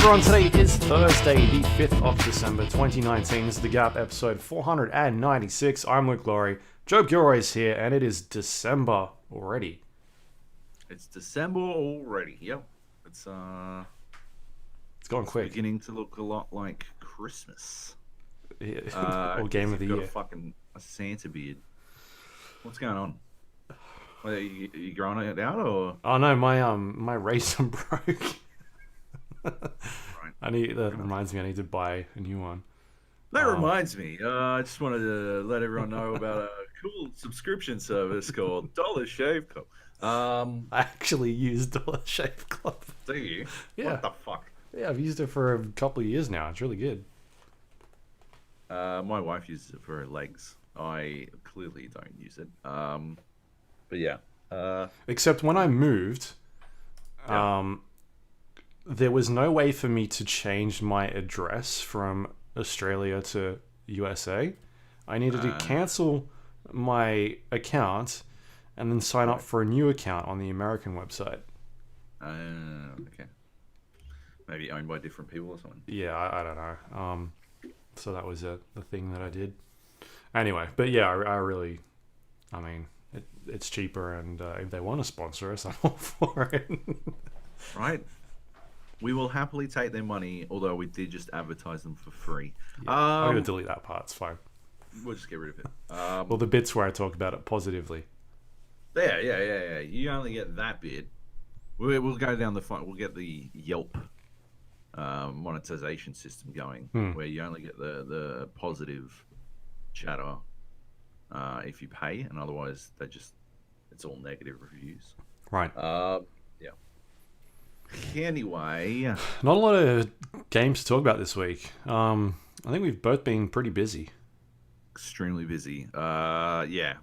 everyone, today is Thursday, the 5th of December 2019. This is The Gap, episode 496. I'm Luke Lawrie. Joab Gilroy is here, and it is December already. It's December already, yep. It's gone quick. Beginning to look a lot like Christmas. Or game of the year. A Santa beard. What's going on? Are you growing it out, or? Oh no, my razor broke. Right. That reminds me, I need to buy a new one. That reminds me. I just wanted to let everyone know about a cool subscription service called Dollar Shave Club. I actually use Dollar Shave Club. Do you? Yeah. What the fuck? Yeah, I've used it for a couple of years now. It's really good. My wife uses it for her legs. I clearly don't use it. But yeah. Except when I moved, there was no way for me to change my address from Australia to USA. I needed to cancel my account and then sign up for a new account on the American website. Okay. Maybe owned by different people or something. Yeah, I don't know. So that was the thing that I did. Anyway, but yeah, I mean, it's cheaper, and if they want to sponsor us, I'm all for it. Right. We will happily take their money, although we did just advertise them for free. Yeah, I'm going to delete that part. It's fine. We'll just get rid of it. Well, the bits where I talk about it positively. Yeah. You only get that bit. We'll go down the front. We'll get the Yelp monetization system going, where you only get the positive chatter if you pay, and otherwise it's all negative reviews. Right. Yeah. Anyway, not a lot of games to talk about this week. I think we've both been pretty busy. Extremely busy. Yeah,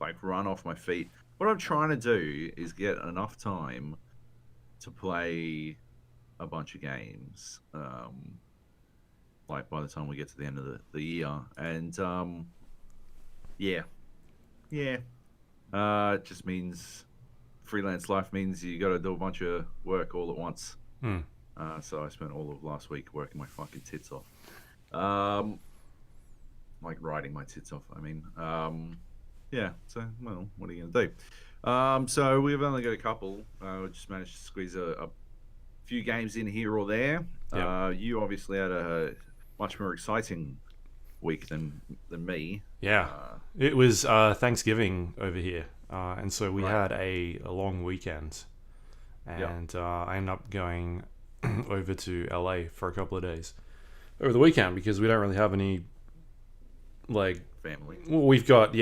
like run off my feet. What I'm trying to do is get enough time to play a bunch of games. Like by the time we get to the end of the year, and it just means freelance life means you got to do a bunch of work all at once. So I spent all of last week working my fucking tits off. Like riding my tits off, I mean. Yeah, so, well, what are you going to do? So we've only got a couple. We just managed to squeeze a few games in here or there. Yep. You obviously had a much more exciting week than me. Yeah. It was Thanksgiving over here. And so we had a long weekend. And I ended up going over to LA for a couple of days over the weekend because we don't really have any family. Well, we've got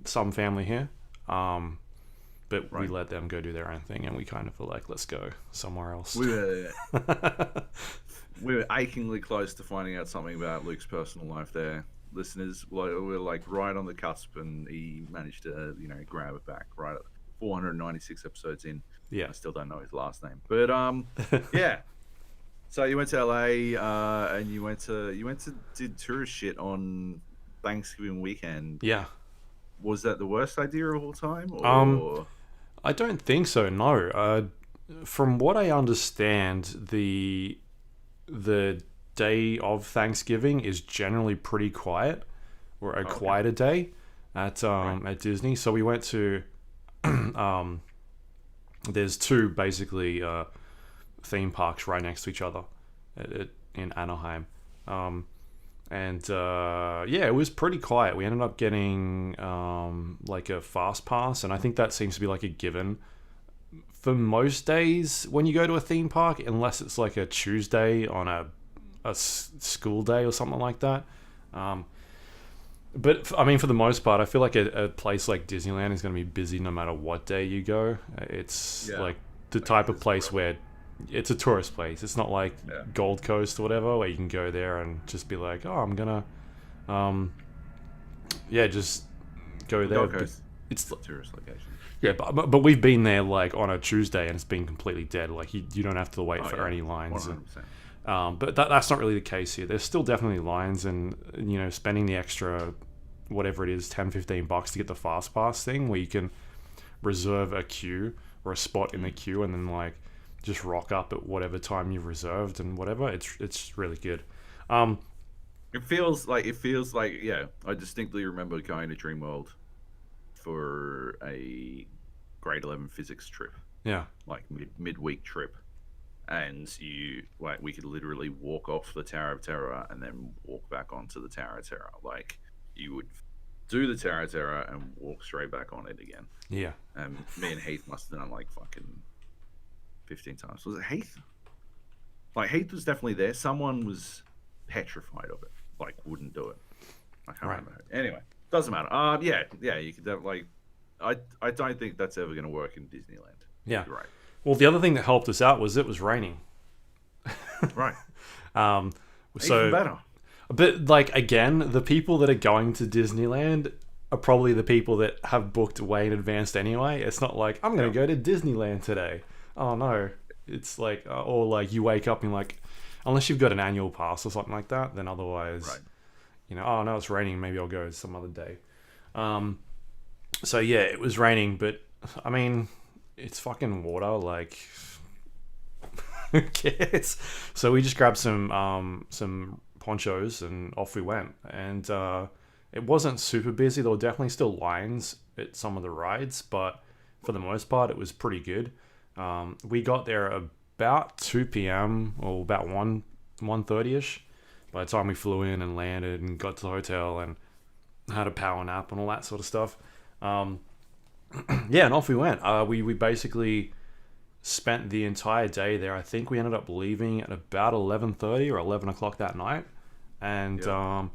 some family here. But we let them go do their own thing, and we kind of were like, let's go somewhere else. We were achingly close to finding out something about Luke's personal life there. Listeners, we're like right on the cusp, and he managed to, grab it back right at 496 episodes in. Yeah. I still don't know his last name. But, yeah. So you went to LA, and you went to did tourist shit on Thanksgiving weekend. Yeah. Was that the worst idea of all time? Or? I don't think so. No. From what I understand, the day of Thanksgiving is generally pretty quiet, or a quieter day at Disney. So we went to there's two basically theme parks right next to each other in Anaheim. It was pretty quiet. We ended up getting like a fast pass, and I think that seems to be like a given for most days when you go to a theme park, unless it's like a Tuesday on a school day or something like that. But I mean, for the most part, I feel like a place like Disneyland is going to be busy no matter what day you go. It's like the type of place where it's a tourist place. It's not like Gold Coast or whatever, where you can go there and just be like, oh, I'm gonna just go there. Gold Coast, it's a tourist location. Yeah, but we've been there like on a Tuesday, and it's been completely dead. Like you don't have to wait for any lines. 100%. But that's not really the case here. There's still definitely lines, and spending the extra whatever it is, $10-15 to get the fast pass thing, where you can reserve a queue or a spot in the queue, and then like just rock up at whatever time you've reserved and whatever. It's really good. It feels like yeah. I distinctly remember going to Dreamworld for a grade 11 physics trip, Yeah. like midweek trip, and we could literally walk off the Tower of Terror and then walk back onto the Tower of Terror. Like you would do the Tower of Terror and walk straight back on it again. Yeah. And me and Heath must have done like fucking 15 times. Was it Heath? Like Heath was definitely there. Someone was petrified of it. Like wouldn't do it. I can't remember. Anyway, doesn't matter. Yeah. You could have like. I don't think that's ever going to work in Disneyland. Yeah. Right. Well, the other thing that helped us out was it was raining. Right. So even better. But like again, the people that are going to Disneyland are probably the people that have booked way in advance anyway. It's not like I'm going to go to Disneyland today. Oh no, it's like or like you wake up and like, unless you've got an annual pass or something like that, then otherwise, oh no, it's raining. Maybe I'll go some other day. So yeah, it was raining, but I mean, it's fucking water. Like, who cares? So we just grabbed some ponchos and off we went. And it wasn't super busy. There were definitely still lines at some of the rides, but for the most part, it was pretty good. We got there about 2 p.m. or about 1:30ish. By the time we flew in and landed and got to the hotel and had a power nap and all that sort of stuff. Yeah, and off we went. We basically spent the entire day there. I think we ended up leaving at about 11:30 or 11 o'clock that night. And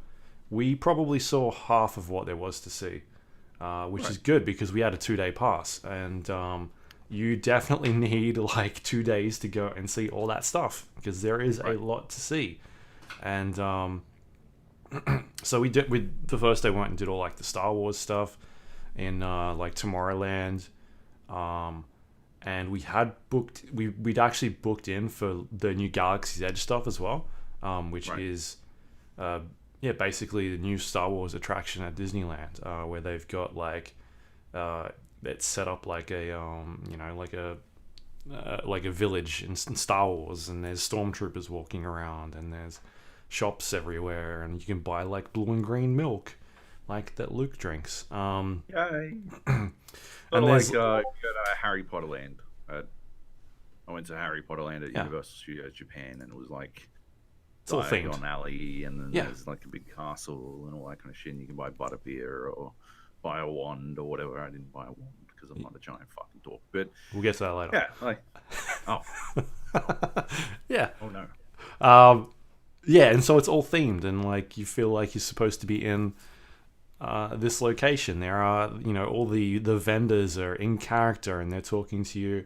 we probably saw half of what there was to see, which is good because we had a 2-day pass. And you definitely need like 2 days to go and see all that stuff because there is a lot to see. And so we the first day we went and did all like the Star Wars stuff in like Tomorrowland, and we'd actually booked in for the new Galaxy's Edge stuff as well, which is basically the new Star Wars attraction at Disneyland, where they've got like it's set up like a like a village in Star Wars, and there's stormtroopers walking around, and there's shops everywhere, and you can buy like blue and green milk like that Luke drinks. Yay. And like you go to Harry Potter Land. I went to Harry Potter Land at Universal Studios Japan, and it was like it's all themed. On Alley, and then there's like a big castle and all that kind of shit. And you can buy butterbeer or buy a wand or whatever. I didn't buy a wand because I'm not a giant fucking dork. But we'll get to that later. Yeah. Yeah. Oh no. Yeah, and so it's all themed, and like you feel like you're supposed to be in this location. There are, all the vendors are in character, and they're talking to you,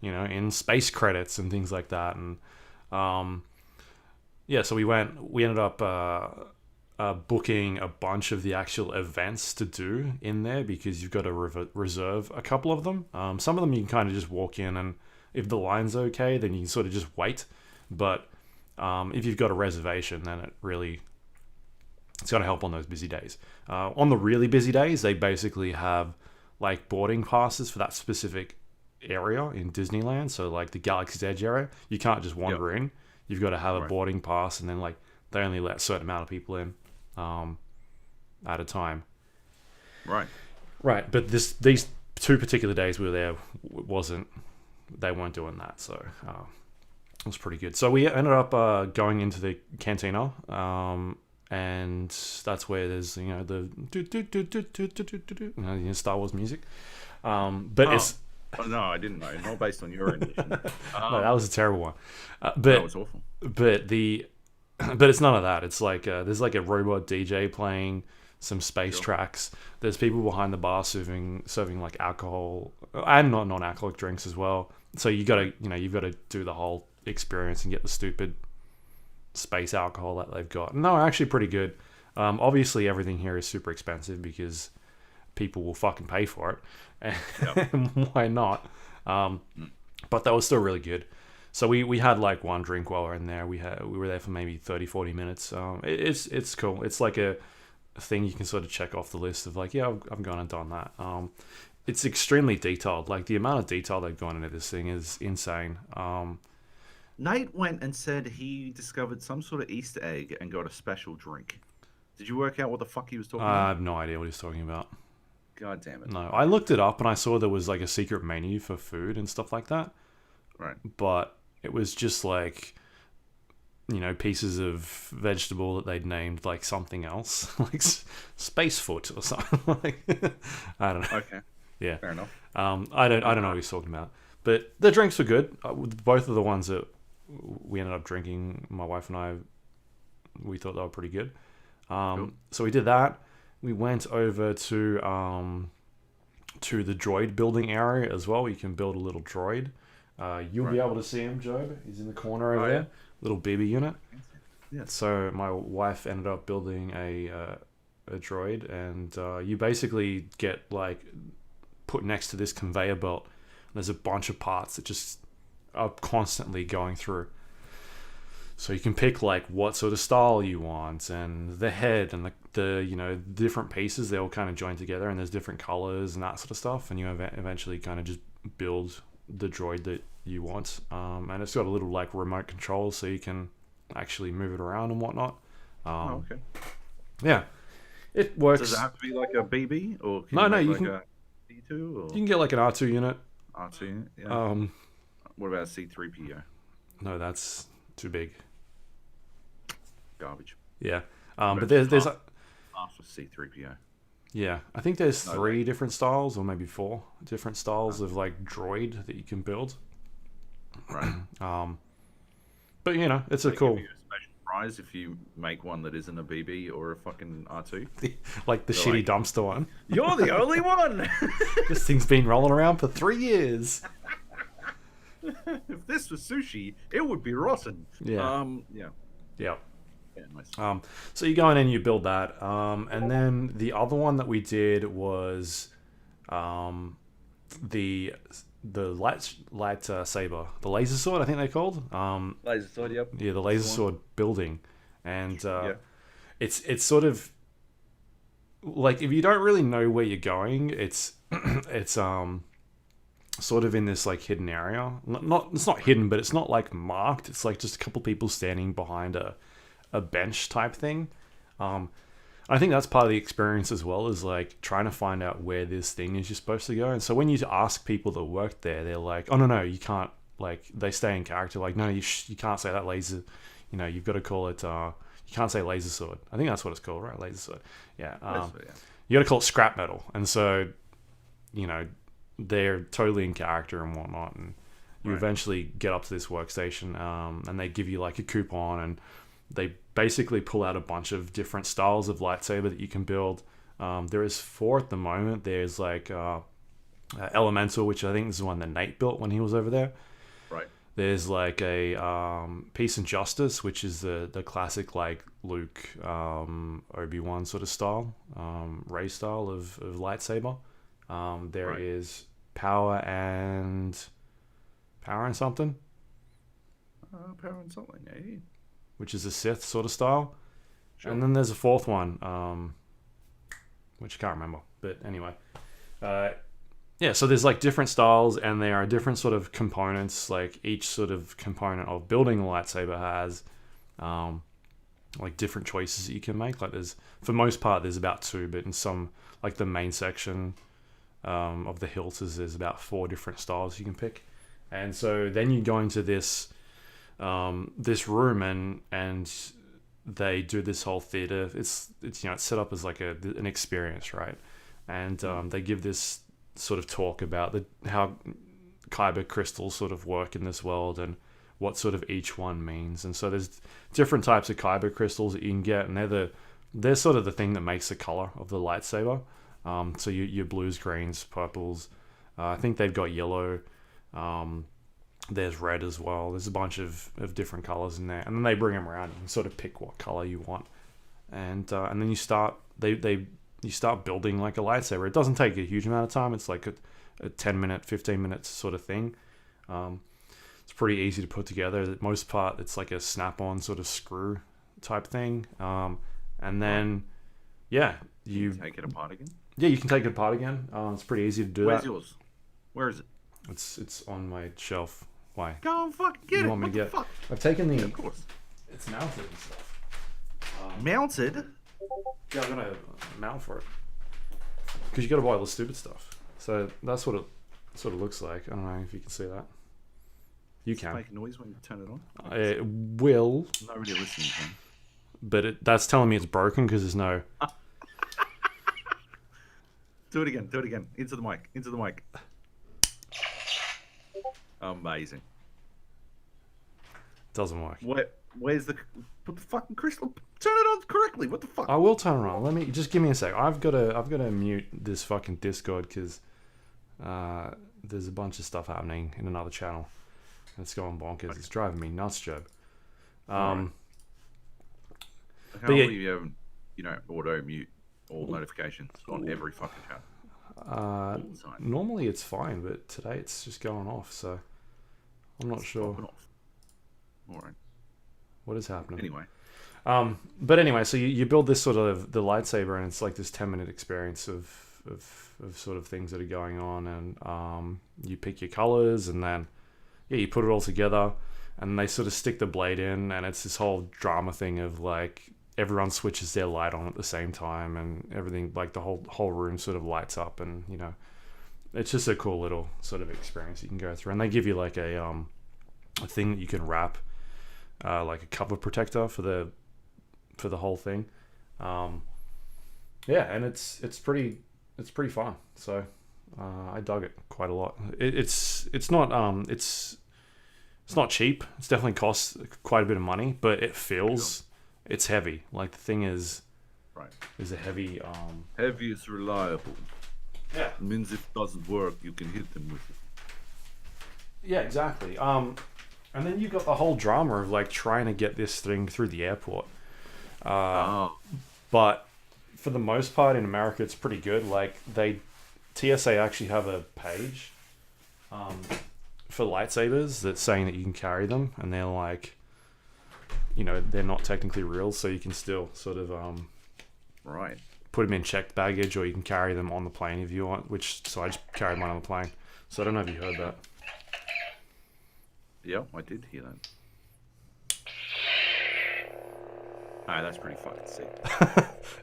in space credits and things like that. And so we ended up booking a bunch of the actual events to do in there because you've got to reserve a couple of them. Some of them you can kind of just walk in, and if the line's okay, then you can sort of just wait. But if you've got a reservation, then it's going to help on those busy days. On the really busy days, they basically have like boarding passes for that specific area in Disneyland. So like the Galaxy's Edge area, you can't just wander in. You've got to have a boarding pass, and then like they only let a certain amount of people in at a time. Right. But these 2 particular days we were there they weren't doing that. So it was pretty good. So we ended up going into the cantina, and that's where there's the Star Wars music. It's no, I didn't know. Not based on your rendition. No, that was a terrible one. That was awful. But it's none of that. It's like there's like a robot DJ playing some space tracks. There's people behind the bar serving like alcohol and non-alcoholic drinks as well. So you've got to do the whole experience and get the stupid space alcohol that they've got. And they're actually pretty good. Obviously everything here is super expensive because people will fucking pay for it. And why not? But that was still really good. So we had like one drink while we were in there. We were there for maybe 30-40 minutes. It's cool. It's like a thing you can sort of check off the list of like, yeah, I've gone and done that. it's extremely detailed. Like the amount of detail they've gone into this thing is insane. Nate went and said he discovered some sort of Easter egg and got a special drink. Did you work out what the fuck he was talking I about? have no idea what he's talking about. God damn it. No, I looked it up and I saw there was like a secret menu for food and stuff like that. Right. But it was just like, pieces of vegetable that they'd named like something else, like space foot or something. Like, I don't know. Okay. Yeah. Fair enough. I don't know what he's talking about. But the drinks were good. Both of the ones that we ended up drinking, my wife and I, we thought they were pretty good. Cool. So we did that. We went over to the droid building area as well. You can build a little droid. You'll be able to see him, Joab. He's in the corner over there. Little BB unit. Yeah. So my wife ended up building a droid, and you basically get like put next to this conveyor belt. There's a bunch of parts that just are constantly going through. So you can pick like what sort of style you want, and the head and the different pieces. They all kind of join together, and there's different colors and that sort of stuff. And you eventually kind of just build the droid that you want. And it's got a little like remote control, so you can actually move it around and whatnot. Okay. Yeah, it works. Does it have to be like a BB or can No, you you make can. a C2 or You can get like an R2 unit. R2? Yeah. Um, What about a C3PO? no, that's too big. Garbage. Yeah. But there's After C3PO. yeah, I think there's No, 3 different styles, or maybe 4 different styles of like droid that you can build. Right. But it's They a cool, give you a special prize if you make one that isn't a BB or a fucking R2. like the They're shitty like, dumpster one. You're the only one. This thing's been rolling around for 3 years. If this was sushi, it would be rotten. Yeah. Yeah. Yeah. Yeah, nice. So you go in and you build that, and then the other one that we did was, the light saber, the laser sword, I think they're called. Laser sword, yep. Yeah, the laser sword building, and it's sort of like if you don't really know where you're going, it's sort of in this like hidden area. It's not hidden, but it's not like marked. It's like just a couple people standing behind a bench type thing. I think that's part of the experience as well, is like trying to find out where this thing is you're supposed to go. And so when you ask people that work there, they're like, oh no, you can't, like they stay in character, like no, you can't say that laser, you've got to call it you can't say laser sword. I think that's what it's called, right? Laser sword. Yeah. You got to call it scrap metal. And so they're totally in character and whatnot, and you eventually get up to this workstation, and they give you like a coupon, and they basically pull out a bunch of different styles of lightsaber that you can build. There is 4 at the moment. There's like Elemental, which I think is the one that Nate built when he was over there. Right. There's like a Peace and Justice, which is the classic like Luke, Obi-Wan sort of style, Rey style of lightsaber. There is Power and something. Power and something, eh? Which is a Sith sort of style. Sure. And then there's a 4th one, which I can't remember. But anyway. So there's like different styles, and there are different sort of components. Like each sort of component of building a lightsaber has like different choices that you can make. Like for most part, there's about 2, but in some, like the main section of the hilt, there's about 4 different styles you can pick. And so then you go into this room, and they do this whole theater. It's set up as like an experience, right? And they give this sort of talk about how kyber crystals sort of work in this world and what sort of each one means. And so there's different types of kyber crystals that you can get, and they're sort of the thing that makes the color of the lightsaber. So your blues, greens, purples. I think they've got yellow. There's red as well. There's a bunch of different colors in there, and then they bring them around. You can sort of pick what color you want, and then you start. You start building like a lightsaber. It doesn't take a huge amount of time. It's like a 10-minute, 15-minute sort of thing. It's pretty easy to put together. The most part, it's like a snap-on sort of screw type thing. And then, you take it apart again. Yeah, you can take it apart again. It's pretty easy to do Where's that. yours? Where is it? It's on my shelf. Why? Go and fucking get You it. want me What to the get? fuck? I've taken the. Yeah, of course. It's mounted and stuff. Mounted? Yeah, I'm gonna mount for it. Because you got to buy all the stupid stuff. So that's what it sort of looks like. I don't know if you can see that. You Does it can. make noise when you turn it on? It will, Nobody listening to him. but that's telling me it's broken because there's no. Do it again. Do it again. Into the mic. Into the mic. Amazing. Doesn't work. Where's the... Put the fucking crystal... Turn it on correctly. What the fuck? I will turn around. Let me just give me a sec. I've got to mute this fucking Discord because there's a bunch of stuff happening in another channel. It's going bonkers. Okay. It's driving me nuts, Joab. How but yeah- you haven't, auto mute all notifications on every fucking channel? All the time. Normally it's fine, but today it's just going off. So I'm not sure Popping off. All right. what is happening. Anyway. But anyway, so you build this sort of the lightsaber, and it's like this 10-minute experience of sort of things that are going on, and you pick your colors, and then you put it all together, and they sort of stick the blade in, and it's this whole drama thing of like everyone switches their light on at the same time, and everything, like the whole room sort of lights up, and it's just a cool little sort of experience you can go through, and they give you like a thing that you can wrap, like a cover protector for the whole thing. And it's pretty fun. So I dug it quite a lot. It's not cheap. It's definitely costs quite a bit of money, but it feels it's heavy. Like the thing is a heavy. Heavy is reliable. Yeah. It means if it doesn't work, you can hit them with it. Yeah, exactly. And then you've got the whole drama of like trying to get this thing through the airport. But for the most part in America, it's pretty good. Like TSA actually have a page for lightsabers that's saying that you can carry them, and they're like, they're not technically real, so you can still sort of put them in checked baggage, or you can carry them on the plane if you want. So I just carried mine on the plane. So I don't know if you heard that. Yeah, I did hear that. That's pretty fucking sick.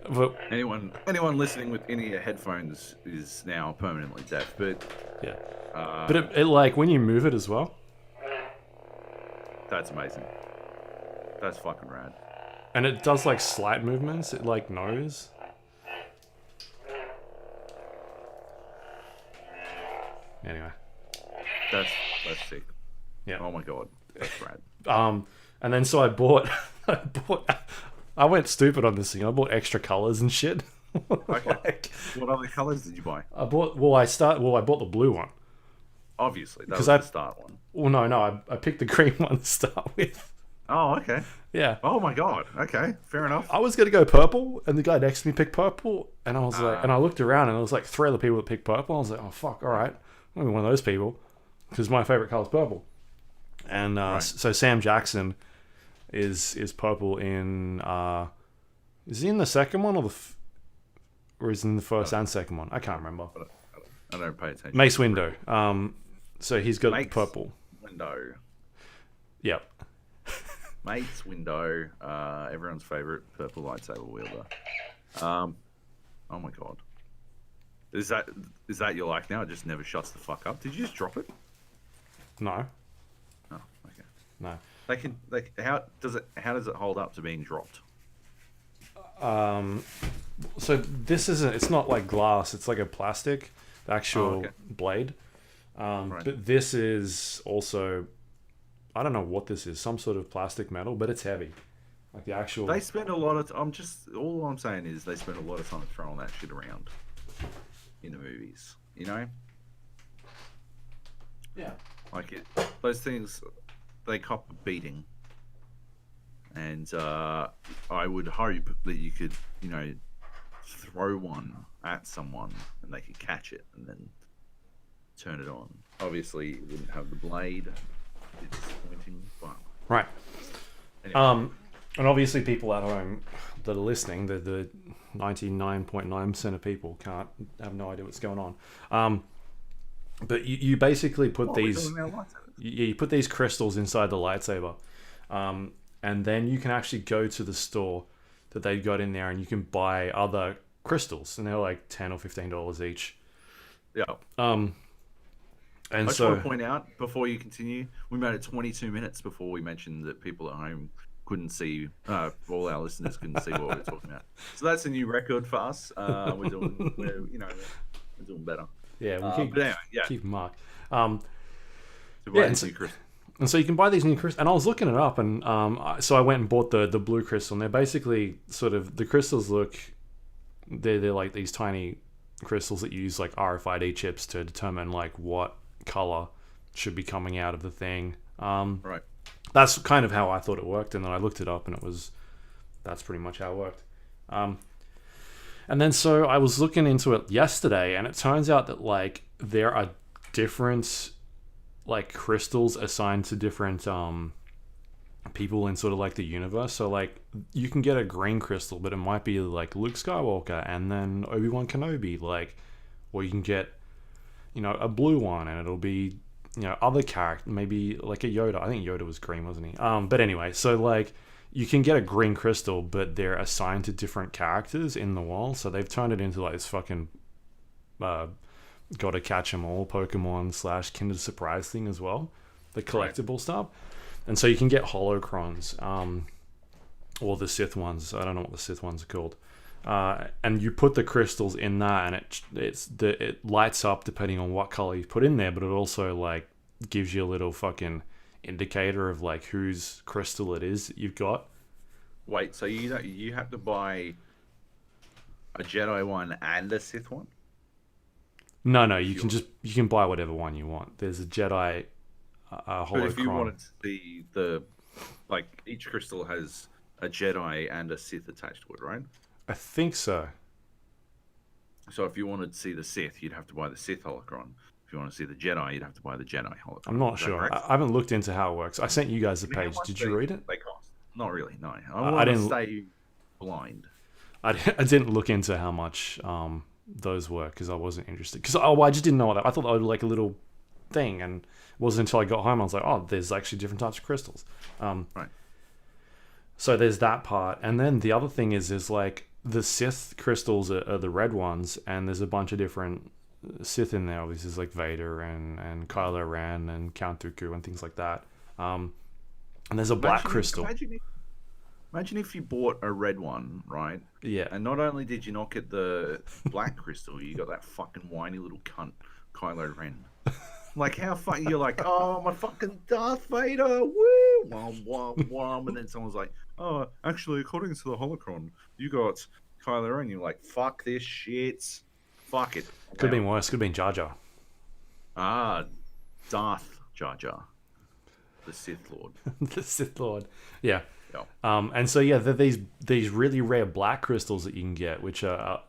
But Anyone listening with any headphones is now permanently deaf. But yeah, but it like when you move it as well. that's amazing. That's fucking rad. And it does like slight movements. It like knows. Anyway. That's sick. Yeah. Oh my god, that's rad. And then so I bought, I went stupid on this thing. I bought extra colors and shit. Okay. What other colors did you buy? I bought the blue one. Obviously, that was Because the start one. Well, no, I picked the green one to start with. Oh, okay. Yeah. Oh my god. Okay, fair enough. I was gonna go purple, and the guy next to me picked purple, and I was like, and I looked around, and there was like 3 other people that picked purple. I was like, oh fuck, all right, I'm gonna be one of those people, because my favorite color is purple. And so Sam Jackson is purple in is he in the second one or is he in the first and second one? I can't remember. I don't pay attention. Mace Windu. So he's got Mace purple. Window. Yep. Mace Window. Everyone's favorite purple lightsaber wielder. Oh my god. Is that your like now? It just never shuts the fuck up. Did you just drop it? No. Oh, okay. No. How does it hold up to being dropped? So this isn't. It's not like glass. It's like a plastic, the actual blade. Right. But this is also, I don't know what this is. Some sort of plastic metal, but it's heavy. Like the actual. They spend a lot of. All I'm saying is they spend a lot of time throwing that shit around in the movies. You know. Yeah. Like those things, they cop a beating. And I would hope that you could, throw one at someone and they could catch it and then turn it on. Obviously, it wouldn't have the blade. It's disappointing, but Right. anyway. And obviously, people at home that are listening, the 99.9% of people have no idea what's going on. But you basically put you put these crystals inside the lightsaber, and then you can actually go to the store that they got in there, and you can buy other crystals, and they're like $10 or $15 each. Yeah. And I just want to point out before you continue, we made it 22 minutes before we mentioned that people at home couldn't see, all our listeners couldn't see what we're talking about. So that's a new record for us. We're doing better. Yeah, we keep mark. And so you can buy these new crystals, and I was looking it up, and so I went and bought the blue crystal, and they're basically sort of, the crystals they're like these tiny crystals that use like RFID chips to determine like what color should be coming out of the thing. Right. That's kind of how I thought it worked, and then I looked it up, and that's pretty much how it worked. And then so I was looking into it yesterday, and it turns out that like there are different like crystals assigned to different people in sort of like the universe. So like you can get a green crystal, but it might be like Luke Skywalker and then Obi-Wan Kenobi, like, or you can get, a blue one and it'll be, other character, maybe like a Yoda. I think Yoda was green, wasn't he? But anyway, so like you can get a green crystal, but they're assigned to different characters in the world. So they've turned it into like this fucking gotta catch 'em all Pokemon / Kinder Surprise thing as well, the collectible stuff. And so you can get holocrons, or the Sith ones. I don't know what the Sith ones are called. And you put the crystals in that, and it lights up depending on what color you put in there. But it also like gives you a little fucking indicator of like whose crystal it is that you've got. Wait, so you have to buy a Jedi one and a Sith one? No, you can buy whatever one you want. There's a Jedi holocron. But if you wanted to see like each crystal has a Jedi and a Sith attached to it, right? I think so. So if you wanted to see the Sith, you'd have to buy the Sith holocron. If you want to see the Jedi, you'd have to buy the Jedi holocron. I'm not sure. I haven't looked into how it works. I sent you guys the page. Did you read it? They cost. Not really, no. I didn't stay blind. I didn't look into how much those were because I wasn't interested. Because I just didn't know what that. I thought that was like a little thing, and it wasn't until I got home I was like, oh, there's actually different types of crystals. Right. So there's that part, and then the other thing is like the Sith crystals are the red ones, and there's a bunch of different Sith in there. Obviously, there's like Vader and Kylo Ren and Count Dooku and things like that. And there's a black crystal. Imagine if you bought a red one, right? Yeah. And not only did you not get the black crystal, you got that fucking whiny little cunt, Kylo Ren. Like, how funny. You're like, oh, my fucking Darth Vader, woo, wom, wom, wom. And then someone's like, oh, actually, according to the holocron, you got Kylo Ren. You're like, fuck this shit. Fuck it. Could have been worse. Could have been Jar Jar. Darth Jar Jar. The Sith Lord. The Sith Lord. Yeah. Yep. And so, yeah, these really rare black crystals that you can get, which are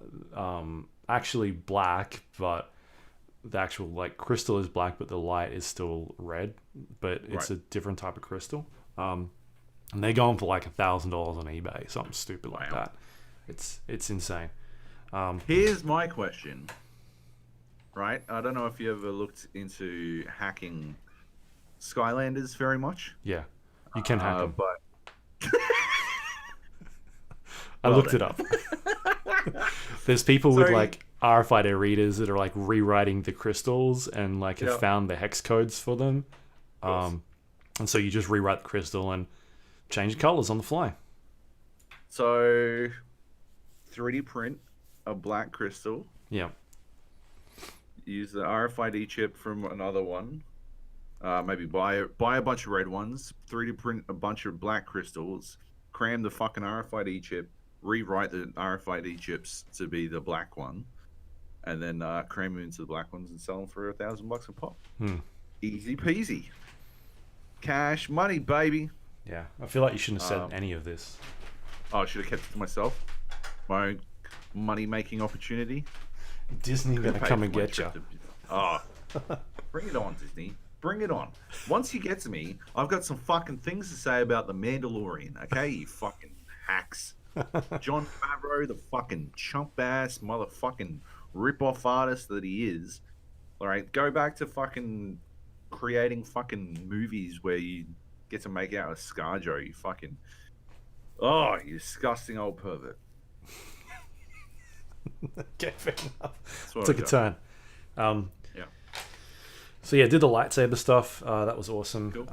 actually black, but the actual like crystal is black, but the light is still red, but it's a different type of crystal. And they're going for like $1,000 on eBay, something stupid like that. It's insane. Here's my question. Right, I don't know if you ever looked into hacking Skylanders very much. Yeah, you can hack them, but I looked it up. There's people with like RFID readers that are like rewriting the crystals and like have found the hex codes for them. And so you just rewrite the crystal and change the colors on the fly. So 3D print a black crystal. Yeah. Use the RFID chip from another one. Maybe buy a bunch of red ones. 3D print a bunch of black crystals. Cram the fucking RFID chip. Rewrite the RFID chips to be the black one, and then cram them into the black ones and sell them for $1,000 a pop. Easy peasy. Cash money, baby. Yeah, I feel like you shouldn't have said any of this. Oh, I should have kept it to myself. My own money-making opportunity. Disney gonna come and get you. Oh, bring it on, Disney. Bring it on. Once you get to me, I've got some fucking things to say about the Mandalorian. Okay, you fucking hacks. John Favreau, the fucking chump ass motherfucking rip-off artist that he is. All right, go back to fucking creating fucking movies where you get to make out with ScarJo. You fucking, oh, you disgusting old pervert. Okay, fair enough. That's what Took I a got. turn. Yeah. So yeah, did the lightsaber stuff. That was awesome. Cool.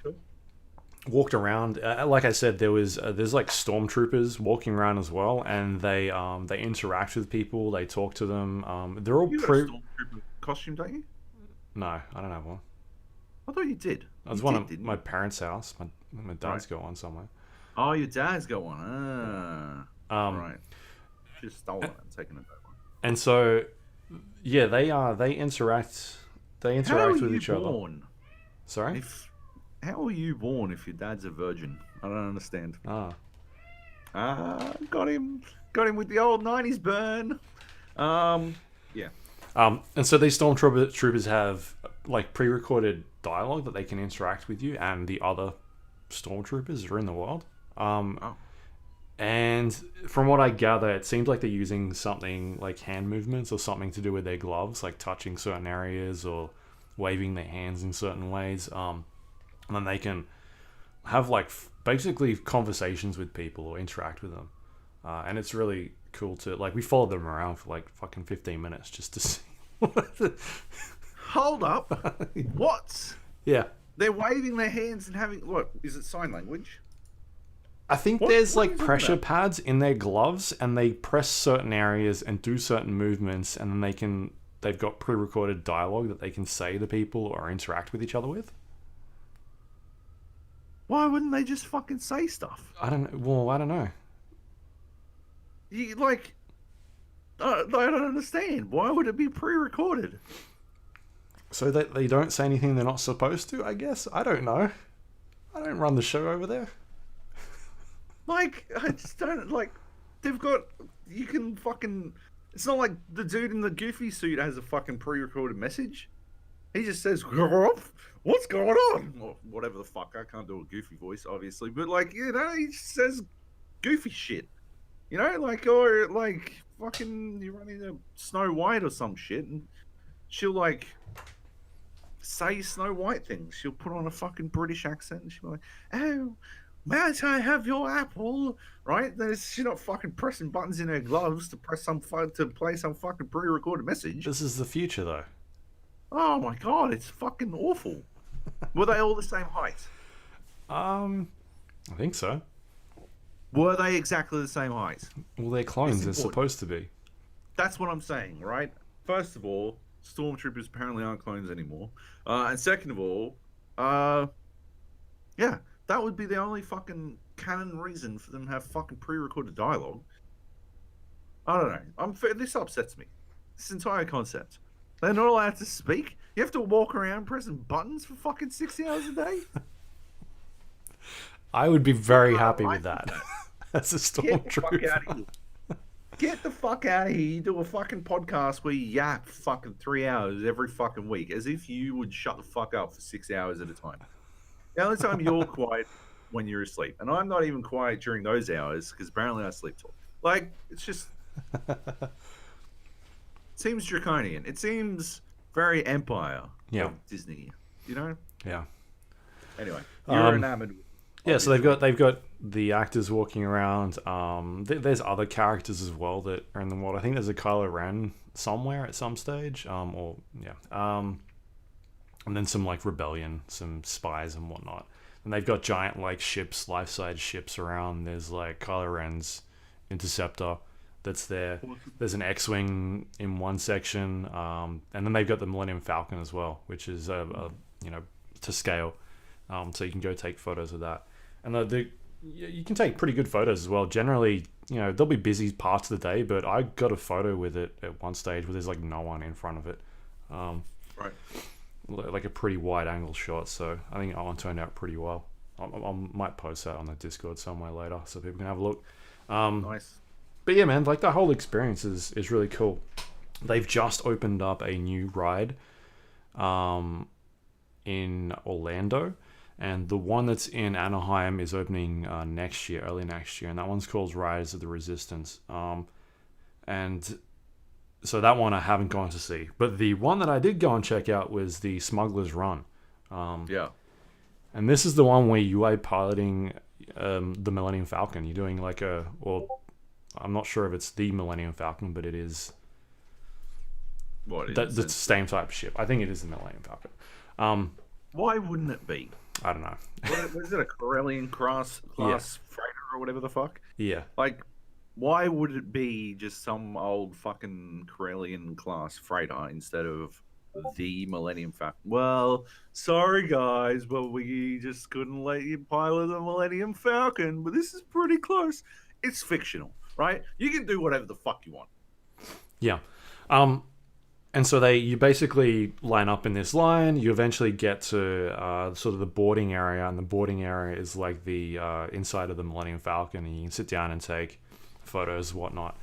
Cool. Walked around. Like I said, there's like stormtroopers walking around as well, and they interact with people. They talk to them. They're all You got a stormtrooper costume, don't you? No, I don't have one. I thought you did. It was You one did, at didn't my you? parents' house. My dad's got one somewhere. Oh, your dad's got one. Right. Just stolen it and taken it back. And so, yeah, they interact. They interact with each other. Sorry. How are you born if your dad's a virgin? I don't understand. Got him with the old '90s burn. Yeah. And so these stormtroopers have like pre-recorded dialogue that they can interact with you and the other stormtroopers that are in the world. And from what I gather, it seems like they're using something like hand movements or something to do with their gloves, like touching certain areas or waving their hands in certain ways. And then they can have like basically conversations with people or interact with them. And it's really cool to like, we followed them around for like fucking 15 minutes just to see. Hold up. What? Yeah. They're waving their hands and having, what, is it sign language? I think there's like pressure pads in their gloves, and they press certain areas and do certain movements, and then they've got pre-recorded dialogue that they can say to people or interact with each other with. Why wouldn't they just fucking say stuff? I don't know. Well, I don't know. You, like, I don't understand. Why would it be pre-recorded? So that they don't say anything they're not supposed to, I guess? I don't know. I don't run the show over there. Like, I just don't, like, they've got, you can fucking, it's not like the dude in the Goofy suit has a fucking pre-recorded message. He just says, what's going on? Or whatever the fuck, I can't do a Goofy voice, obviously, but, like, you know, he just says Goofy shit. You know, like, or, like, fucking, you run into Snow White or some shit, and she'll, like, say Snow White things. She'll put on a fucking British accent, and she'll be like, oh, might I have your apple? Right? She's not fucking pressing buttons in her gloves to play some fucking pre-recorded message. This is the future, though. Oh my god, it's fucking awful. Were they all the same height? I think so. Were they exactly the same height? Well, they're clones. They're supposed to be. That's what I'm saying, right? First of all, stormtroopers apparently aren't clones anymore. And second of all, yeah. That would be the only fucking canon reason for them to have fucking pre-recorded dialogue. I don't know. This upsets me. This entire concept. They're not allowed to speak. You have to walk around pressing buttons for fucking 60 hours a day. I would be very happy with that. As a stormtrooper. Get the fuck out of here. You do a fucking podcast where you yap fucking 3 hours every fucking week, as if you would shut the fuck up for 6 hours at a time. The only time you're quiet when you're asleep. And I'm not even quiet during those hours because apparently I sleep talk. Like, it's just... it seems draconian. It seems very Empire of Disney. You know? Yeah. Anyway, you're enamored. Yeah, so they've got the actors walking around. There's other characters as well that are in the world. I think there's a Kylo Ren somewhere at some stage. And then some like rebellion, some spies and whatnot. And they've got giant like ships, life-size ships around. There's like Kylo Ren's interceptor that's there. There's an X-wing in one section, and then they've got the Millennium Falcon as well, which is to scale, so you can go take photos of that. And you can take pretty good photos as well. Generally, there'll be busy parts of the day, but I got a photo with it at one stage where there's like no one in front of it. Right. Like a pretty wide angle shot, so I think that one turned out pretty well. I might post that on the Discord somewhere later so people can have a look. Nice. But yeah, man, like that whole experience is really cool. They've just opened up a new ride in Orlando, and the one that's in Anaheim is opening next year, early next year, and that one's called Riders of the Resistance. And so that one I haven't gone to see, but the one that I did go and check out was the Smuggler's Run. Yeah. And this is the one where you are piloting the Millennium Falcon. You're doing I'm not sure if it's the Millennium Falcon, but it is. What is the same type of ship. I think it is the Millennium Falcon. Why wouldn't it be? I don't know. Was it a Corellian class freighter or whatever the fuck? Yeah. Like, why would it be just some old fucking Corellian class freighter instead of the Millennium Falcon? Well, sorry guys, but we just couldn't let you pilot the Millennium Falcon, but this is pretty close. It's fictional, right? You can do whatever the fuck you want. Yeah. And so you basically line up in this line. You eventually get to sort of the boarding area, and the boarding area is like the inside of the Millennium Falcon, and you can sit down and take photos and whatnot.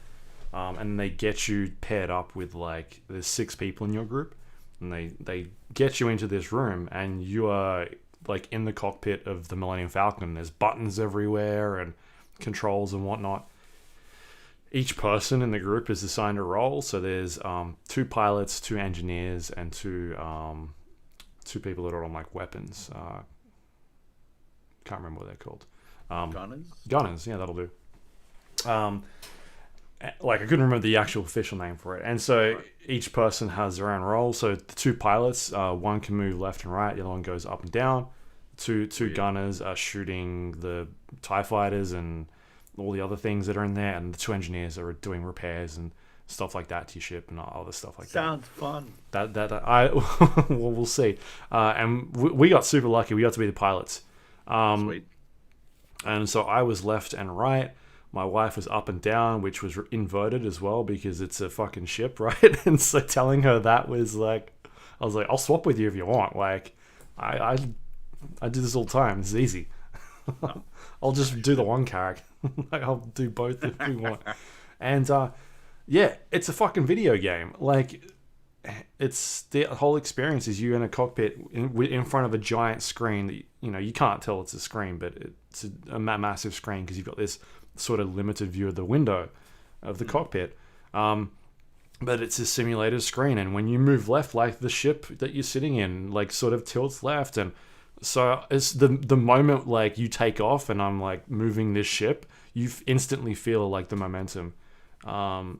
And they get you paired up with there's 6 people in your group, and they get you into this room, and you are in the cockpit of the Millennium Falcon. There's buttons everywhere and controls and whatnot. Each person in the group is assigned a role. So there's 2 pilots, 2 engineers, and 2 people that are on weapons. Can't remember what they're called. Gunners, yeah, that'll do. I couldn't remember the actual official name for it. And so each person has their own role. So the 2 pilots, one can move left and right, the other one goes up and down. Two gunners are shooting the TIE fighters and all the other things that are in there, and the 2 engineers are doing repairs and stuff like that to your ship and other stuff like Sounds fun. We'll see. And we got super lucky. We got to be the pilots. Sweet. And so I was left and right. My wife was up and down, which was inverted as well because it's a fucking ship, right? And so telling her that was I was like, I'll swap with you if you want. I do this all the time. This is easy. I'll just do the one character. I'll do both if we want. And it's a fucking video game. It's the whole experience is you in a cockpit in front of a giant screen that you can't tell it's a screen, but it's a massive screen because you've got this sort of limited view of the window of the cockpit. But it's a simulated screen, and when you move left, the ship that you're sitting in sort of tilts left, and so it's the moment you take off and I'm moving this ship, you instantly feel the momentum of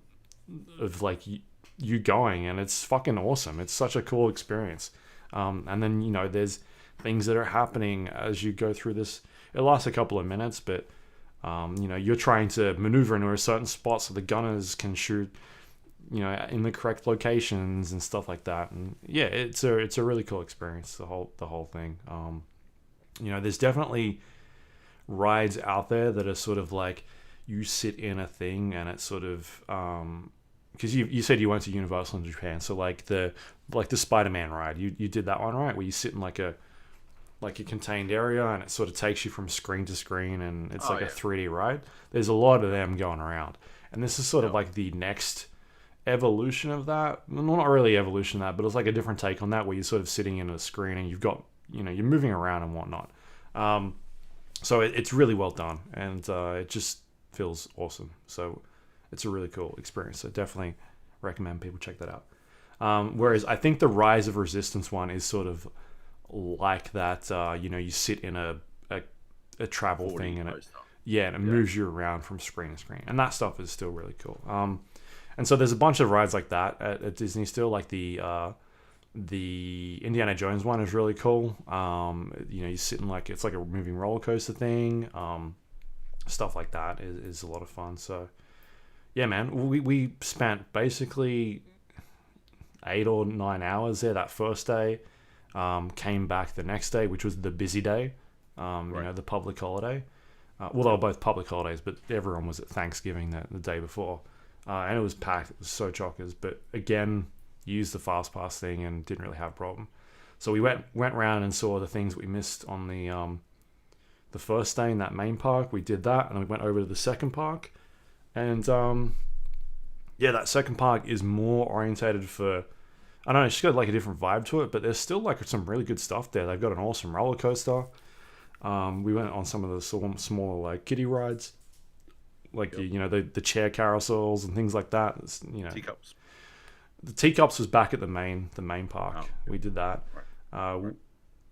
you going, and it's fucking awesome. It's such a cool experience. And then there's things that are happening as you go through this. It lasts a couple of minutes, but you're trying to maneuver into a certain spot so the gunners can shoot in the correct locations and stuff like that. And yeah, it's a really cool experience, the whole thing. There's definitely rides out there that are sort of you sit in a thing and it's sort of because you said you went to Universal in Japan, so the Spider-Man ride, you did that one, right, where you sit in a contained area and it sort of takes you from screen to screen, and it's a 3D ride. There's a lot of them going around, and this is sort of the next evolution of that. Well, not really evolution of that, but it's a different take on that, where you're sort of sitting in a screen and you've got you're moving around and whatnot. So it's really well done, and it just feels awesome. So it's a really cool experience. So definitely recommend people check that out. Whereas I think the Rise of Resistance one is sort of like that. You sit in a travel thing, and it moves you around from screen to screen, and that stuff is still really cool. And so there's a bunch of rides like that at Disney still, the Indiana Jones one is really cool. You sit in it's like a moving roller coaster thing. Stuff like that is a lot of fun. So yeah, man, we spent basically 8 or 9 hours there that first day. Came back the next day, which was the busy day. The public holiday. Well, they were both public holidays, but everyone was at Thanksgiving the day before. And it was packed. It was so chockers. But again, used the fast pass thing and didn't really have a problem. So we went around and saw the things we missed on the first day in that main park. We did that, and we went over to the second park. And that second park is more orientated for I don't know, she's got like a different vibe to it, but there's still like some really good stuff there. They've got an awesome roller coaster. We went on some of the smaller like kiddie rides, like the chair carousels and things like that. Teacups. The teacups was back at the main park. Oh, we did that. Right.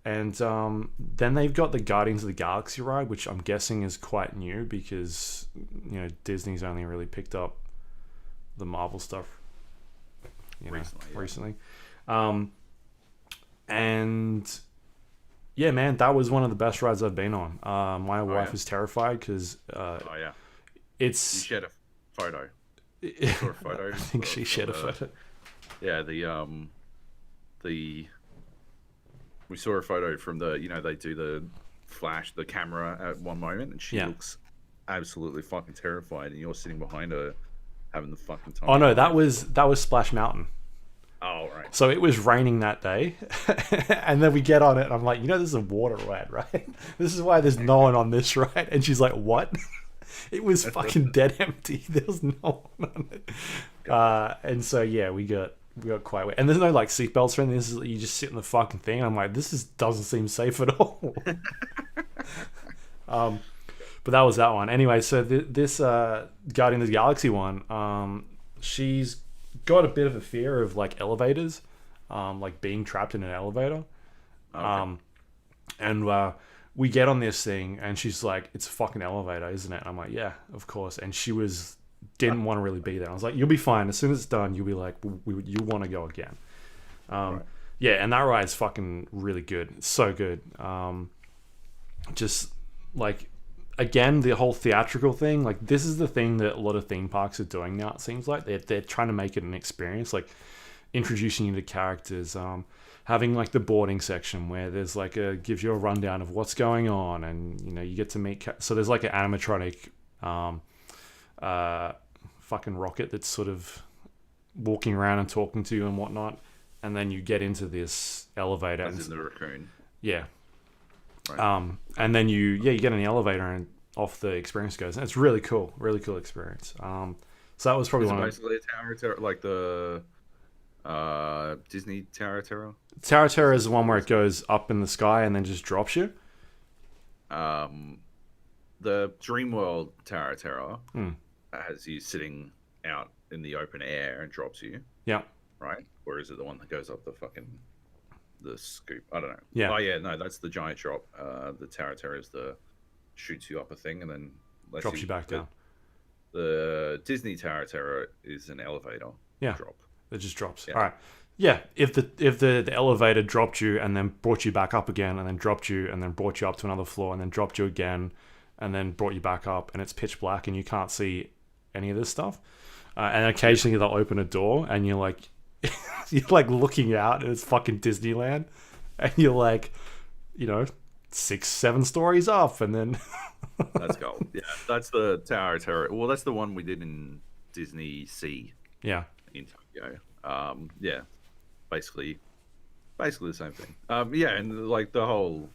And then they've got the Guardians of the Galaxy ride, which I'm guessing is quite new because Disney's only really picked up the Marvel stuff recently. And yeah, man, that was one of the best rides I've been on. My wife is terrified because it's. You shared a photo. You saw a photo. I think she shared a photo. Yeah, we saw a photo from the, they do the flash, the camera at one moment, and she looks absolutely fucking terrified, and you're sitting behind her having the fucking time. Oh no, that was Splash Mountain. Oh, right. So it was raining that day, and then we get on it, and I'm like, this is a water ride, right? This is why there's no one on this ride. And she's like, what? It was fucking dead empty. There was no one on it. And so, yeah, we got quite wet. And there's no, like, seatbelts or anything. This is, you just sit in the fucking thing. I'm like, doesn't seem safe at all. But that was that one. Anyway, so this Guardian of the Galaxy one, she's got a bit of a fear of like elevators, like being trapped in an elevator. Okay. And we get on this thing and she's like, it's a fucking elevator, isn't it? And I'm like, yeah, of course. And she didn't want to really be there. I was like, you'll be fine. As soon as it's done, you'll be like, you want to go again. Right. Yeah, and that ride's fucking really good. It's so good. Just like, again, the whole theatrical thing, like this is the thing that a lot of theme parks are doing now. It seems like they're trying to make it an experience, like introducing you to characters, having like the boarding section where there's like gives you a rundown of what's going on, and you get to meet. So there's like an animatronic, fucking rocket that's sort of walking around and talking to you and whatnot, and then you get into this elevator. As in the raccoon. Yeah. Right. And then you get in the elevator and off the experience goes. And it's really cool experience. So that was probably one. Basically a tower terror, like the Disney Tower Terror. Tower Terror is the one where it goes up in the sky and then just drops you. The Dreamworld Tower Terror has you sitting out in the open air and drops you. Yeah. Right. Or is it the one that goes up the scoop? I don't know. Yeah. Oh yeah, no, that's the giant drop. The Tower Terror is shoots you up a thing and then drops you back down. The Disney Tower Terror is an elevator. Drop. It just drops. Yeah. All right. Yeah. If the elevator dropped you and then brought you back up again and then dropped you and then brought you up to another floor and then dropped you again and then brought you back up and it's pitch black and you can't see any of this stuff, and occasionally they'll open a door and you're like looking out and it's fucking Disneyland and you're like 6-7 stories up and then that's gold. Yeah, that's the Tower Terror. Well, that's the one we did in Disney Sea. Yeah, in Tokyo. Yeah, basically the same thing. Yeah, and like the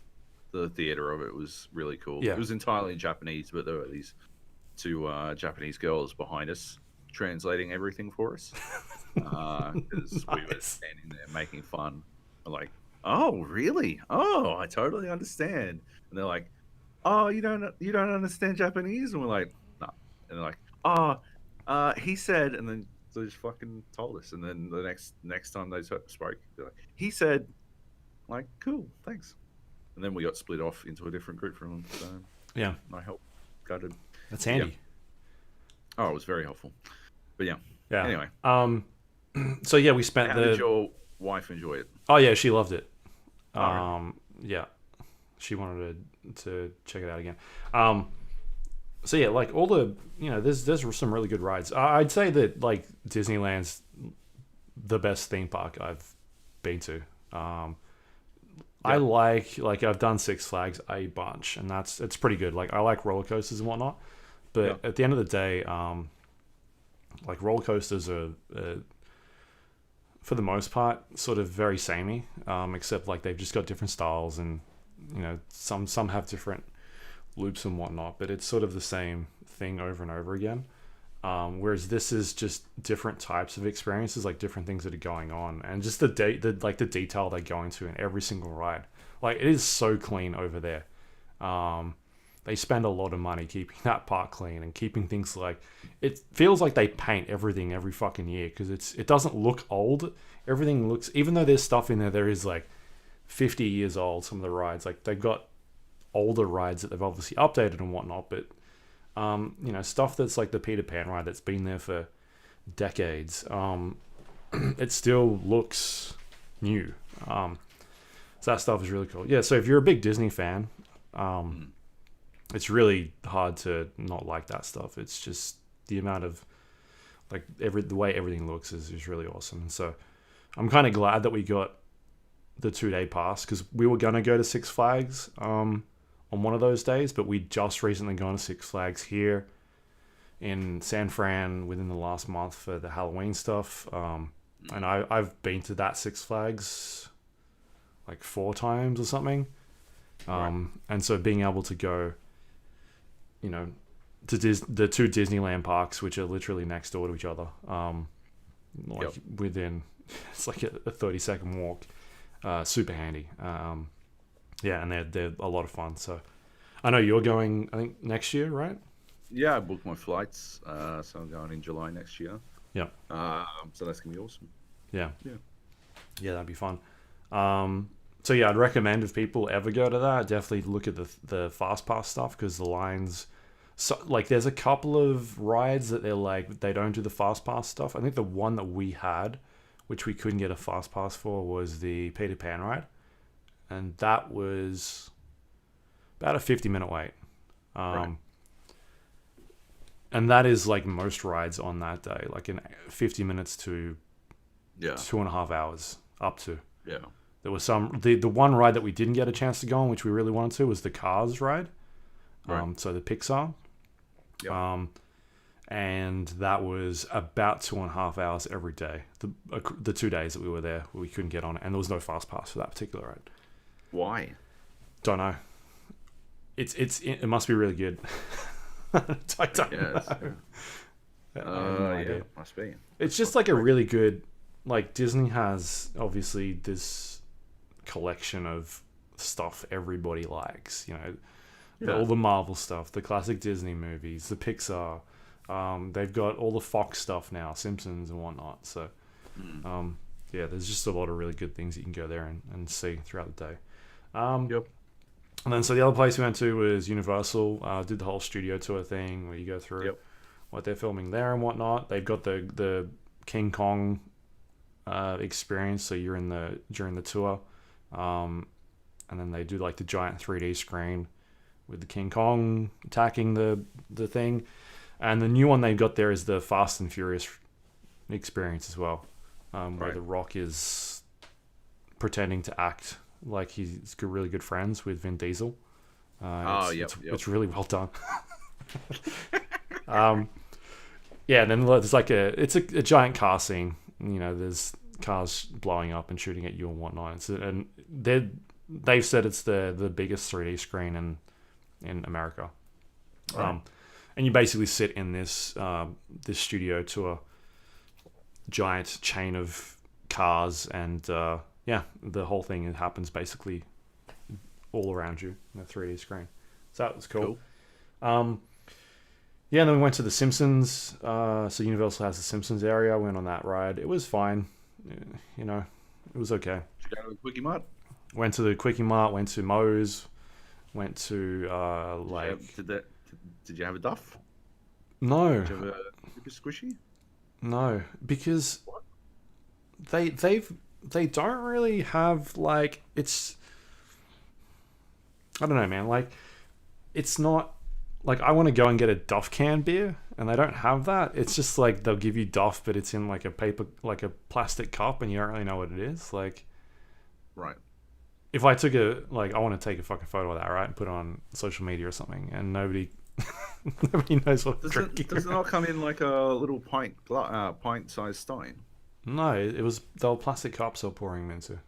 theater of it was really cool. Yeah. It was entirely in Japanese, but there were these two Japanese girls behind us translating everything for us because we were standing there making fun. We're like, oh really? Oh, I totally understand. And they're like, oh, you don't understand Japanese? And we're like, no. And they're like, oh, he said, and then they just fucking told us. And then the next time they spoke, they're like, he said, like, cool, thanks. And then we got split off into a different group from them. So yeah, my help gutted. That's handy. Yeah. Oh, it was very helpful. But yeah. Yeah. Anyway. So yeah, we spent How did your wife enjoy it? Oh yeah, she loved it. Right. Yeah, she wanted to check it out again. So yeah, like all the there's some really good rides. I'd say that like Disneyland's the best theme park I've been to. I like I've done Six Flags a bunch, and it's pretty good. Like I like roller coasters and whatnot, but at the end of the day, like roller coasters are for the most part sort of very samey, except like they've just got different styles, and some have different loops and whatnot, but it's sort of the same thing over and over again. Whereas this is just different types of experiences, like different things that are going on, and just the detail they go into in every single ride. Like, it is so clean over there. They spend a lot of money keeping that park clean and keeping things like, it feels like they paint everything every fucking year because it doesn't look old. Everything looks, even though there's stuff in there is like 50 years old. Some of the rides, like they've got older rides that they've obviously updated and whatnot, but stuff that's like the Peter Pan ride that's been there for decades. It still looks new. So that stuff is really cool. Yeah. So if you're a big Disney fan, it's really hard to not like that stuff. It's just the amount of like the way everything looks is really awesome. So I'm kind of glad that we got the 2-day pass because we were gonna go to Six Flags on one of those days, but we just recently gone to Six Flags here in San Fran within the last month for the Halloween stuff. And I've been to that Six Flags like 4 times or something. Right. And so being able to go, to the 2 Disneyland parks, which are literally next door to each other, within, it's like a 30-second walk, super handy. Yeah, and they're a lot of fun. So I know you're going, I think, next year, right? Yeah, I booked my flights, so I'm going in July next year. Yeah. So that's gonna be awesome. Yeah. Yeah. Yeah, that'd be fun. So yeah, I'd recommend if people ever go to that, definitely look at the fast pass stuff because the lines. So like, there's a couple of rides that they don't do the fast pass stuff. I think the one that we had, which we couldn't get a fast pass for, was the Peter Pan ride, and that was about a 50-minute wait. Right. And that is like most rides on that day, like in 50 minutes to 2.5 hours up to. Yeah. There was the one ride that we didn't get a chance to go on, which we really wanted to, was the Cars ride. Right. So the Pixar. Yep. And that was about 2.5 hours every day. The 2 days that we were there, we couldn't get on it, and there was no fast pass for that particular ride. Why? Don't know. It must be really good. I don't know. I have no idea. Yeah, must be. It's just like a really good, like, Disney has obviously this collection of stuff everybody likes, all the Marvel stuff, the classic Disney movies, the Pixar. They've got all the Fox stuff now, Simpsons and whatnot. So, yeah, there's just a lot of really good things you can go there and see throughout the day. Yep. And then so the other place we went to was Universal. Did the whole studio tour thing where you go through what they're filming there and whatnot. They've got the King Kong experience, so you're during the tour, and then they do like the giant 3D screen with the King Kong attacking the thing. And the new one they've got there is the Fast and Furious experience as well, where The Rock is pretending to act like he's really good friends with Vin Diesel. It's really well done. Yeah, and then there's like it's a giant car scene. There's cars blowing up and shooting at you and whatnot. And they've said it's the biggest 3D screen in America. Right. And you basically sit in this studio tour, giant chain of cars, and the whole thing happens basically all around you in a 3D screen. So that was cool. Yeah, and then we went to the Simpsons. So Universal has the Simpsons area. We went on that ride. It was fine. It was okay. Did you go to the Quickie Mart? Went to the Quickie Mart. Went to Moe's. Went to Did you have a Duff? No. Did you have a squishy? No, because they don't really have like, it's, I don't know, man. Like, it's not like I want to go and get a Duff can beer, and they don't have that. It's just like they'll give you Duff, but it's in like a plastic cup, and you don't really know what it is. Like, right. If I took I want to take a fucking photo of that, right, and put it on social media or something, and nobody knows what I'm drinking. Does it not come in like a little pint-sized stein? No, they were plastic cups they were pouring them into.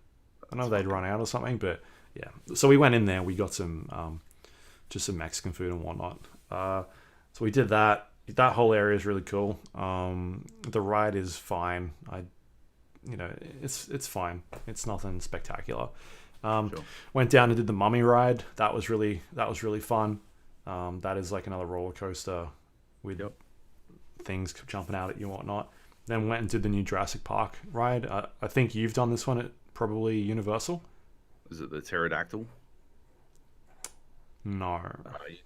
I know they'd run out or something, but yeah. So we went in there. We got some just some Mexican food and whatnot. So we did that. that whole area is really cool. The ride is fine. It's fine. It's nothing spectacular. Sure. Went down and did the Mummy ride. That was really fun. That is like another roller coaster with things jumping out at you and whatnot. Then went and did the new Jurassic Park ride. I think you've done this one at probably Universal. Is it the pterodactyl? No.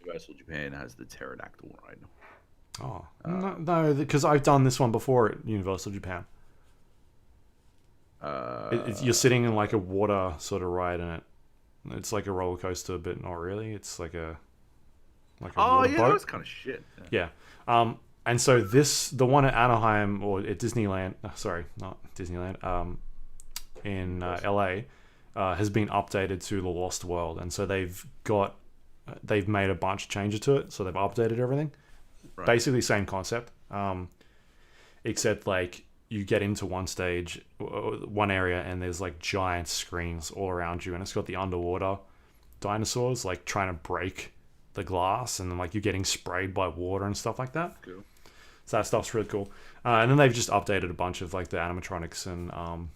Universal Japan has the pterodactyl ride. Oh no, because I've done this one before at Universal Japan. You're sitting in like a water sort of ride, and it's like a roller coaster, but not really. It's like a water boat. That's kind of shit. Yeah. And so the one at Anaheim or at Disneyland, sorry, not Disneyland, in LA, has been updated to the Lost World, and so they've made a bunch of changes to it. So they've updated everything. Right. Basically, same concept, except like you get into one area, and there's like giant screens all around you, and it's got the underwater dinosaurs like trying to break the glass, and then like you're getting sprayed by water and stuff like that. Cool. So that stuff's really cool. And then they've just updated a bunch of like the animatronics and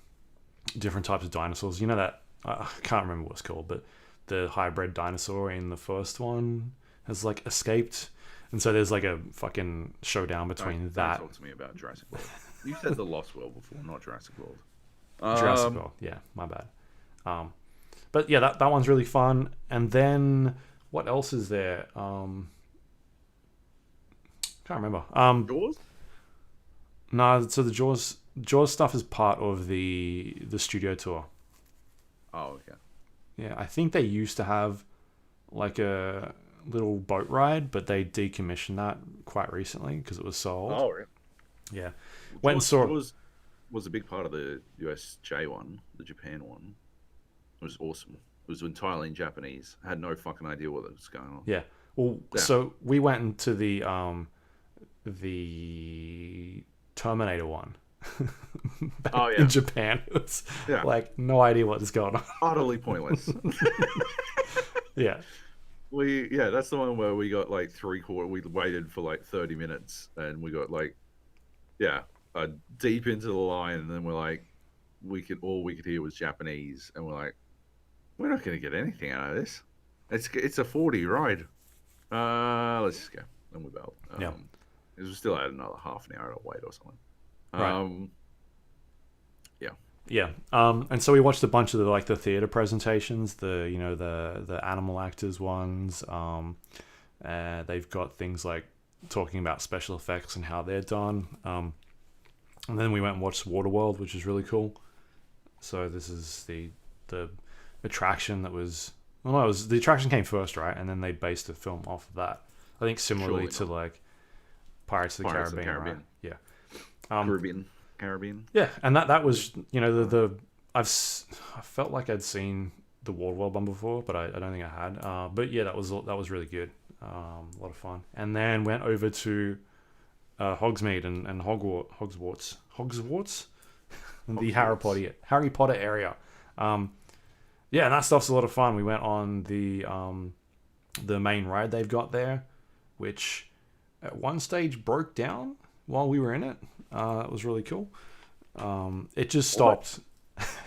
different types of dinosaurs. You know that I can't remember what it's called, but the hybrid dinosaur in the first one has like escaped, and so there's like a fucking showdown between that. Don't talk to me about Jurassic World. You said the Lost World before, not Jurassic World. Jurassic World, yeah, my bad. But yeah, that one's really fun. And then what else is there? Can't remember. Jaws? No, so the Jaws stuff is part of the studio tour. Oh, okay. Yeah, I think they used to have like a little boat ride, but they decommissioned that quite recently because it was sold. Oh, really? Yeah. Went and saw it. Was a big part of the USJ one, the Japan one. It was awesome. It was entirely in Japanese. I had no fucking idea what was going on. Yeah. Well, so we went into the Terminator one. In Japan. It's like no idea what is going on. Utterly pointless. Yeah. That's the one where we got like we waited for like 30 minutes and we got like deep into the line, and then we're like all we could hear was Japanese, and we're like, we're not going to get anything out of this. It's a 40 ride. Let's just go. And we bailed. Because we still had another half an hour to wait or something. Right. Yeah. And so we watched a bunch of the theater presentations, the animal actors ones. They've got things like talking about special effects and how they're done. And then we went and watched Waterworld, which is really cool. So this is the attraction that was... Well, no, the attraction came first, right? And then they based the film off of that. I think similarly to like Pirates of the Caribbean. Right? Yeah. Caribbean. Yeah, and that was, I felt like I'd seen the Waterworld one before, but I don't think I had. But yeah, that was really good. A lot of fun. And then went over to Hogsmeade and Hogwarts, and the Harry Potter area. Yeah, and that stuff's a lot of fun. We went on the main ride they've got there, which at one stage broke down while we were in it. That was really cool. It just stopped.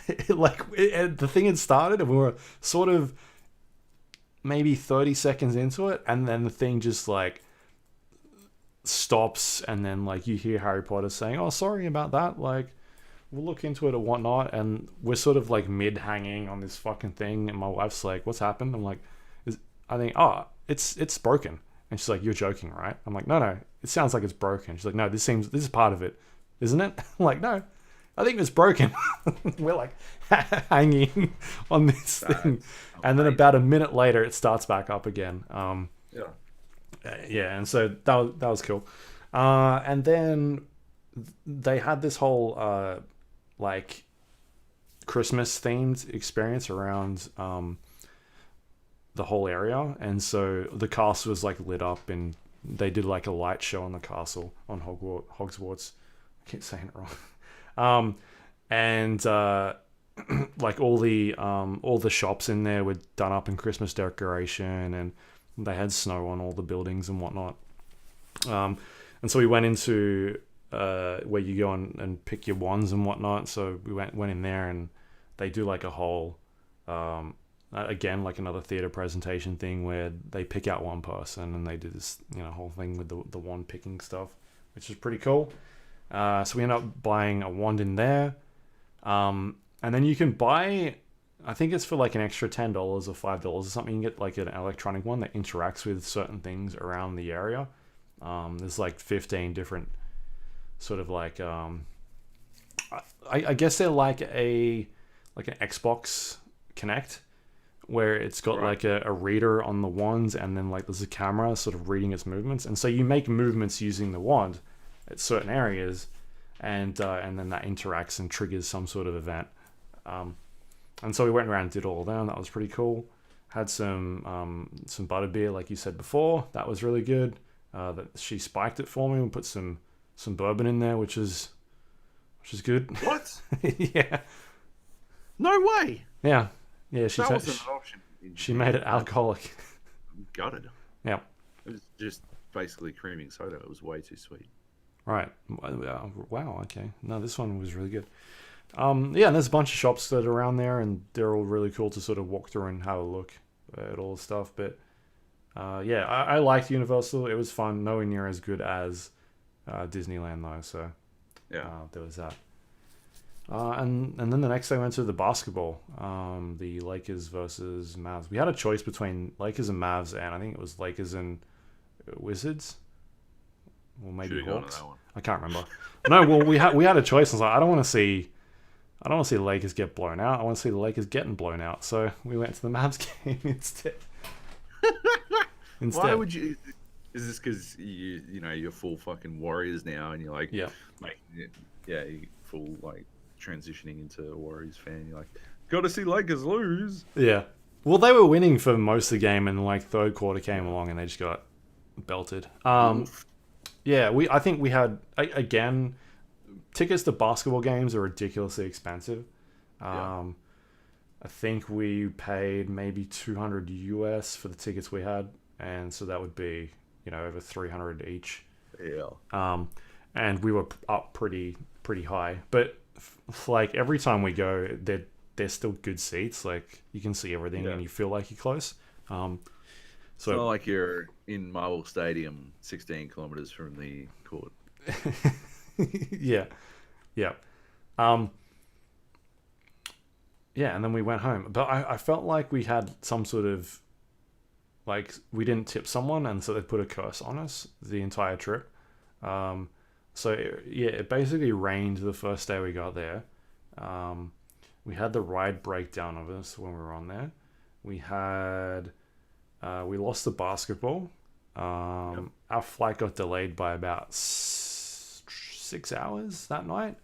The thing had started, and we were sort of maybe 30 seconds into it, and then the thing just like stops, and then like you hear Harry Potter saying, "Oh, sorry about that. Like, we'll look into it or whatnot." And we're sort of like mid hanging on this fucking thing, and my wife's like, "What's happened?" I'm like, it's broken." And she's like, "You're joking, right?" I'm like, No, it sounds like it's broken." She's like, "No, this is part of it, isn't it?" I'm like, "No, I think it's broken." We're like hanging on this thing, and then about a minute later, it starts back up again. And so that was cool. And then they had this whole like Christmas themed experience around the whole area, and so the castle was like lit up, and they did like a light show on the castle on Hogwarts. I keep saying it wrong. And like all the shops in there were done up in Christmas decoration, and they had snow on all the buildings and whatnot. And so we went into where you go and pick your wands and whatnot. So we went in there, and they do like a whole again, like another theater presentation thing where they pick out one person and they do this, whole thing with the wand picking stuff, which is pretty cool. So we end up buying a wand in there. And then you can buy, I think it's for like an extra $10 or $5 or something. You can get like an electronic one that interacts with certain things around the area. There's like 15 different sort of like, I guess they're like an Xbox Connect, where it's got like a reader on the wands, and then like there's a camera sort of reading its movements, and so you make movements using the wand at certain areas, and then that interacts and triggers some sort of event. And so we went around and did all of them. That was pretty cool. Had some butterbeer, like you said before. That was really good. That she spiked it for me and put some bourbon in there, which is good. What? Yeah. No way. Yeah. That wasn't an option. She made it alcoholic. Got it. Yeah. It was just basically creaming soda. It was way too sweet. Right. Wow. Okay. No, this one was really good. And there's a bunch of shops that are around there, and they're all really cool to sort of walk through and have a look at all the stuff. But I liked Universal. It was fun. Nowhere near as good as Disneyland though. So there was that. And then the next day I went to the basketball, the Lakers versus Mavs. We had a choice between Lakers and Mavs, and I think it was Lakers and Wizards, or maybe Hawks. I can't remember. No, well we had a choice. I was like, I don't want to see the Lakers get blown out. I want to see the Lakers getting blown out. So we went to the Mavs game instead. Why would you? Is this because you're full fucking Warriors now, and you're like, you full like transitioning into a Warriors fan? You're like, got to see Lakers lose. Yeah. Well, they were winning for most of the game, and like third quarter came along, and they just got belted. I think we had again, tickets to basketball games are ridiculously expensive. I think we paid maybe $200 US for the tickets we had, and so that would be over $300 each. Yeah. And we were up pretty high, but like every time we go, they're still good seats. Like you can see everything, and you feel like you're close. So it's not like you're in Marvel Stadium, 16 kilometers from the court. Yeah. And then we went home. But I felt like we had some sort of, like, we didn't tip someone, and so they put a curse on us the entire trip. It basically rained the first day we got there. We had the ride breakdown of us when we were on there. We lost the basketball. Our flight got delayed by about 6 hours that night.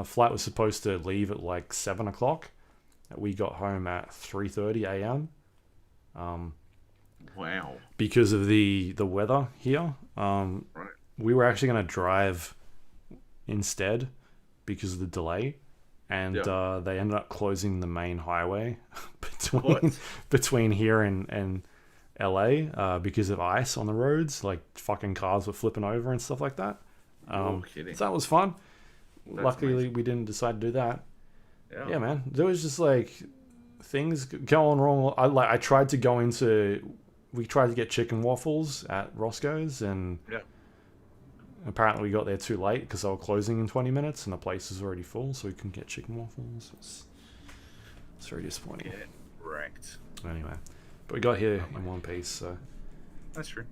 Flight was supposed to leave at like 7 o'clock. We got home at 3:30 a.m. Wow. Because of the weather here. Right. We were actually going to drive instead because of the delay. And they ended up closing the main highway between here and LA because of ice on the roads. Like fucking cars were flipping over and stuff like that. Kidding. So that was fun. That's Luckily, amazing. we didn't decide to do that. Yeah, man. There was just like things going wrong. We tried to get chicken waffles at Roscoe's, and apparently we got there too late because they were closing in 20 minutes and the place was already full, so we couldn't get chicken waffles. It's very disappointing. Yeah, wrecked. Anyway, but we got here in one piece, so that's true.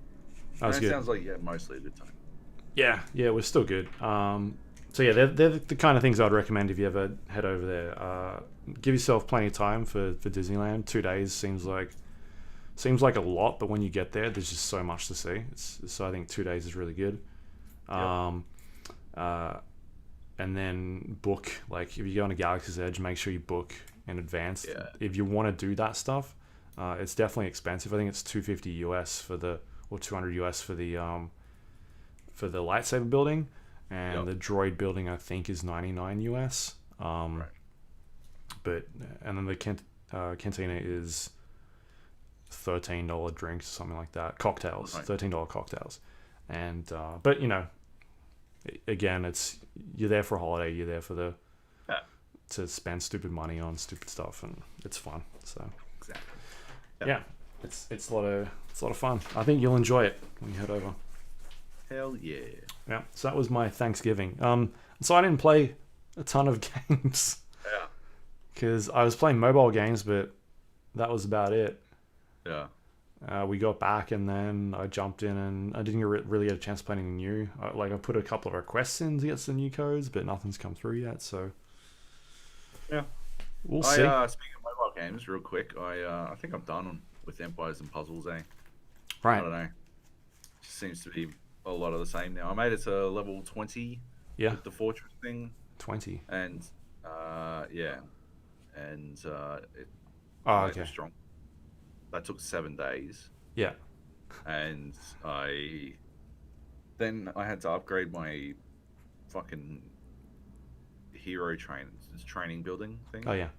That was good. Sounds like mostly a good time. Yeah, it was still good. So yeah, they're the kind of things I'd recommend if you ever head over there. Give yourself plenty of time for Disneyland. 2 days seems like a lot, but when you get there, there's just so much to see. So I think 2 days is really good. And then book, like if you go on a Galaxy's Edge, make sure you book in advance. If you want to do that stuff. It's definitely expensive. I think it's $250 US or $200 US for the lightsaber building, and the droid building I think is $99 US. But and then the cantina is $13 drinks or something like that. Cocktails, $13 cocktails, and but again, it's you're there for a holiday. You're there for the Yeah, to spend stupid money on stupid stuff, and it's fun. So exactly. yeah, it's a lot of fun. I think you'll enjoy it when you head over. Hell yeah. Yeah. So that was my Thanksgiving. So I didn't play a ton of games Yeah. because I was playing mobile games, but that was about it. Yeah. We got back and then I jumped in and I didn't really get a chance to play anything new. I put a couple of requests in to get some new codes, but nothing's come through yet. So Yeah. we'll I see. Speaking of mobile games, real quick, I think I'm done with Empires and Puzzles. I Right. don't know. Just seems to be a lot of the same now. I made it to level 20 Yeah. with the fortress thing, 20. and yeah, and it Oh, made okay. me strong. That took 7 days, Yeah. and then I had to upgrade my fucking hero training building thing, Oh, yeah.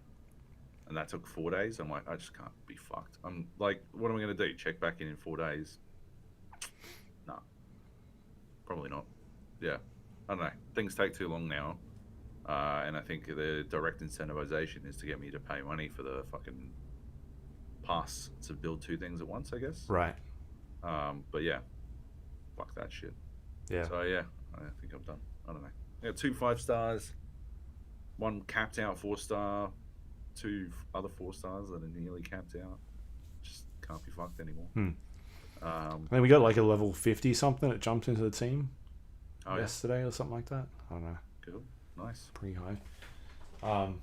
and that took 4 days. I'm like, I just can't be fucked. I'm like, what am I gonna do? Check back in 4 days? No, probably not. Yeah, I don't know. Things take too long now, and I think the direct incentivization is to get me to pay money for the fucking pass to build two things at once, I guess. Right. But yeah, fuck that shit. Yeah. So yeah, I think I'm done. I don't know. Yeah, 2 5 stars, one capped out 4-star, two other 4 stars that are nearly capped out. Just can't be fucked anymore. Hmm. Um, And then we got like a level 50 something that jumped into the team oh yeah, yesterday or something like that. I don't know. cool, nice. Pretty high. Well,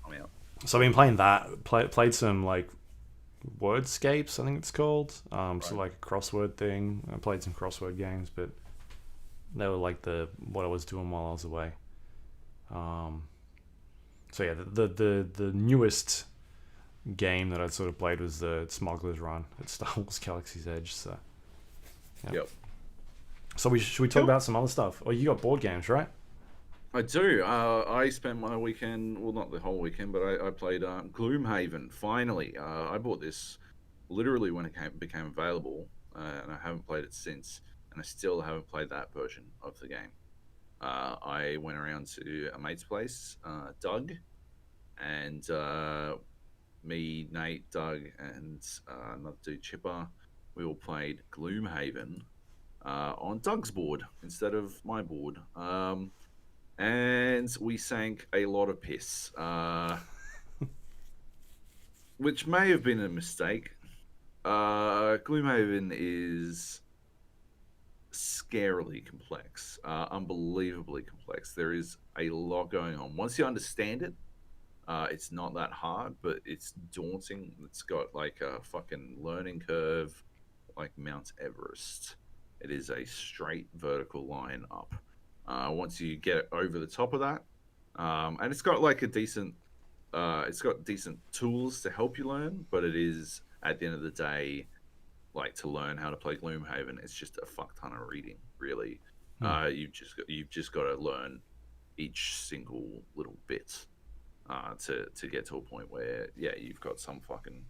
I'm out. So I've been playing that. Played some like Wordscapes, I think it's called. So like a crossword thing. I played some crossword games, but they were like what I was doing while I was away. So yeah, the newest game that I sort of played was the Smuggler's Run at Star Wars Galaxy's Edge. So yeah. Yep. So should we talk about some other stuff? Oh, you got board games, right? I do. I spent my weekend, well, not the whole weekend, but I played Gloomhaven. Finally, I bought this literally when it became available, and I haven't played it since. And I still haven't played that version of the game. I went around to a mate's place, Doug, and me, Nate, Doug, and another dude, Chipper. We all played Gloomhaven on Doug's board instead of my board. And we sank a lot of piss, which may have been a mistake. Gloomhaven is scarily complex, unbelievably complex. There is a lot going on. Once you understand it, it's not that hard, but it's daunting. It's got like a fucking learning curve, like Mount Everest. It is a straight vertical line up. Once you get over the top of that, and it's got like it's got decent tools to help you learn, but it is at the end of the day, like to learn how to play Gloomhaven, it's just a fuck ton of reading, really. You've just got to learn each single little bit to get to a point where you've got some fucking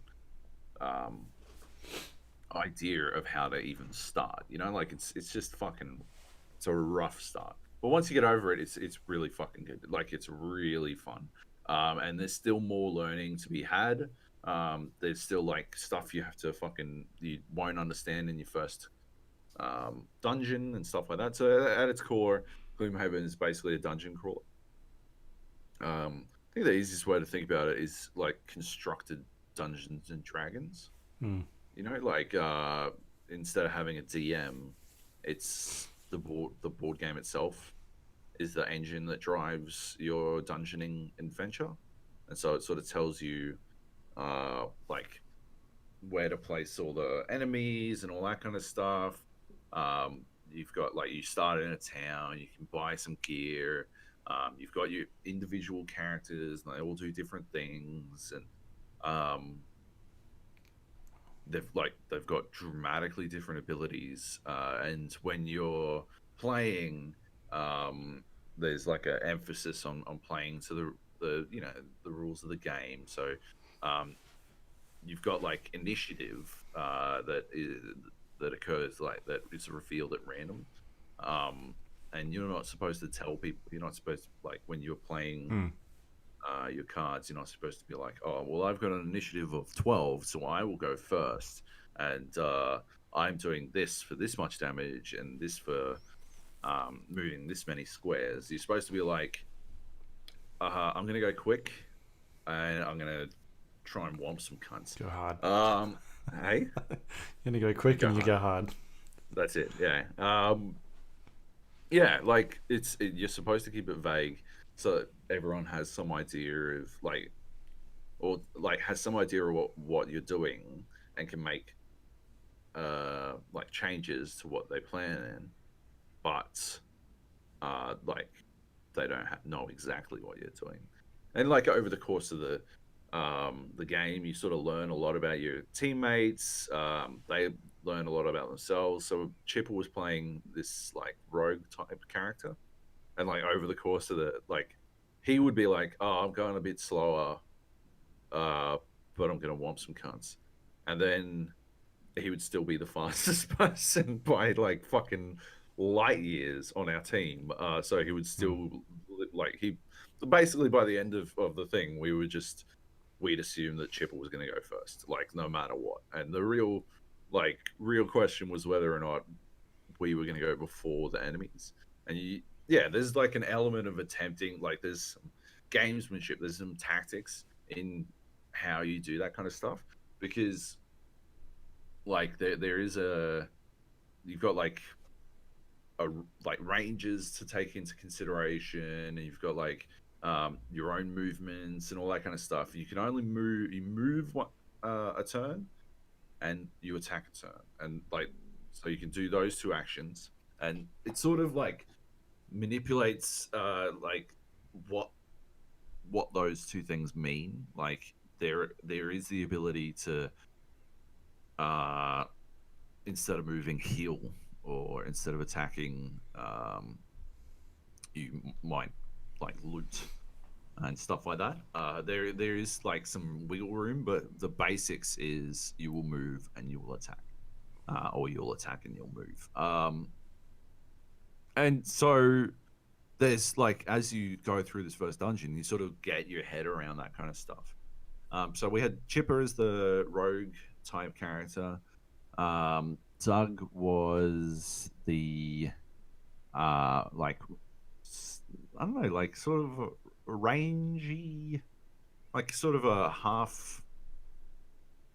idea of how to even start. Like it's just fucking, it's a rough start. But once you get over it, it's really fucking good. Like it's really fun. And there's still more learning to be had. There's still like stuff you won't understand in your first dungeon and stuff like that. So at its core, Gloomhaven is basically a dungeon crawler. I think the easiest way to think about it is like constructed Dungeons and Dragons. Like instead of having a DM, it's the board game itself is the engine that drives your dungeoning adventure, and so it sort of tells you like where to place all the enemies and all that kind of stuff. You've got like, you start in a town, you can buy some gear. You've got your individual characters, and they all do different things, and they've got dramatically different abilities. And when you're playing, there's like an emphasis on playing to the rules of the game. So you've got like initiative that occurs, like that is revealed at random. and you're not supposed to tell people. You're not supposed to, like, when you're playing Mm. your cards, you're not supposed to be like, oh, well, I've got an initiative of 12, so I will go first, and I'm doing this for this much damage and this for moving this many squares. You're supposed to be like, I'm gonna go quick, and I'm gonna try and womp some cunts. Go hard. Hey, You're gonna go quick go and you hard. go hard. That's it. Yeah. Yeah. Like you're supposed to keep it vague so that everyone has some idea of like, or like has some idea of what you're doing and can make like changes to what they plan in, but like they don't know exactly what you're doing. And like over the course of the game, you sort of learn a lot about your teammates. They learn a lot about themselves. So Chipper was playing this like rogue type character, and like over the course of the like, he would be like, "Oh, I'm going a bit slower, uh, but I'm gonna womp some cunts," and then he would still be the fastest person by like fucking light years on our team. So he would Mm. still like he basically by the end of the thing, we'd assume that Chipper was going to go first, like no matter what. And the real question was whether or not we were going to go before the enemies. And yeah, there's like an element of attempting, like there's some gamesmanship, there's some tactics in how you do that kind of stuff because like there is a you've got like a like ranges to take into consideration, and you've got like your own movements and all that kind of stuff. You can only move what a turn, and you attack a turn, and like so you can do those two actions, and it sort of like manipulates like what those two things mean. Like there is the ability to uh instead of moving heal, or instead of attacking you might like loot and stuff like that. There is like some wiggle room, but the basics is you will move and you will attack, or you'll attack and you'll move. And so there's like as you go through this first dungeon, you sort of get your head around that kind of stuff. So we had Chipper as the rogue type character. Doug was the like I don't know, like sort of a rangy, like sort of a half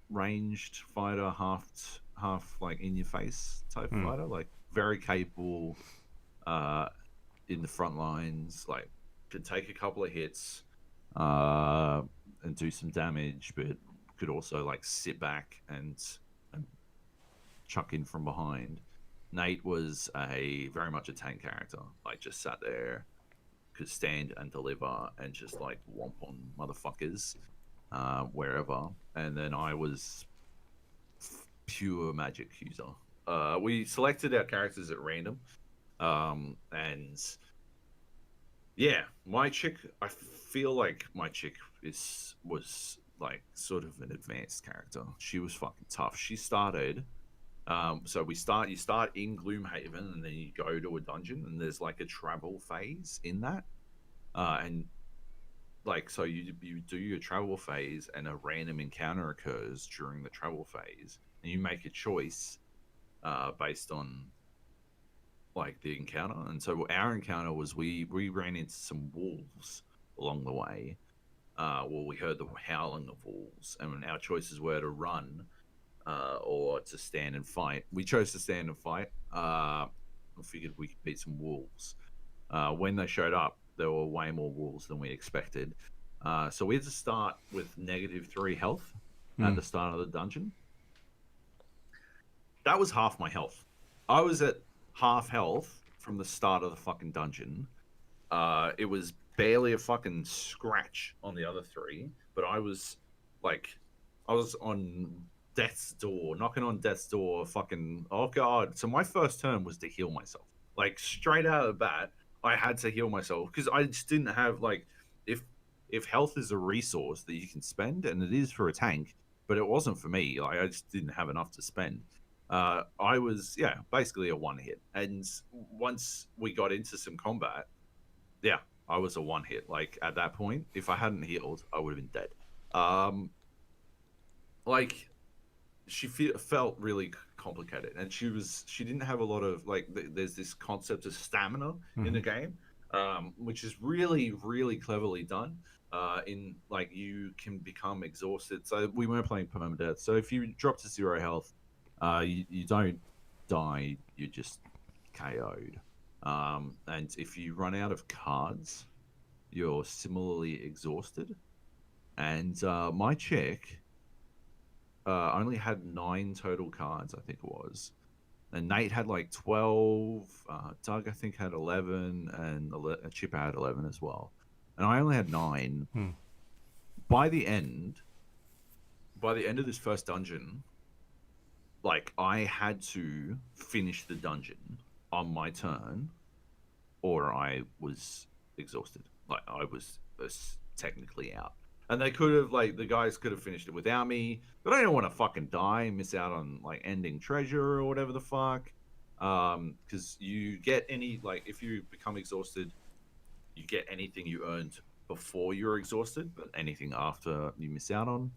ranged fighter, half like in your face type Mm. fighter, like very capable uh in the front lines, like could take a couple of hits uh and do some damage, but could also like sit back and chuck in from behind. Nate was a very much a tank character, like just sat there, could stand and deliver, and just like womp on motherfuckers wherever. And then I was pure magic user. We selected our characters at random, and yeah, my chick. I feel like my chick was like sort of an advanced character. She was fucking tough. She started so you start in Gloomhaven, and then you go to a dungeon, and there's like a travel phase in that. And like so you do your travel phase, and a random encounter occurs during the travel phase, and you make a choice based on like the encounter. And so our encounter was we ran into some wolves along the way. Well, we heard the howling of wolves, and our choices were to run or to stand and fight. We chose to stand and fight. I figured we could beat some wolves. When they showed up, there were way more wolves than we expected. So we had to start with -3 health at Mm. the start of the dungeon. That was half my health. I was at half health from the start of the fucking dungeon. It was barely a fucking scratch on the other three, but I was like, I was on death's door, knocking on death's door, fucking, oh god. So my first turn was to heal myself. Like straight out of the bat, I had to heal myself because I just didn't have like, if health is a resource that you can spend, and it is for a tank, but it wasn't for me. Like I just didn't have enough to spend. I was basically a one hit, and once we got into some combat, yeah, I was a one hit. Like at that point, if I hadn't healed, I would have been dead. Um, like felt really complicated, and she didn't have a lot of like. There's this concept of stamina in the game, which is really really cleverly done. In like you can become exhausted. So we weren't playing permadeath. So if you drop to 0 health, you don't die. You're just KO'd. And if you run out of cards, you're similarly exhausted. And my chick only had 9 total cards, I think it was. And Nate had like 12. Doug, I think, had 11, and Chipper had 11 as well. And I only had 9. By the end of this first dungeon, like I had to finish the dungeon on my turn, or I was exhausted. Like I was technically out. And they could have, like, the guys could have finished it without me, but I don't want to fucking die and miss out on like ending treasure or whatever the fuck. Because you get any, like, if you become exhausted, you get anything you earned before you're exhausted, but anything after you miss out on.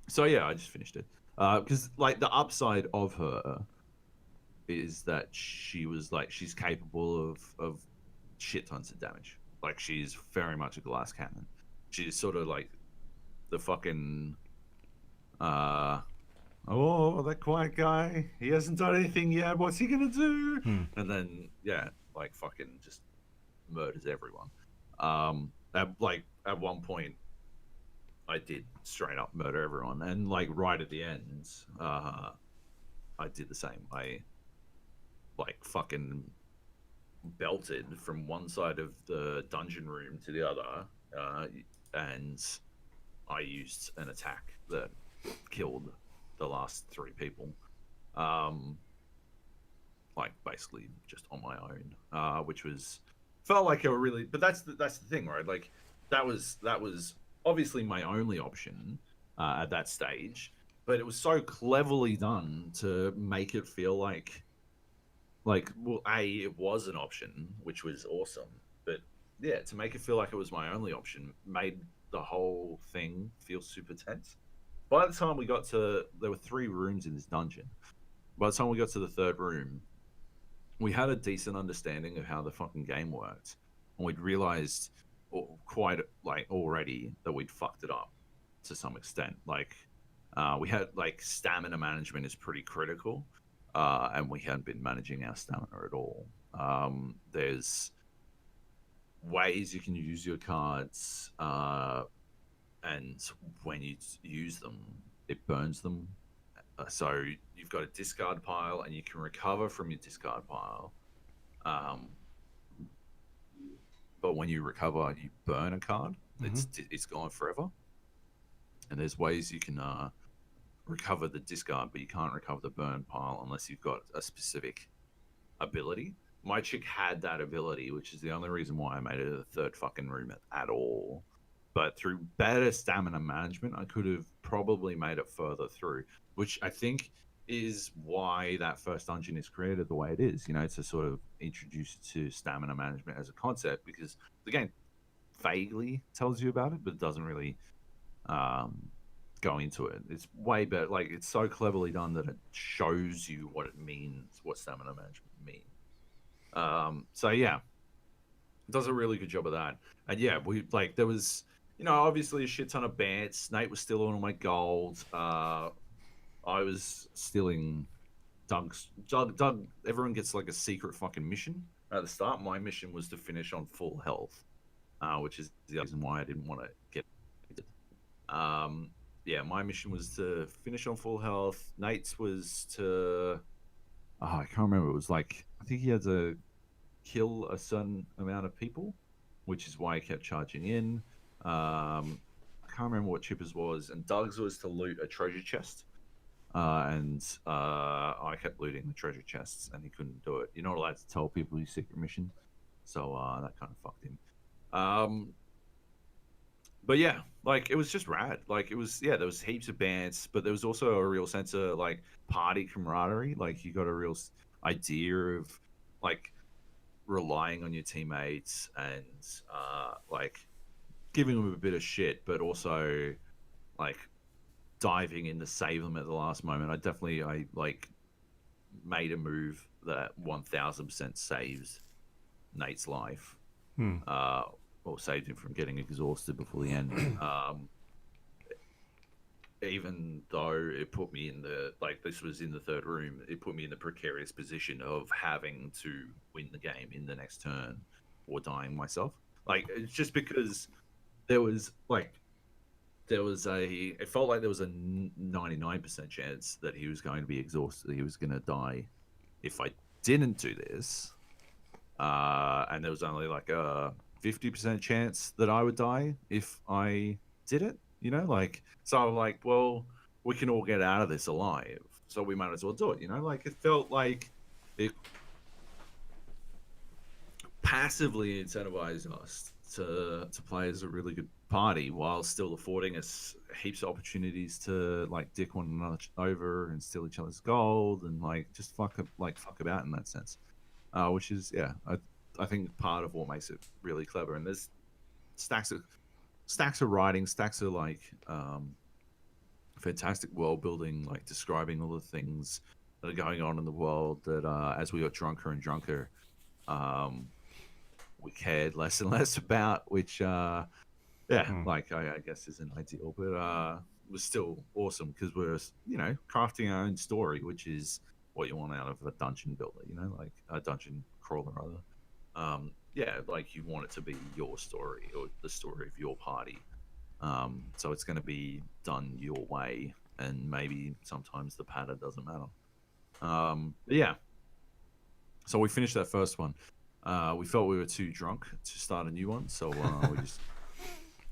So yeah, I just finished it. Because like the upside of her is that she's capable of shit tons of damage. Like she's very much a glass cannon. She's sort of like the fucking oh, that quiet guy, he hasn't done anything yet, what's he gonna do? And then like fucking just murders everyone. At one point I did straight up murder everyone, and like right at the end I did the same. I like fucking belted from one side of the dungeon room to the other, and I used an attack that killed the last 3 people. Like basically just on my own, which felt like a really. But that's the thing, right? Like that was obviously my only option at that stage, but it was so cleverly done to make it feel like well, it was an option, which was awesome, but yeah, to make it feel like it was my only option made the whole thing feel super tense. By the time we got to, there were 3 rooms in this dungeon. By the time we got to the 3rd room, we had a decent understanding of how the fucking game worked, and we'd realized quite like already that we'd fucked it up to some extent. Like we had like stamina management is pretty critical, and we hadn't been managing our stamina at all. There's ways you can use your cards, and when you use them, it burns them. So you've got a discard pile, and you can recover from your discard pile. But when you recover, you burn a card. It's gone forever. And there's ways you can recover the discard, but you can't recover the burn pile unless you've got a specific ability. My chick had that ability, which is the only reason why I made it a 3rd fucking room at all. But through better stamina management, I could have probably made it further through, which I think is why that first dungeon is created the way it is, to sort of introduce you to stamina management as a concept, because the game vaguely tells you about it, but it doesn't really go into it. It's way better. Like, it's so cleverly done that it shows you what it means, what stamina management means. So yeah, it does a really good job of that. And yeah, we like, there was, obviously a shit ton of bants. Nate was still on all my gold. I was stealing Doug. Everyone gets like a secret fucking mission at the start. My mission was to finish on full health, which is the reason why I didn't want to get it. My mission was to finish on full health. Nate's was to, I can't remember. It was like, I think he had to kill a certain amount of people, which is why he kept charging in. I can't remember what Chipper's was, and Doug's was to loot a treasure chest. And I kept looting the treasure chests, and he couldn't do it. You're not allowed to tell people your secret mission, so that kind of fucked him. but yeah, like it was just rad. Like it was, yeah, there was heaps of bands, but there was also a real sense of like party camaraderie. Like you got a real idea of like relying on your teammates and like giving them a bit of shit, but also like diving in to save them at the last moment. I like made a move that 1000% saves Nate's life, Hmm. uh, or saved him from getting exhausted before the end. Even though it put me in the like this was in the third room, it put me in the precarious position of having to win the game in the next turn or dying myself. Like it's just because there was like it felt like there was a 99% chance that he was going to be exhausted, that he was going to die if I didn't do this, and there was only like a 50% chance that I would die if I did it. You know, like so. I'm like, well, we can all get out of this alive, so we might as well do it. You know, like it felt like it passively incentivized us to play as a really good party while still affording us heaps of opportunities to like dick one another over and steal each other's gold and like just fuck about in that sense, which is yeah, I think part of what makes it really clever. And there's stacks of writing, stacks of like fantastic world building, like describing all the things that are going on in the world that as we got drunker and drunker, um, we cared less and less about, which yeah, Hmm. like I guess isn't ideal, but was still awesome because we're, you know, crafting our own story, which is what you want out of a dungeon builder, you know, like a dungeon crawler rather. Yeah, like you want it to be your story or the story of your party. So it's going to be done your way, and maybe sometimes the pattern doesn't matter. But yeah, so we finished that first one. We felt we were too drunk to start a new one, so we just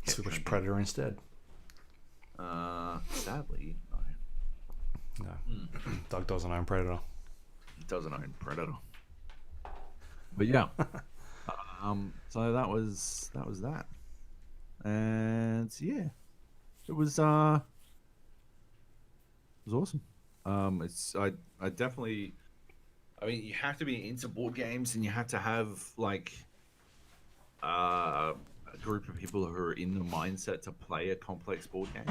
kept Switch drinking. Predator instead. Sadly, no. No. Doug doesn't own Predator. He doesn't own Predator. But yeah, so that was that, and yeah, it was awesome. I definitely. I mean, you have to be into board games, and you have to have like a group of people who are in the mindset to play a complex board game,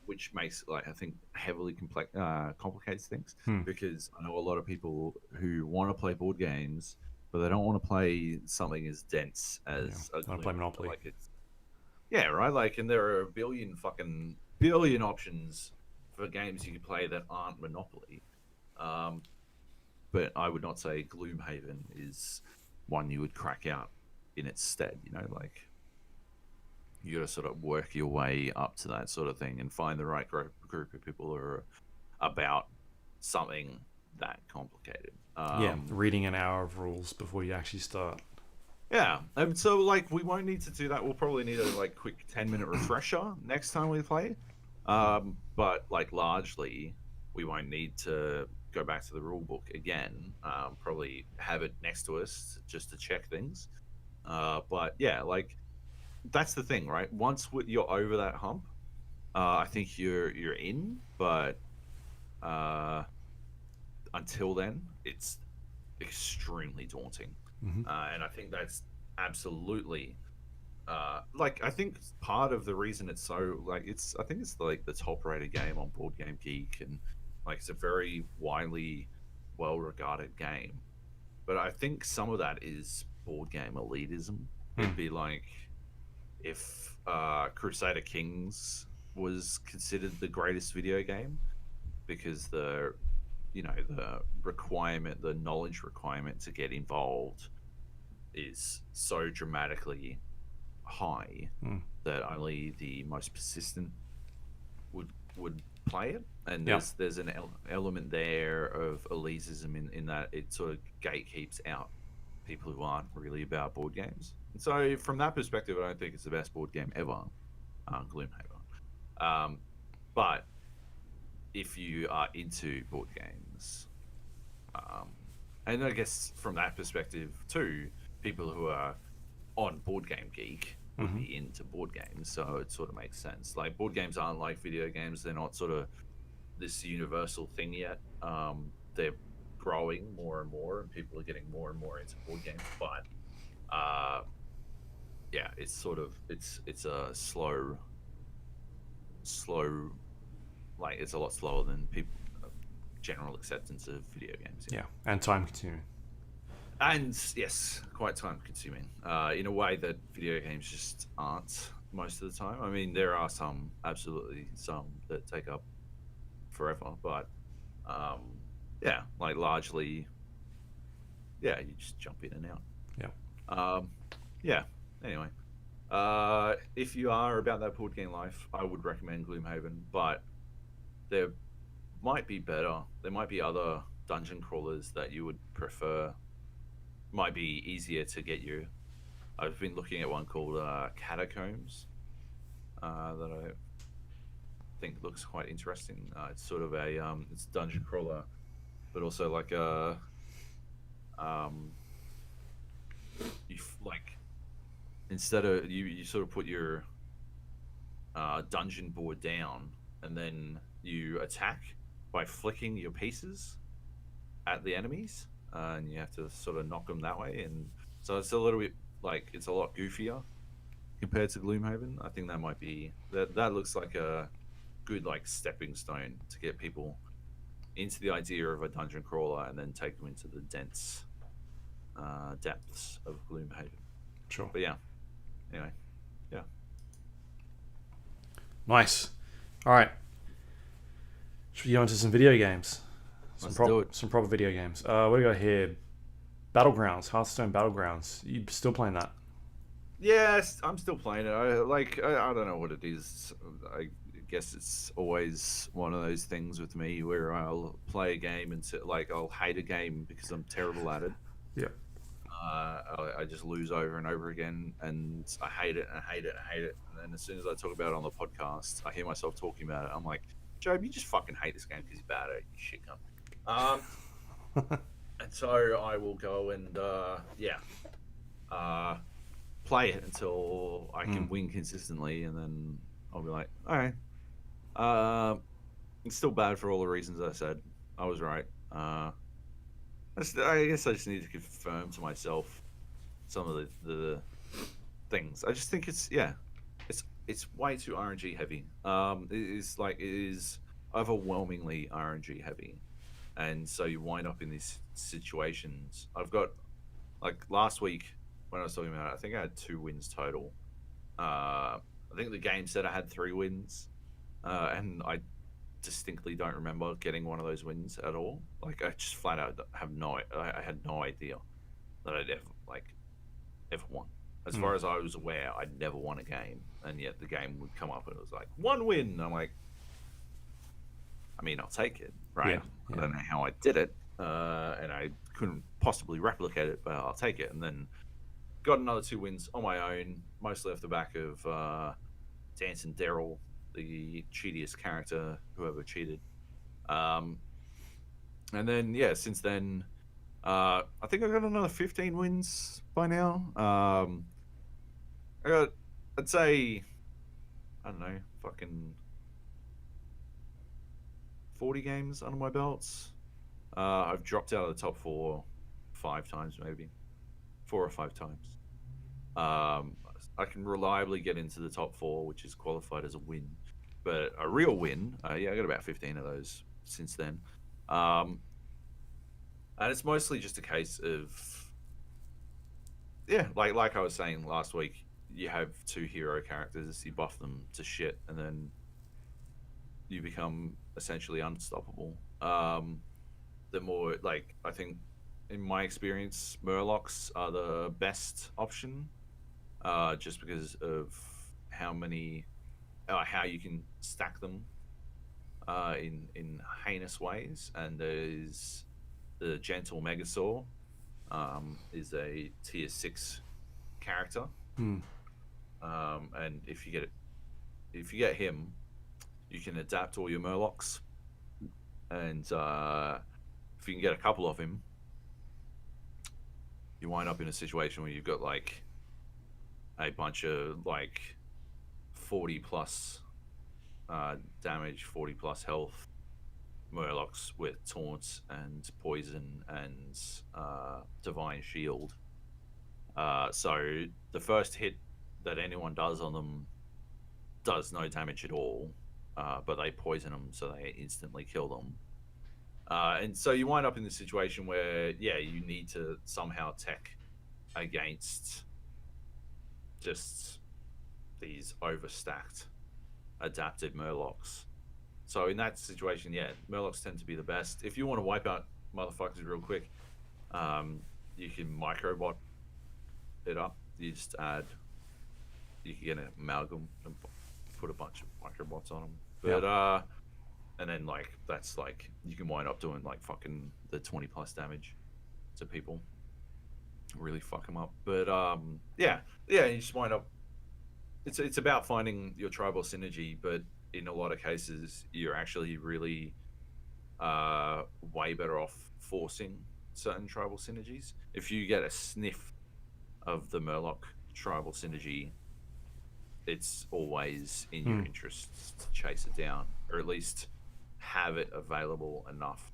which makes like I think heavily complex complicates things Hmm. because I know a lot of people who want to play board games, but they don't want to play something as dense Yeah. as a I want to play Gloomhaven. Monopoly. Like it's yeah, right. Like, and there are a billion options for games you can play that aren't Monopoly. Um, but I would not say Gloomhaven is one you would crack out in its stead. You know, like you got to sort of work your way up to that sort of thing and find the right group of people who are about something that complicated. Yeah. Reading an hour of rules before you actually start. Yeah, and so like we won't need to do that. We'll probably need a like quick 10-minute refresher next time we play. But like largely, we won't need to go back to the rule book again. Probably have it next to us just to check things. But yeah, like that's the thing, right? Once you're over that hump, I think you're in. But uh, until then, it's extremely daunting, Mm-hmm. and I think that's absolutely like I think part of the reason it's so like I think it's like the top rated game on Board Game Geek, and like it's a very widely well regarded game. But I think some of that is board game elitism. Hmm. It'd be like if Crusader Kings was considered the greatest video game because the knowledge requirement to get involved is so dramatically high Hmm. that only the most persistent would play it. And Yeah. there's an element there of elitism in that it sort of gatekeeps out people who aren't really about board games. And so from that perspective, I don't think it's the best board game ever, Gloomhaven. But if you are into board games, um, and I guess from that perspective too, people who are on Board Game Geek would be into board games, so it sort of makes sense. Like board games aren't like video games; they're not sort of this universal thing yet. They're growing more and more, and people are getting more and more into board games. But yeah, it's sort of it's a slow, like it's a lot slower than people general acceptance of video games. Yeah, and time consuming. And yes, quite time consuming in a way that video games just aren't most of the time. I mean, there are absolutely some that take up forever, but yeah, like largely, yeah, you just jump in and out. Yeah. Yeah. Anyway, if you are about that board game life, I would recommend Gloomhaven, but there might be better. There might be other dungeon crawlers that you would prefer. Might be easier to get you. I've been looking at one called Catacombs that I think looks quite interesting. It's sort of a it's a dungeon crawler, but also like a like instead of you sort of put your dungeon board down and then you attack by flicking your pieces at the enemies, and you have to sort of knock them that way. And so it's a little bit like it's a lot goofier compared to Gloomhaven. I think that might be that looks like a good like stepping stone to get people into the idea of a dungeon crawler and then take them into the dense depths of Gloomhaven. Sure. But yeah, anyway, yeah. Nice. All right. Should we go into some video games? Let's do it. Some proper video games. What do we got here? Battlegrounds, Hearthstone Battlegrounds. You still playing that? Yes, I'm still playing it. I don't know what it is. I guess it's always one of those things with me where I'll play a game and like I'll hate a game because I'm terrible at it. Yeah. I just lose over and over again, and I hate it and I hate it and I hate it. And then as soon as I talk about it on the podcast, I hear myself talking about it. I'm like, Joab, you just fucking hate this game because you're bad at it, you shit cunt. And so I will go and play it until I can win consistently, and then I'll be like, all right, it's still bad for all the reasons I said. I was right. I guess I just need to confirm to myself some of the things. I just think it's way too RNG heavy. It is overwhelmingly RNG heavy, and so you wind up in these situations. I've got like last week when I was talking about it, I think I had 2 wins total. I think the game said I had 3 wins, and I distinctly don't remember getting one of those wins at all. Like I just flat out I had no idea that I'd ever won. As far as I was aware, I'd never won a game, and yet the game would come up and it was like 1 win. And I'm like, I mean, I'll take it, right? Yeah. I don't know how I did it, and I couldn't possibly replicate it, but I'll take it. And then got another 2 wins on my own, mostly off the back of Dance and Daryl, the cheatiest character who ever cheated. And then since then, I think I got another 15 wins by now. I got, I'd say, I don't know, fucking 40 games under my belts. I've dropped out of the top 4 5 times, maybe 4 or 5 times. I can reliably get into the top 4, which is qualified as a win, but a real win, I got about 15 of those since then. And it's mostly just a case of, like I was saying last week, you have 2 hero characters, you buff them to shit, and then you become essentially unstoppable. The more, I think, in my experience, Murlocs are the best option, just because of how you can stack them in heinous ways. And there's the Gentle Megasaur, is a tier 6 character, and if you get him, you can adapt all your Murlocs, and if you can get a couple of him, you wind up in a situation where you've got a bunch of like 40 plus damage, 40 plus health Murlocs with taunts and poison and divine shield. So the first hit that anyone does on them does no damage at all, but they poison them, so they instantly kill them. And so you wind up in this situation where, yeah, you need to somehow tech against just these overstacked adapted Murlocs. So in that situation, yeah, Murlocs tend to be the best. If you want to wipe out motherfuckers real quick, you can microbot it up. You just add, you can get an amalgam and put a bunch of microbots on them. But and then like that's like you can wind up doing like fucking the 20 plus damage to people, really fuck them up. But yeah, you just wind up. It's about finding your tribal synergy, but in a lot of cases, you're actually really way better off forcing certain tribal synergies. If you get a sniff of the Murloc tribal synergy, it's always in your interests to chase it down, or at least have it available enough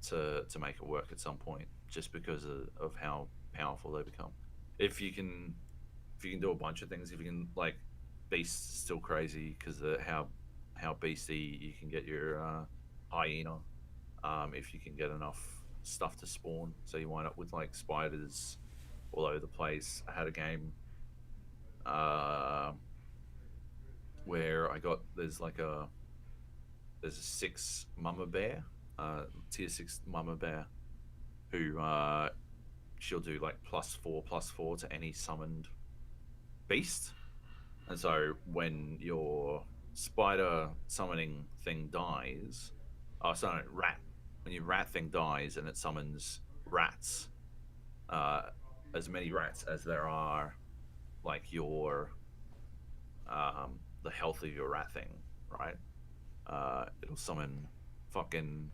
to make it work at some point, just because of how powerful they become. If you can do a bunch of things, if you can like beast's still crazy because how beasty you can get your hyena. If you can get enough stuff to spawn, so you wind up with like spiders all over the place. I had a game where there's a 6 mama bear, tier 6 mama bear, who she'll do like +4/+4 to any summoned beast. And so when your spider summoning thing dies, rat, when your rat thing dies and it summons rats, as many rats as there are like your the health of your rat thing, right? It'll summon fucking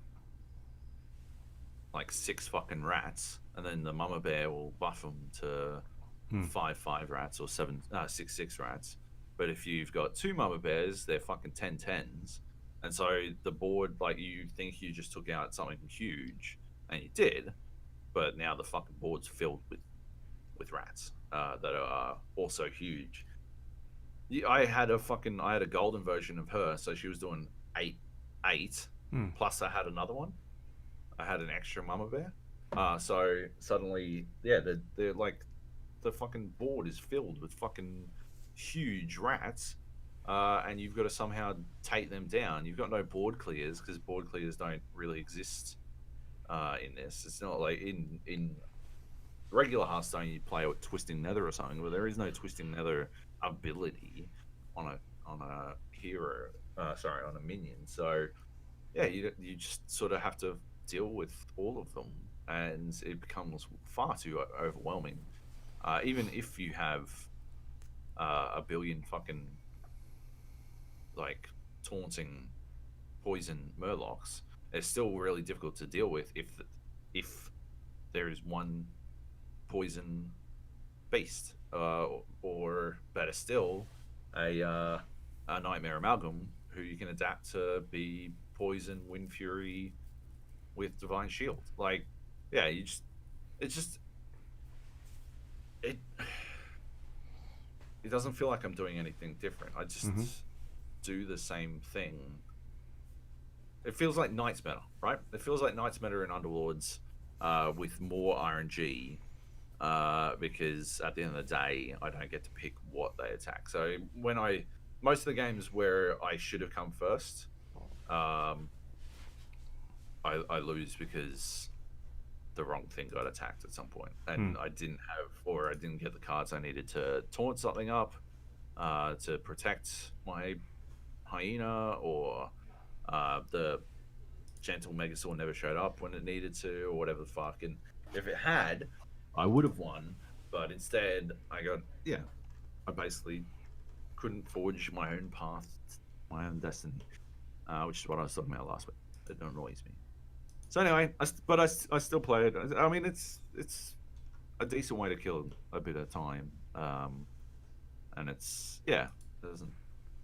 like 6 fucking rats, and then the mama bear will buff them to 5/5 rats or 6/6 rats. But if you've got 2 mama bears, they're fucking 10/10s. And so the board, like, you think you just took out something huge, and you did, but now the fucking board's filled with rats that are also huge. I had a golden version of her, so she was doing 8, plus I had another one. I had an extra mama bear. So suddenly, yeah, they're like, the fucking board is filled with fucking huge rats, and you've got to somehow take them down. You've got no board clears, because board clears don't really exist in this. It's not like in regular Hearthstone you play with Twisting Nether or something, but there is no Twisting Nether ability on a hero. On a minion. So yeah, you just sort of have to deal with all of them, and it becomes far too overwhelming. Even if you have a billion fucking like taunting poison Murlocs, it's still really difficult to deal with if there is one poison beast, or better still, a Nightmare Amalgam who you can adapt to be poison Wind Fury with Divine Shield. Like, yeah, it doesn't feel like I'm doing anything different. I just do the same thing. It feels like Knight's Meta, right? It feels like Knight's Meta in Underlords with more RNG, because at the end of the day, I don't get to pick what they attack. So most of the games where I should have come first, I lose because the wrong thing got attacked at some point, and I didn't get the cards I needed to taunt something up, to protect my hyena, or the gentle Megasaur never showed up when it needed to, or whatever the fuck. And if it had, I would have won, but instead I basically couldn't forge my own path, my own destiny, which is what I was talking about last week. It annoys me. So anyway, I still play it. I mean, it's a decent way to kill a bit of time. And it's it doesn't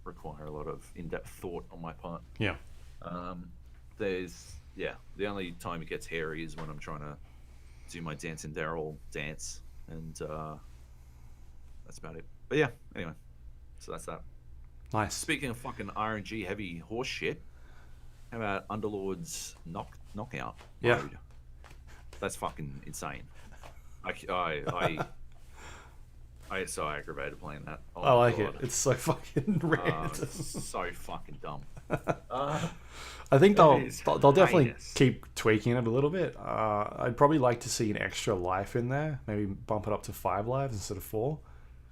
require a lot of in-depth thought on my part. Yeah. There's the only time it gets hairy is when I'm trying to do my Dancing Daryl dance, and that's about it. But yeah, anyway, so that's that. Nice. Speaking of fucking RNG heavy horse shit, how about Underlords knockout mode? That's fucking insane. I get so aggravated playing that. Oh I like it. It's so fucking random. It's so fucking dumb. I think they'll definitely heinous. keep tweaking it a little bit. I'd probably like to see an extra life in there. Maybe bump it up to 5 lives instead of 4.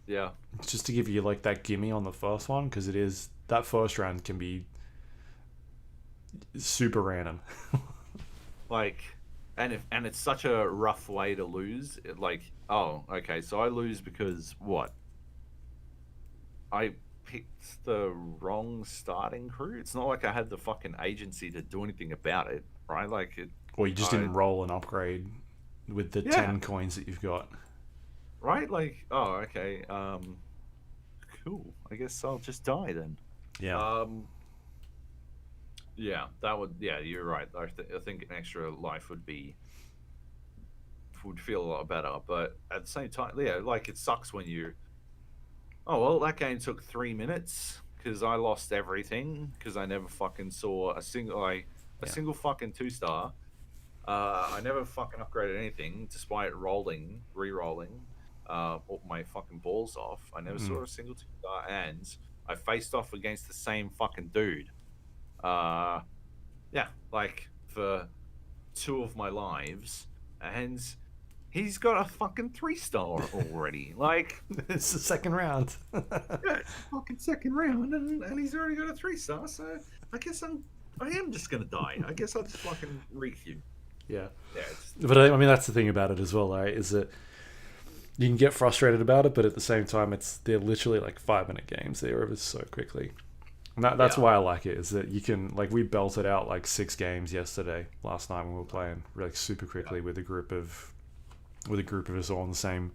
Yeah. Just to give you like that gimme on the first one, because that first round can be super random. And it's such a rough way to lose. So I lose because what? I picked the wrong starting crew. It's not like I had the fucking agency to do anything about it, right? Or you just didn't roll an upgrade with the 10 coins that you've got. Right? Okay. Cool. I guess I'll just die then. Yeah. That would. Yeah, you're right. I think an extra life would feel a lot better. But at the same time, it sucks when you. Oh well, that game took 3 minutes because I lost everything because I never fucking saw a single single fucking 2-star. I never fucking upgraded anything despite re-rolling all my fucking balls off. I never saw a single 2-star, and I faced off against the same fucking dude. For 2 of my lives, and he's got a fucking 3-star already. It's the second round. It's the fucking second round, and he's already got a 3-star. So I guess I am just gonna die. I guess I'll just fucking reek you. Yeah. But I mean, that's the thing about it as well, right? Is that you can get frustrated about it, but at the same time, they're literally like 5-minute games. They're over so quickly. And that's why I like it, is that you can, we belted out 6 games last night when we were playing super quickly with a group of us all on the same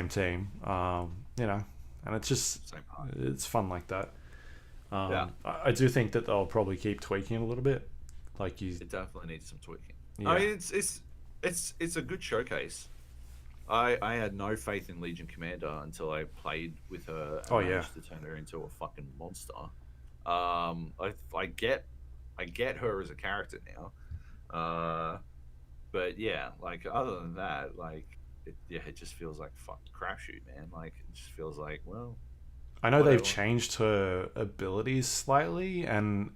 team. And it's just, it's fun like that. I do think that they'll probably keep tweaking it a little bit. It definitely needs some tweaking. Yeah. I mean, it's a good showcase. I had no faith in Legion Commander until I played with her and managed to turn her into a fucking monster. I get her as a character now. But yeah, other than that, it just feels like a fucking crapshoot, man. It just feels like, well, I know they've changed her abilities slightly, and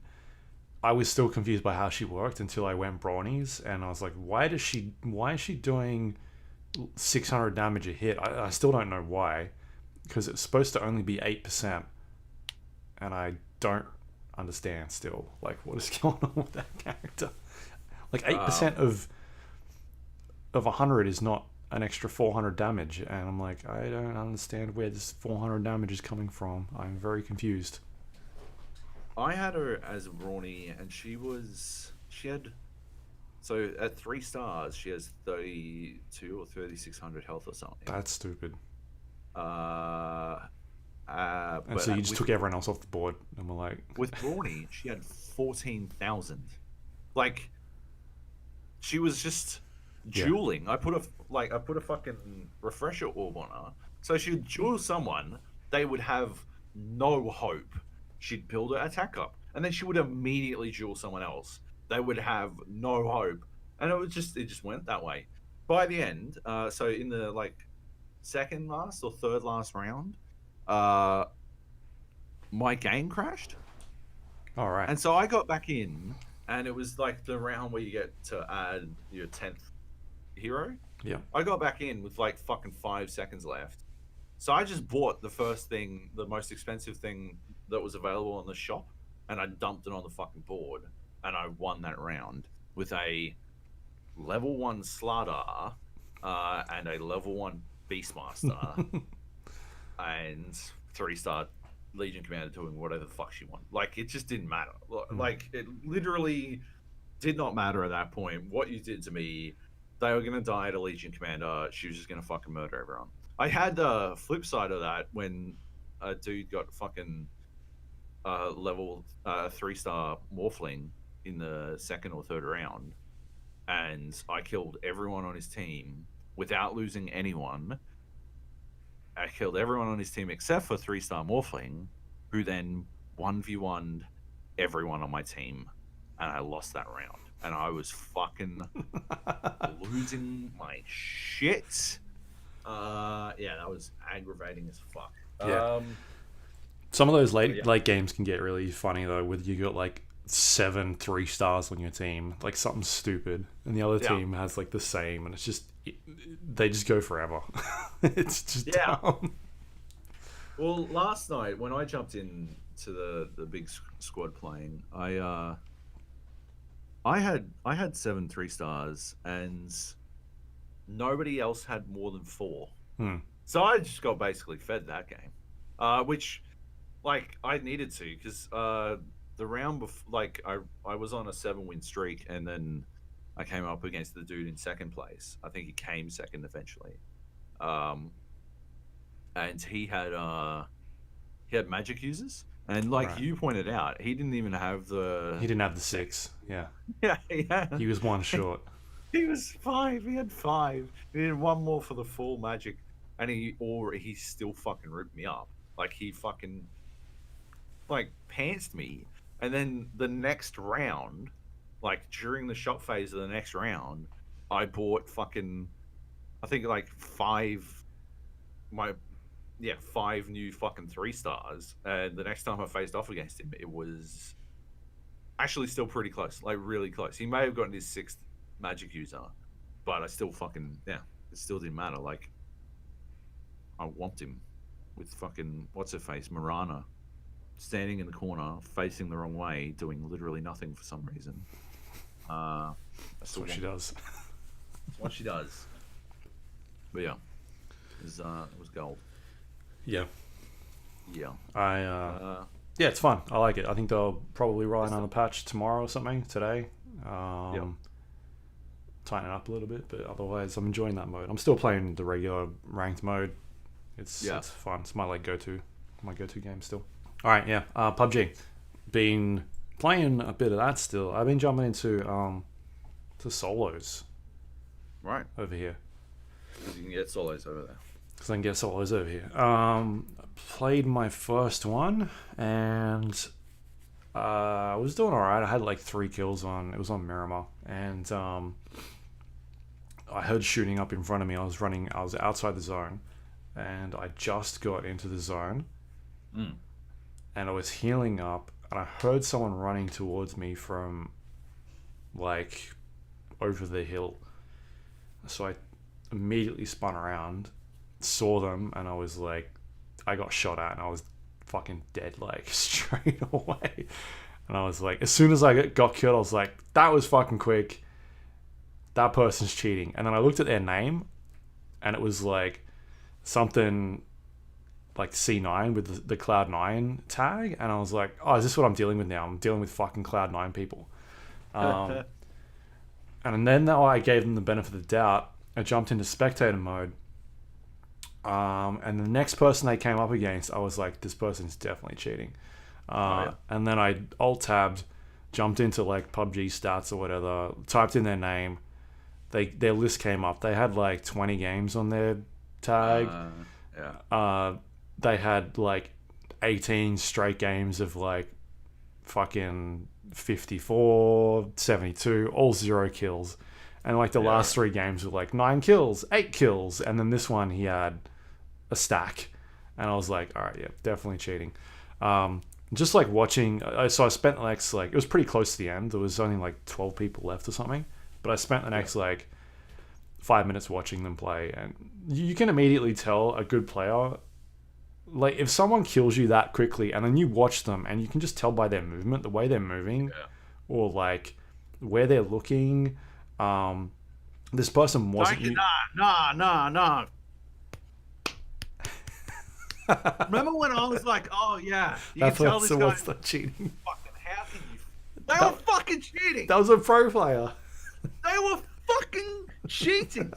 I was still confused by how she worked until I went Brawnies, and I was like, why is she doing 600 damage a hit? I still don't know why, because it's supposed to only be 8%, and I don't understand still what is going on with that character. 8% of 100 is not an extra 400 damage, and I'm like, I don't understand where this 400 damage is coming from. I'm very confused. I had her as Brawny, and she had. So at 3 stars, she has 32 or 3,600 health or something. That's stupid. And so you just took everyone else off the board, and we're like, with Brawny, she had 14,000. She was just dueling. I put a fucking refresher orb on her, so she'd duel someone. They would have no hope. She'd build her attack up, and then she would immediately duel someone else. They would have no hope, and it just went that way. By the end, so in the second last or third last round, my game crashed. all right. And so I got back in, and it was the round where you get to add your 10th hero. Yeah. I got back in with fucking 5 seconds left, so I just bought the most expensive thing that was available on the shop, and I dumped it on the fucking board. And I won that round with a level 1 Slardar and a level 1 Beastmaster and 3-star Legion Commander doing whatever the fuck she wanted. It just didn't matter. It literally did not matter at that point. What you did to me they were going to die at a Legion commander. She was just going to fucking murder everyone. I had the flip side of that when a dude got fucking level 3-star Morphling in the second or third round, and I killed everyone on his team without losing anyone. I killed everyone on his team except for 3-star Morphling, who then 1v1'd everyone on my team, and I lost that round. And I was fucking losing my shit. Yeah, that was aggravating as fuck. Yeah. Some of those late games can get really funny though, with you got like 7 3-stars on your team, like something stupid, and the other team has like the same, and it's just they just go forever. It's just dumb. Well, last night when I jumped in to the big squad playing, I had 7 3-stars, and nobody else had more than 4. So I just got basically fed that game, which like I needed to, because the round before, like I was on a 7-win streak, and then I came up against the dude in second place. I think he came second eventually, and he had magic users. And like you pointed out, he didn't even have the... He didn't have the 6. Yeah. Yeah. He was 1 short. He was 5. He had 5. He needed 1 more for the full magic, and he still fucking ripped me up. Like he fucking like pantsed me. And then the next round, like during the shop phase of the next round, I bought fucking, I think like 5 new fucking 3-stars. And the next time I faced off against him, it was actually still pretty close, like really close. He may have gotten his 6th magic user, but I still fucking, it still didn't matter. Like, I whomped him with fucking, what's her face, Marana, standing in the corner, facing the wrong way, doing literally nothing for some reason. That's what she does. That's what she does. But yeah, it was gold. Yeah. Yeah. Yeah, it's fun. I like it. I think they'll probably roll another patch tomorrow or something, today. Tighten it up a little bit, but otherwise I'm enjoying that mode. I'm still playing the regular ranked mode. It's fun. It's my go-to game still. All right, PUBG. Been playing a bit of that still. I've been jumping into to solos. Right. Over here. Because you can get solos over there. Because I can get solos over here. Played my first one, and I was doing alright. I had like 3 kills on. It was on Miramar, and I heard shooting up in front of me. I was outside the zone, and I just got into the zone, and I was healing up, and I heard someone running towards me from like over the hill. So I immediately spun around, saw them, and I was like, I got shot at, and I was fucking dead like straight away. And I was like, as soon as I got killed, I was like, that was fucking quick. That person's cheating. And then I looked at their name, and it was like something like C9 with the Cloud9 tag, and I was like, oh, is this what I'm dealing with now? I'm dealing with fucking Cloud9 people. And then now I gave them the benefit of the doubt. I jumped into spectator mode. And the next person they came up against, I was like, this person's definitely cheating. And then I alt-tabbed, jumped into like PUBG stats or whatever, typed in their name. Their list came up. They had like 20 games on their tag. They had like 18 straight games of like fucking 54, 72, all 0 kills. And like the last 3 games were like 9 kills, 8 kills. And then this one, he had a stack. And I was like, all right, yeah, definitely cheating. Just like watching, so I spent the next, like, it was pretty close to the end. There was only like 12 people left or something. But I spent the next like 5 minutes watching them play. And you can immediately tell a good player, like if someone kills you that quickly and then you watch them and you can just tell by their movement, the way they're moving, or like where they're looking. This person wasn't... Nah. Remember when I was like, oh yeah, you can tell this guy's cheating. Fucking how can you... They were fucking cheating. That was a pro player. They were fucking cheating.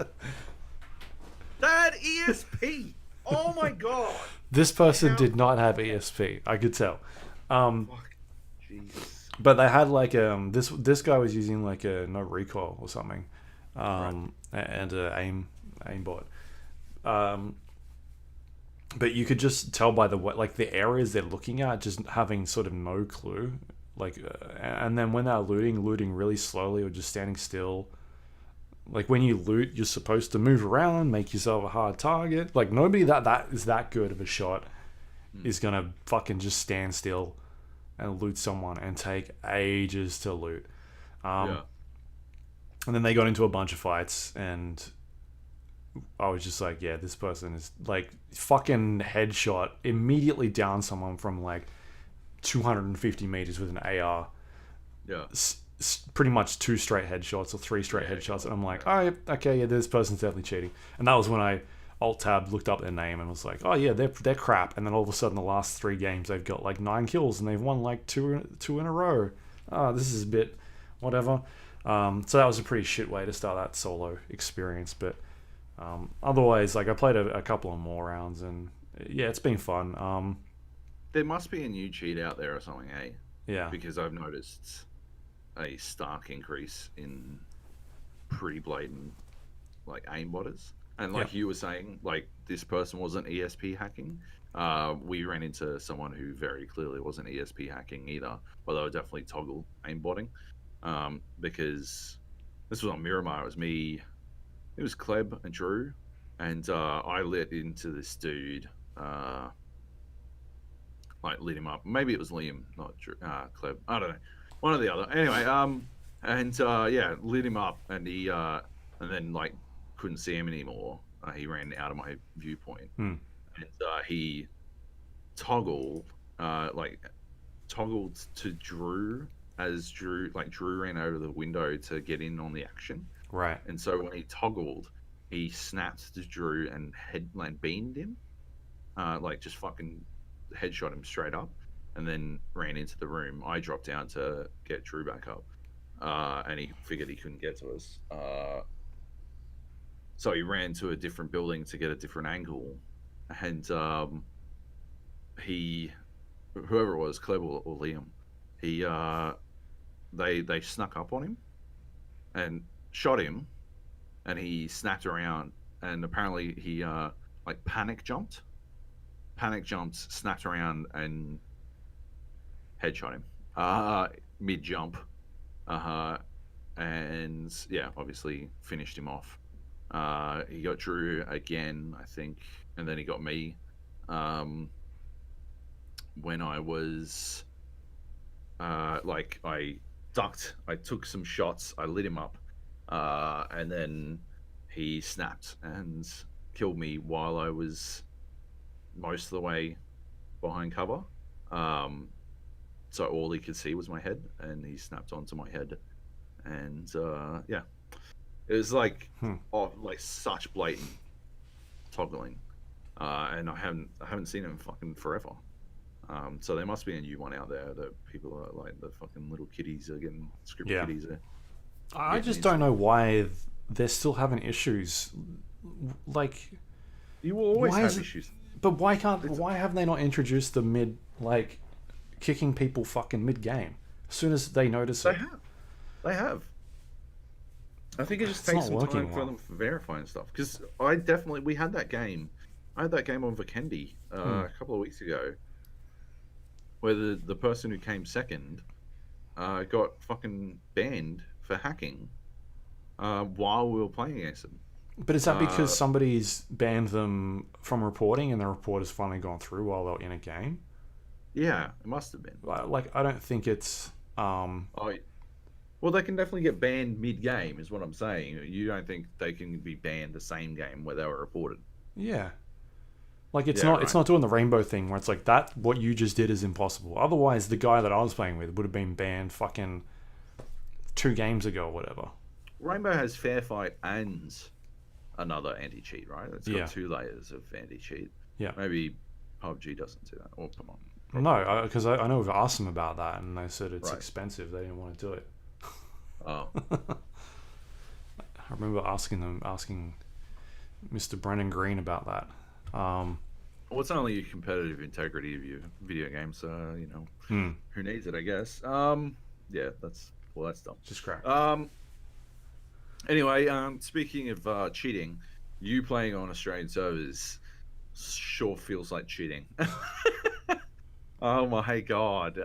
That ESP. Oh my god. This person did not have ESP. I could tell. Fuck. Jesus. But they had like this guy was using like a no recoil or something, and a aimbot. But you could just tell by the way, like the areas they're looking at, just having sort of no clue. Like, and then when they're looting really slowly or just standing still. Like when you loot, you're supposed to move around, make yourself a hard target. Like nobody that is that good of a shot is gonna fucking just stand still and loot someone and take ages to loot. And then they got into a bunch of fights, and I was just like, yeah, this person is like fucking headshot immediately down someone from like 250 meters with an AR. Yeah. Pretty much 2 straight headshots or 3 straight headshots, and I'm like, oh, okay, yeah, this person's definitely cheating. And that was when I alt-tabbed, looked up their name, and was like, oh yeah, they're crap. And then all of a sudden, the last 3 games, they've got like 9 kills, and they've won like two in a row. Oh, this is a bit whatever. So that was a pretty shit way to start that solo experience. But otherwise, like I played a couple of more rounds, and yeah, it's been fun. There must be a new cheat out there or something, eh? Yeah. Because I've noticed a stark increase in pretty blatant like aimbotters, and like you were saying, like this person wasn't ESP hacking. We ran into someone who very clearly wasn't ESP hacking either, but they were definitely toggle aimbotting, because this was on Miramar. It was me, it was Kleb and Drew, and I lit into this dude, like lit him up. Maybe it was Liam, not Drew, Kleb, I don't know, one or the other. Anyway, yeah, lit him up, and he and then like couldn't see him anymore. He ran out of my viewpoint, and he toggled to Drew as Drew ran out of the window to get in on the action. Right. And so when he toggled, he snapped to Drew and beamed him, like just fucking headshot him straight up, and then ran into the room. I dropped down to get Drew back up, and he figured he couldn't get to us. So he ran to a different building to get a different angle, and whoever it was, Kleb or Liam, they snuck up on him and shot him, and he snapped around, and apparently he panic jumped, snapped around and headshot him mid jump, and yeah, obviously finished him off. He got Drew again, I think, and then he got me when I was I ducked, I took some shots, I lit him up, and then he snapped and killed me while I was most of the way behind cover. So all he could see was my head, and he snapped onto my head, and yeah, it was like such blatant toggling, and I haven't seen him fucking forever. So there must be a new one out there that people are like, the fucking little kiddies are getting kitties are. I just don't know why they're still having issues. Like, you will always have issues. But why haven't they not introduced the mid, like, kicking people fucking mid game as soon as they notice it? They have. I think it just takes some time for them verifying stuff. Because we had that game. I had that game on Vikendi a couple of weeks ago, where the person who came second got fucking banned for hacking while we were playing against them. But is that because somebody's banned them from reporting, and the report has finally gone through while they're in a game? Yeah, it must have been. Like, I don't think it's... Well, they can definitely get banned mid-game, is what I'm saying. You don't think they can be banned the same game where they were reported? Yeah. Like, it's not doing the rainbow thing where it's like, that, what you just did is impossible. Otherwise, the guy that I was playing with would have been banned fucking 2 games ago or whatever. Rainbow has Fair Fight and another anti-cheat, right? It's got 2 layers of anti-cheat. Yeah. Maybe PUBG doesn't do that. Or come on. No, because I know we've asked them about that, and they said it's expensive. They didn't want to do it. Oh. I remember asking Mr. Brennan Green about that. Well, it's only your competitive integrity of your video game, so who needs it, I guess. Yeah, that's dumb. Just crap. Anyway, speaking of cheating, you playing on Australian servers sure feels like cheating. Oh my god.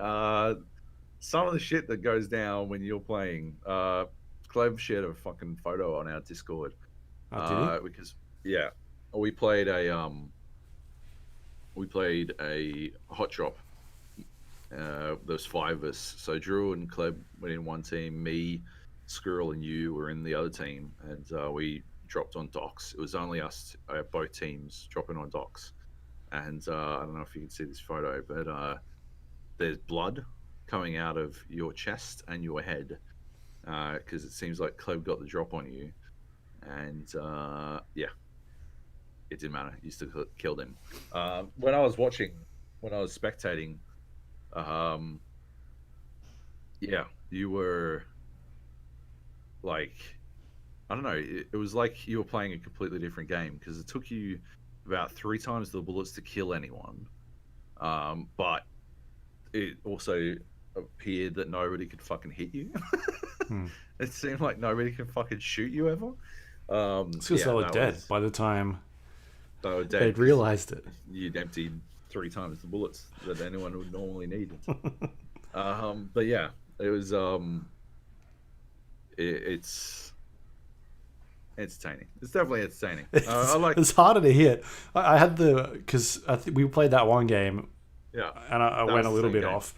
Some of the shit that goes down when you're playing. Cleve shared a fucking photo on our Discord. Did he? Because we played a hot drop. There's 5 of us. So Drew and Cleb went in one team. Me, Squirrel, and you were in the other team, and we dropped on docks. It was only us, both teams, dropping on docks. And I don't know if you can see this photo, but there's blood coming out of your chest and your head, because it seems like Cleb got the drop on you, and it didn't matter. You still killed him. When I was spectating, you were like, I don't know. It was like you were playing a completely different game, because it took you about 3 times the bullets to kill anyone. But it also appeared that nobody could fucking hit you. It seemed like nobody could fucking shoot you ever. It's because they were dead by the time they were dead. They'd realized it. You'd emptied 3 times the bullets that anyone would normally need. But yeah, it was it's entertaining. It's definitely entertaining. It's harder to hit. I had because we played that one game. Yeah, and I went a little bit off.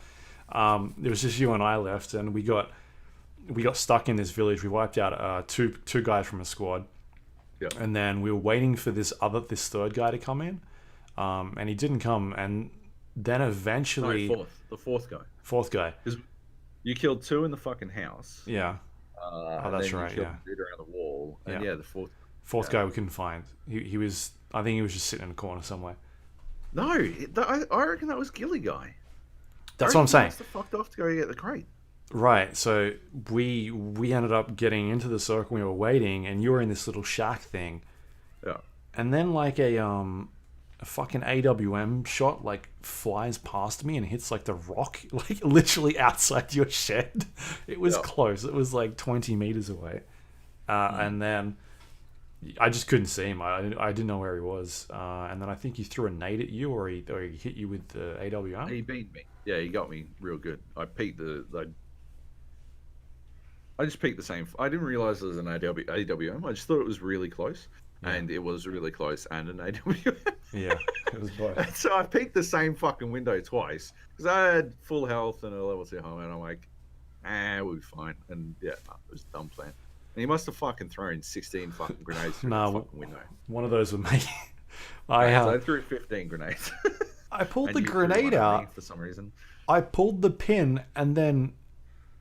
It was just you and I left, and we got stuck in this village. We wiped out two guys from a squad. Yeah. And then we were waiting for this third guy to come in, and he didn't come. And then eventually, the fourth guy. Fourth guy. Because you killed 2 in the fucking house. Yeah. That's right. Yeah. Dude around the wall. And the fourth guy we couldn't find. He was. I think he was just sitting in a corner somewhere. No, I reckon that was Gilly guy. That's what I'm saying. He must have fucked off to go get the crate. Right, so we ended up getting into the circle. We were waiting, and you were in this little shack thing. Yeah. And then like a fucking AWM shot like flies past me and hits like the rock, like literally outside your shed. It was close. It was like 20 meters away. And then I just couldn't see him. I didn't know where he was. And then I think he threw a nade at you, or he hit you with the AWM. He beat me. Yeah, he got me real good. I peeked I just peeked the same. I didn't realize it was an AWM. I just thought it was really close, and it was really close, and an AWM. Yeah, it was both. So I peeked the same fucking window twice because I had full health and a level 2 helmet, and I'm like, we'll be fine. And it was a dumb plan. And he must have fucking thrown 16 fucking grenades through the fucking window. One of those were me. So I threw 15 grenades. I pulled the grenade out for some reason. I pulled the pin, and then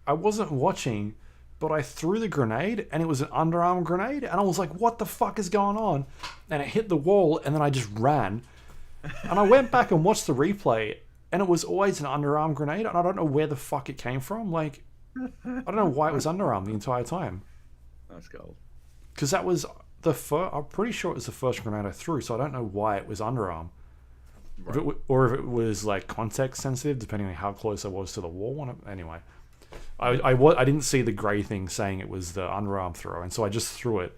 I wasn't watching, but I threw the grenade, and it was an underarm grenade, and I was like, what the fuck is going on? And it hit the wall, and then I just ran. And I went back and watched the replay, and it was always an underarm grenade, and I don't know where the fuck it came from. Like, I don't know why it was underarm the entire time. That's gold. Because that was the first, I'm pretty sure it was the first grenade I threw, so I don't know why it was underarm. Right. Or if it was like context sensitive, depending on how close I was to the wall. Anyway. I didn't see the grey thing saying it was the underarm throw, and so I just threw it,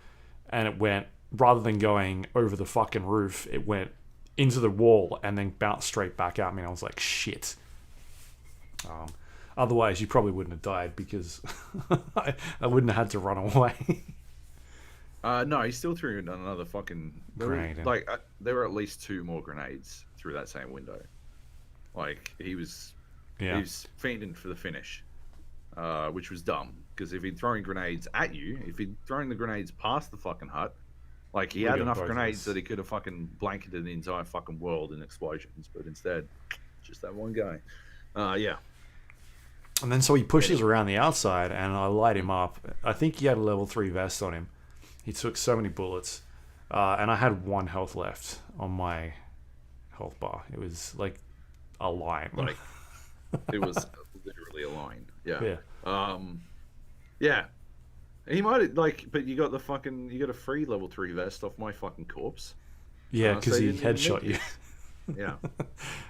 and it went, rather than going over the fucking roof, it went into the wall and then bounced straight back at me, and I was like, shit. Otherwise, you probably wouldn't have died, because I wouldn't have had to run away. No, he still threw another fucking grenade. There were at least 2 more grenades through that same window. Like, he was fiending for the finish. Which was dumb, because if he'd thrown grenades at you, if he'd thrown the grenades past the fucking hut, like he had enough grenades that he could have fucking blanketed the entire fucking world in explosions, but instead, just that one guy. And then so he pushes around the outside, and I light him up. I think he had a level 3 vest on him. He took so many bullets, and I had 1 health left on my health bar. It was like a line. Like, it was literally a line. Yeah. He might like, but you got a free level 3 vest off my fucking corpse. Yeah, So because you he didn't even headshot need you. this.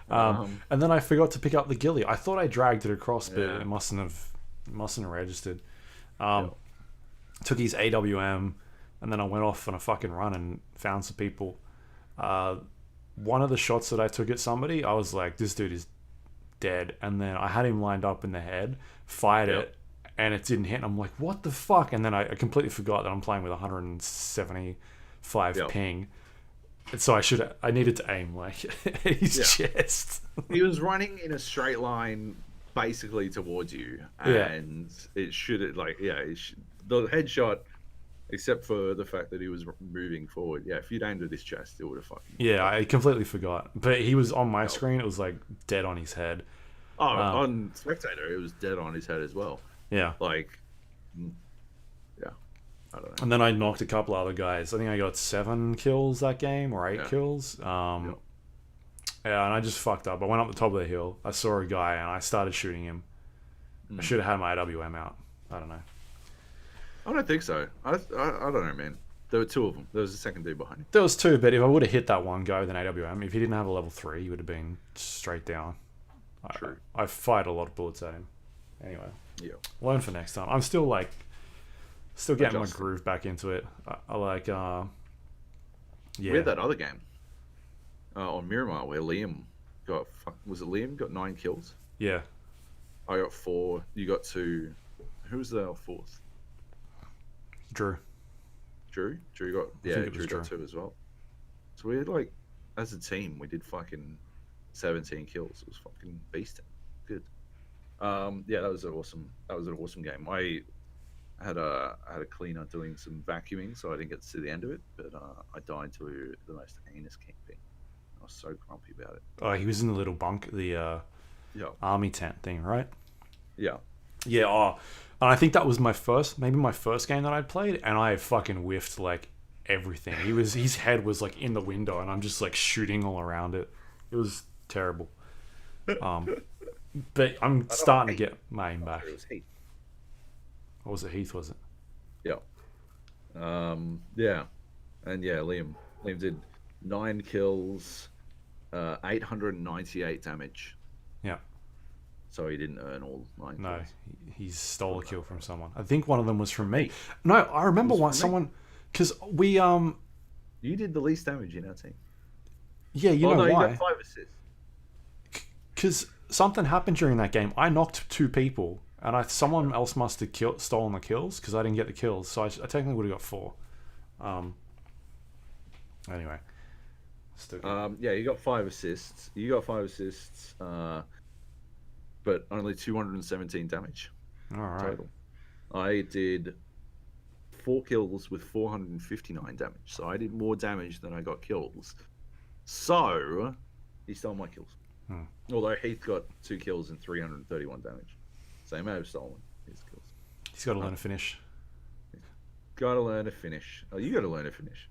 Yeah. And then I forgot to pick up the ghillie. I thought I dragged it across, but Yeah. it mustn't have registered. Yeah. Took his AWM, and then I went off on a fucking run and found some people. One of the shots that I took at somebody, I was like, this dude is dead. And then I had him lined up in the head, fired it, and it didn't hit. And I'm like, what the fuck? And then I completely forgot that I'm playing with 175 ping. And so I needed to aim like at his chest. He was running in a straight line basically towards you, and it should the headshot, except for the fact that he was moving forward. Yeah, if you'd aimed at his chest, it would have fucking. Yeah, I completely forgot. But he was on my screen. It was like dead on his head. Oh, on Spectator, it was dead on his head as well. Yeah. Like, yeah, I don't know. And then I knocked a couple other guys. I think I got 7 kills that game, or 8 kills. Yeah, and I just fucked up. I went up the top of the hill. I saw a guy, and I started shooting him. I should have had my AWM out. I don't know. I don't think so. I don't know, man. There were 2 of them. There was a second dude behind him. There was 2, but if I would have hit that one guy with an AWM, if he didn't have a level 3, he would have been straight down. True. I fired a lot of bullets at him. Anyway. Yeah. Learn for next time. I'm still getting my groove back into it. I like, yeah. We had that other game on Miramar where Liam got, was it Liam? Got 9 kills? Yeah. I got 4. You got 2. Who was the 4th? Drew. Drew got, Drew got 2 as well. So we had like, as a team, we did fucking 17 kills. It was fucking beasting. Good. Yeah, that was an awesome game. I had a cleaner doing some vacuuming, so I didn't get to see the end of it. But I died to the most heinous camping. I was so grumpy about it. Oh, he was in the little bunk, the army tent thing, right? Yeah. Yeah. Oh, and I think that was my first game that I'd played, and I fucking whiffed like everything. His head was like in the window, and I'm just like shooting all around it. It was terrible. But I'm starting to get my aim back. It was Heath. What was it? Heath, was it? Yeah. Yeah. And yeah, Liam did 9 kills, 898 damage. Yeah. So he didn't earn all 9 kills. No, he stole a kill from someone. I think one of them was from me. No, I remember someone, because we You did the least damage in our team. Yeah, you know why? You got 5 assists. Because something happened during that game. I knocked 2 people, and someone else must have stolen the kills because I didn't get the kills. So I technically would have got 4. Anyway. Yeah, you got 5 assists. But only 217 damage. All right. Total. I did 4 kills with 459 damage. So I did more damage than I got kills. So he stole my kills. Although Heath got 2 kills and 331 damage. So he may have stolen his kills. He's got to learn to finish. Got to learn to finish. Oh, you got to learn to finish.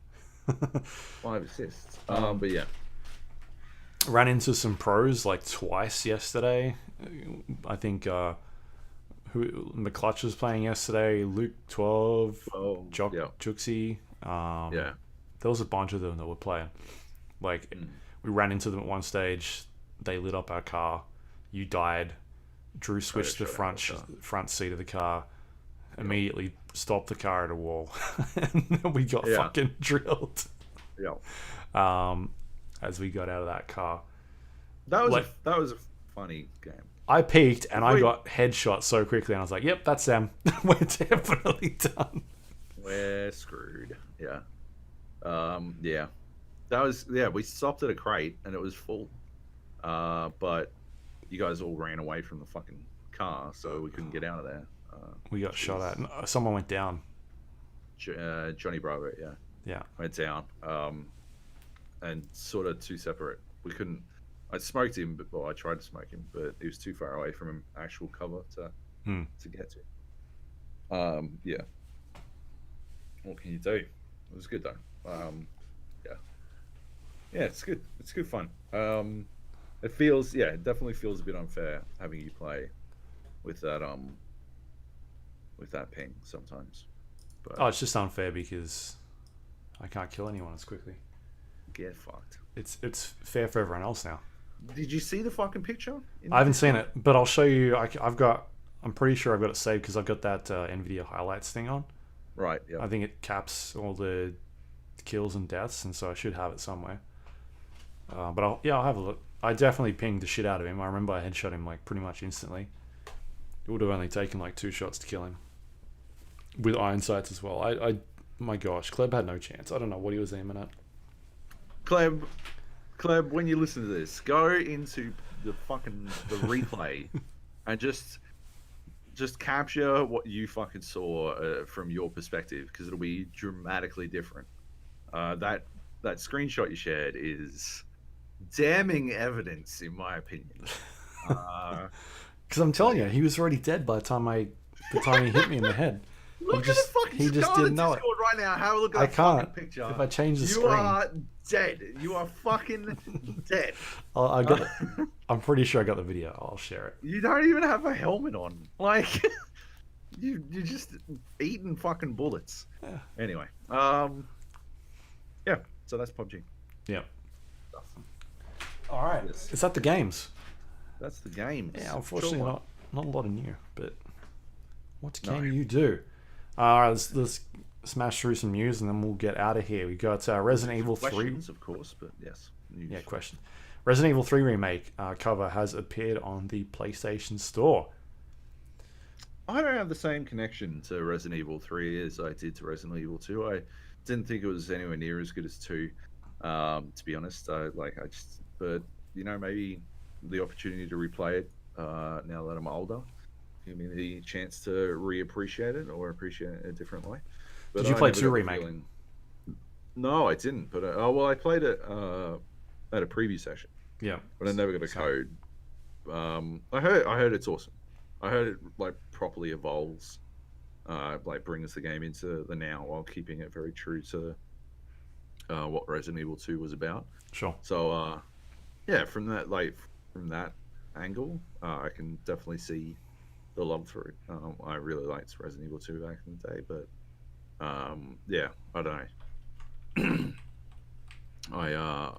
5 assists. But yeah. Ran into some pros like twice yesterday. I think McClutch was playing yesterday. Luke 12, Juxie. There was a bunch of them that were playing. Like we ran into them at one stage. They lit up our car. You died. Drew switched the front seat of the car. Immediately stopped the car at a wall, and we got fucking drilled. Yeah. As we got out of that car. That was a funny game. I peeked and I got headshot so quickly, and I was like, "Yep, that's them. We're definitely done. We're screwed." Yeah. Yeah. We stopped at a crate and it was full. But you guys all ran away from the fucking car, so we couldn't get out of there. We got shot at. Someone went down. Johnny Bravo, yeah, went down. And sort of 2 separate. We couldn't. I smoked him, but I tried to smoke him, but he was too far away from him actual cover to get to. Yeah. What can you do? It was good though. Yeah, it's good. It's good fun. It definitely feels a bit unfair having you play with that ping sometimes. But Oh, it's just unfair because I can't kill anyone as quickly. get fucked. It's fair for everyone else now. Did you see the fucking picture? I haven't seen it, but I'll show you. I'm pretty sure I've got it saved because I've got that NVIDIA highlights thing on. Right. Yeah. I think it caps all the kills and deaths, and so I should have it somewhere. But I'll have a look. I definitely pinged the shit out of him. I remember I headshot him like pretty much instantly. It would have only taken like 2 shots to kill him. With iron sights as well. My gosh, Kleb had no chance. I don't know what he was aiming at. Kleb, when you listen to this, go into the replay and just capture what you fucking saw from your perspective, because it'll be dramatically different. That screenshot you shared is damning evidence, in my opinion. Because I'm telling you, he was already dead by the time he hit me in the head. Look at the fucking he just didn't know it. right now. Have a look at I that can't. fucking picture. If I change the screen. You are dead. You are fucking dead. I'm pretty sure I got the video. I'll share it. You don't even have a helmet on. Like, you're just eating fucking bullets. Yeah. Anyway, yeah. So that's PUBG. Yeah. All right. Yes. Is that the games? That's the games. Yeah. Unfortunately, not a lot of new. But what can No. you do? All right. Let's smash through some news and then we'll get out of here. We got Resident Evil 3. Questions, of course, but yes. News. Yeah. Question. Resident Evil 3 remake cover has appeared on the PlayStation Store. I don't have the same connection to Resident Evil 3 as I did to Resident Evil 2. I didn't think it was anywhere near as good as 2. To be honest, but maybe the opportunity to replay it now that I'm older, give me the chance to reappreciate it or appreciate it a different way. But Did you play 2 remake? No, I didn't. But I played it at a preview session. Yeah, but I never got a code. I heard it's awesome. I heard it like properly evolves, like brings the game into the now while keeping it very true to what Resident Evil 2 was about. Sure. So yeah, from that angle, I can definitely see the love for it. I really liked Resident Evil 2 back in the day, but yeah, I don't know. I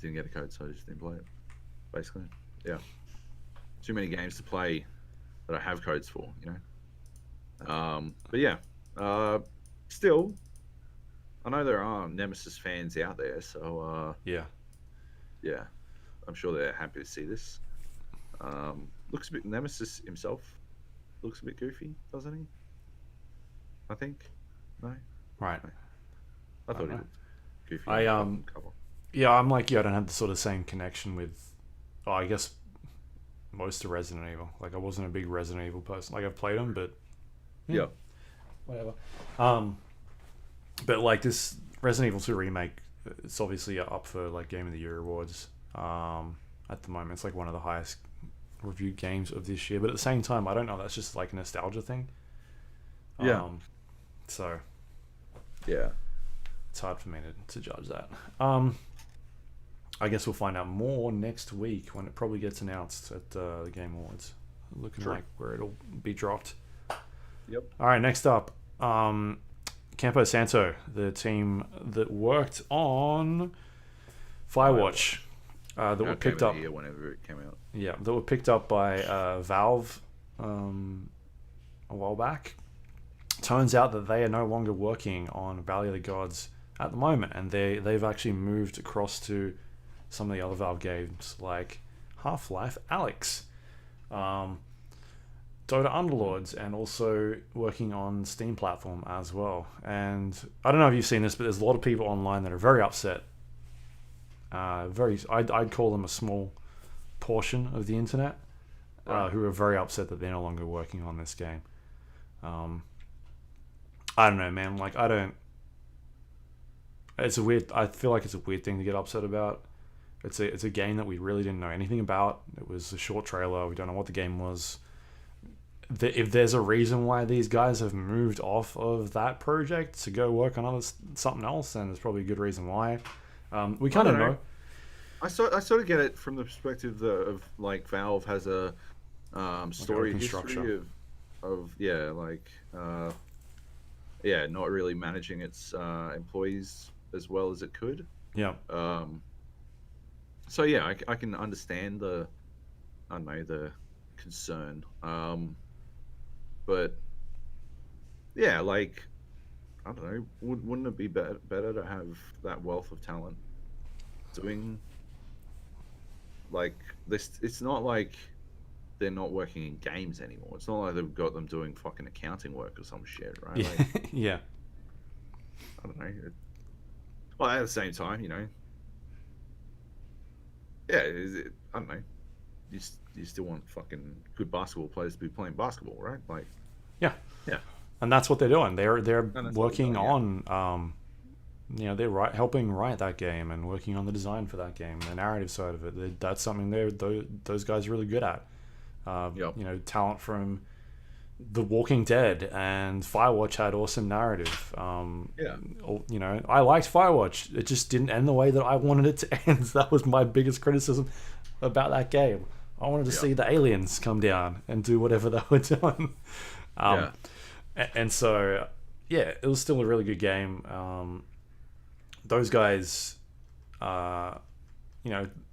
didn't get a code, so I just didn't play it. Basically, yeah. Too many games to play that I have codes for, But yeah, still, I know there are Nemesis fans out there, so yeah, I'm sure they're happy to see this. Looks a bit Nemesis himself looks a bit goofy, doesn't he? I think. No. Right. I thought he looked goofy. Cover. Yeah, I'm like you. I don't have the sort of same connection with, I guess, most of Resident Evil. Like, I wasn't a big Resident Evil person. Like, I've played them, but yeah, whatever. But like this Resident Evil 2 remake, it's obviously up for like Game of the Year awards. At the moment, it's like one of the highest reviewed games of this year. But at the same time, I don't know. That's just like a nostalgia thing. Yeah. So. Yeah. It's hard for me to judge that. I guess we'll find out more next week when it probably gets announced at the Game Awards. Looking like where it'll be dropped. Yep. All right, next up, Campo Santo, the team that worked on Firewatch, that were picked up whenever it came out. Yeah, that were picked up by Valve a while back. Turns out that they are no longer working on Valley of the Gods at the moment, and they've actually moved across to some of the other Valve games like Half-Life Alyx, Dota Underlords, and also working on Steam platform as well. And I don't know if you've seen this, but there's a lot of people online that are very upset. I'd call them a small portion of the internet who are very upset that they're no longer working on this game. I don't know, man. Like, it's a weird. I feel like it's a weird thing to get upset about. It's a game that we really didn't know anything about. It was a short trailer. We don't know what the game was. If there's a reason why these guys have moved off of that project to go work on something else, then there's probably a good reason why. We kind of know. I sort of get it from the perspective of like Valve has a story history of yeah, not really managing its employees as well as it could. Yeah. Um, so yeah, I can understand the, I don't know, the concern. But yeah, like I don't know, wouldn't it be better to have that wealth of talent doing like this? It's not like they're not working in games anymore. It's not like they've got them doing fucking accounting work or some shit, right? Yeah. Like Yeah. I don't know. Well, at the same time, yeah, I don't know. You still want fucking good basketball players to be playing basketball, right? Like, Yeah. yeah, And that's what they're doing. They're and that's what they're working doing. Yeah, on they're helping write that game and working on the design for that game, the narrative side of it. That's something those guys are really good at. yep, Talent from The Walking Dead and Firewatch had awesome narrative. yeah, I liked Firewatch. It just didn't end the way that I wanted it to end. That was my biggest criticism about that game. I wanted to yeah, see the aliens come down and do whatever they were doing. yeah, And so, yeah, it was still a really good game. Those guys, uh,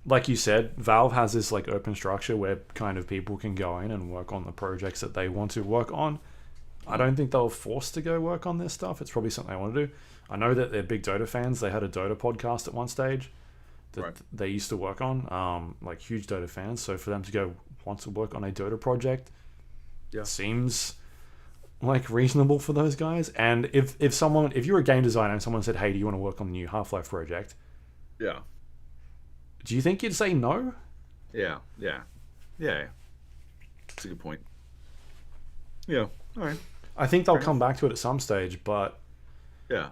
like you said, Valve has this like open structure where kind of people can go in and work on the projects that they want to work on. I don't think they were forced to go work on this stuff. It's probably something they want to do. I know that they're big Dota fans. They had a Dota podcast at one stage that right, they used to work on, like huge Dota fans. So for them to go want to work on a Dota project yeah, seems like reasonable for those guys. And if you're a game designer and someone said, "Hey, do you want to work on the new Half-Life project?" yeah, Do you think you'd say no? yeah, yeah, yeah. That's a good point. Yeah, all right, I think they'll fair come enough. back to it at some stage, but Yeah,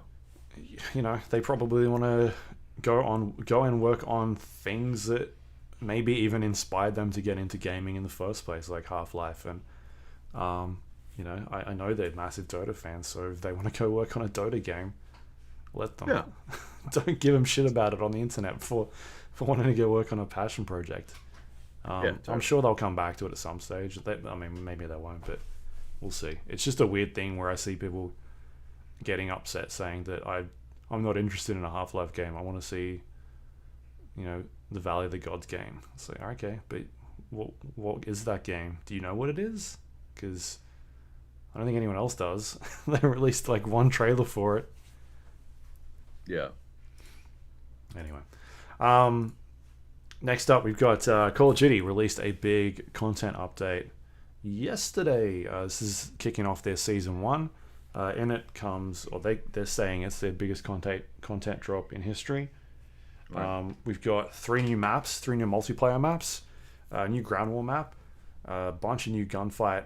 they probably want to go and work on things that maybe even inspired them to get into gaming in the first place, like Half-Life. And I know they're massive Dota fans, so if they want to go work on a Dota game, let them. yeah, Don't give them shit about it on the internet for wanting to go work on a passion project. yeah, I'm totally. sure they'll come back to it at some stage. Maybe they won't, but we'll see. It's just a weird thing where I see people getting upset saying that I'm not interested in a Half-Life game. I want to see, the Valley of the Gods game. It's like, okay, but what is that game? Do you know what it is? Because I don't think anyone else does. They released like one trailer for it. Yeah, Anyway, next up we've got Call of Duty released a big content update yesterday. This is kicking off their season one. In it comes, or they're saying it's their biggest content drop in history. right. We've got three new multiplayer maps, a new ground war map, a bunch of new gunfight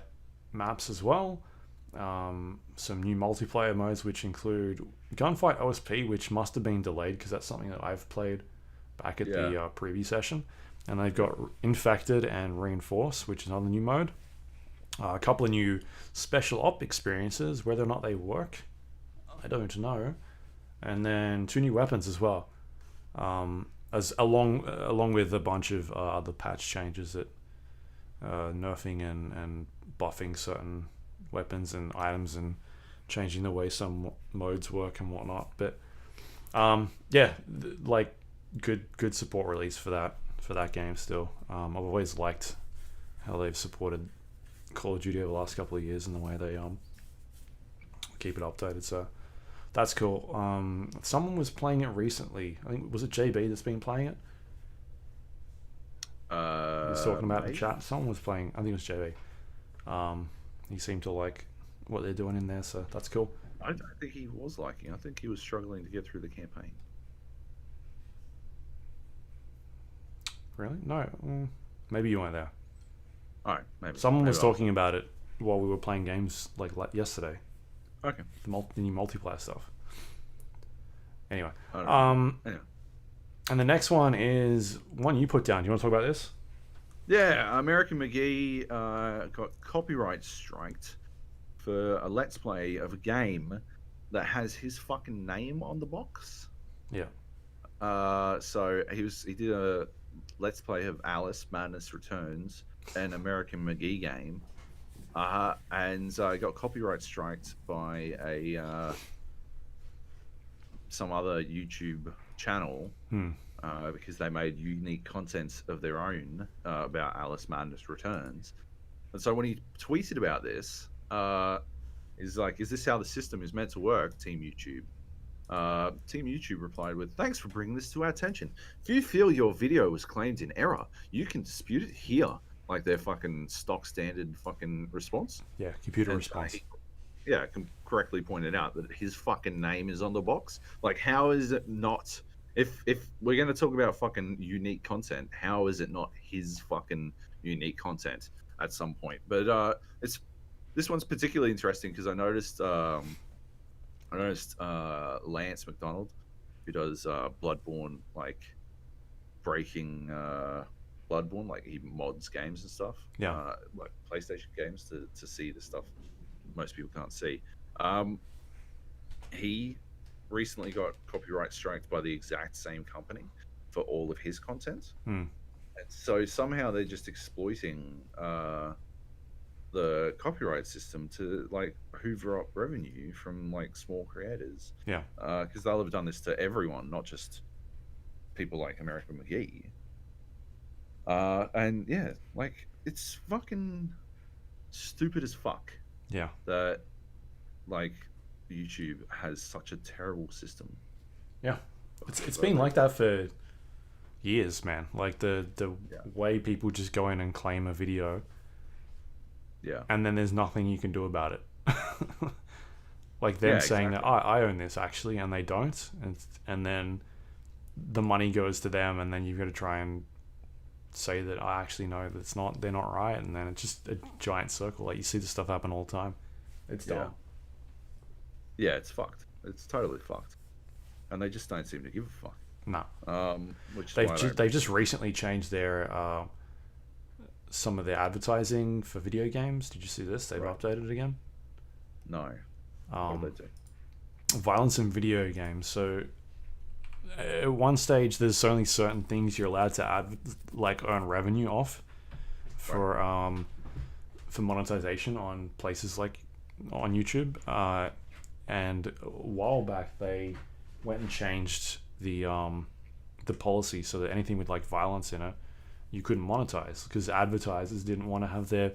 maps as well. Some new multiplayer modes which include gunfight OSP, which must have been delayed because that's something that I've played back at Yeah, the preview session. And they've got Infected and Reinforce, which is another new mode. A couple of new special op experiences. Whether or not they work, I don't know. And then two new weapons as well, as along with a bunch of other patch changes that nerfing and buffing certain weapons and items and changing the way some modes work and whatnot. But yeah, like good support release for that game still. I've always liked how they've supported Call of Duty over the last couple of years and the way they keep it updated. So that's cool. Someone was playing it recently. I think was it JB that's been playing it. He was talking about in the maybe. chat. Someone was playing. I think it was JB. He seemed to like what they're doing in there, so that's cool. I don't think he was liking. I think he was struggling to get through the campaign. Really? No. Maybe you weren't there. All right, maybe. Someone Maybe was I'll- talking about it while we were playing games like yesterday. Okay. The new multiplayer stuff. Anyway, I don't know. Anyway. and the next one is one you put down. Do you want to talk about this? Yeah, American McGee got copyright striked for a let's play of a game that has his fucking name on the box. Yeah. So he did a let's play of Alice Madness Returns, an American McGee game. and got copyright striked by some other YouTube channel because they made unique content of their own about Alice Madness Returns. And so when he tweeted about this, is like, "Is this how the system is meant to work, Team YouTube?" Team YouTube replied with, "Thanks for bringing this to our attention. If you feel your video was claimed in error, you can dispute it here." Like their fucking stock standard fucking response. Yeah, computer response. Correctly pointed out that his fucking name is on the box. Like, how is it not? If we're gonna talk about fucking unique content, how is it not his fucking unique content at some point? But this one's particularly interesting because I noticed Lance McDonald, who does Bloodborne, like breaking Bloodborne, like he mods games and stuff. Yeah. Like PlayStation games to see the stuff most people can't see. He recently got copyright striked by the exact same company for all of his content. And so somehow they're just exploiting the copyright system to like hoover up revenue from like small creators. Yeah. Because they'll have done this to everyone, not just people like American McGee. And yeah, like it's fucking stupid as fuck. Yeah. That like YouTube has such a terrible system. Yeah. It's been like that for years, man. Like the way people just go in and claim a video. Yeah. And then there's nothing you can do about it. Like them saying that I own this actually, and they don't, and then the money goes to them, and then you've got to try and say that I actually know that they're not right, and then it's just a giant circle. Like you see this stuff happen all the time. It's dumb. Yeah, it's fucked. It's totally fucked, and they just don't seem to give a fuck. No. Which they've just recently changed their some of their advertising for video games. Did you see this? They've updated it again. No. What did they do? Violence in video games. So at one stage, there's only certain things you're allowed to earn revenue off for monetization on places like on YouTube. And a while back, they went and changed the policy so that anything with like violence in it, you couldn't monetize because advertisers didn't want to have their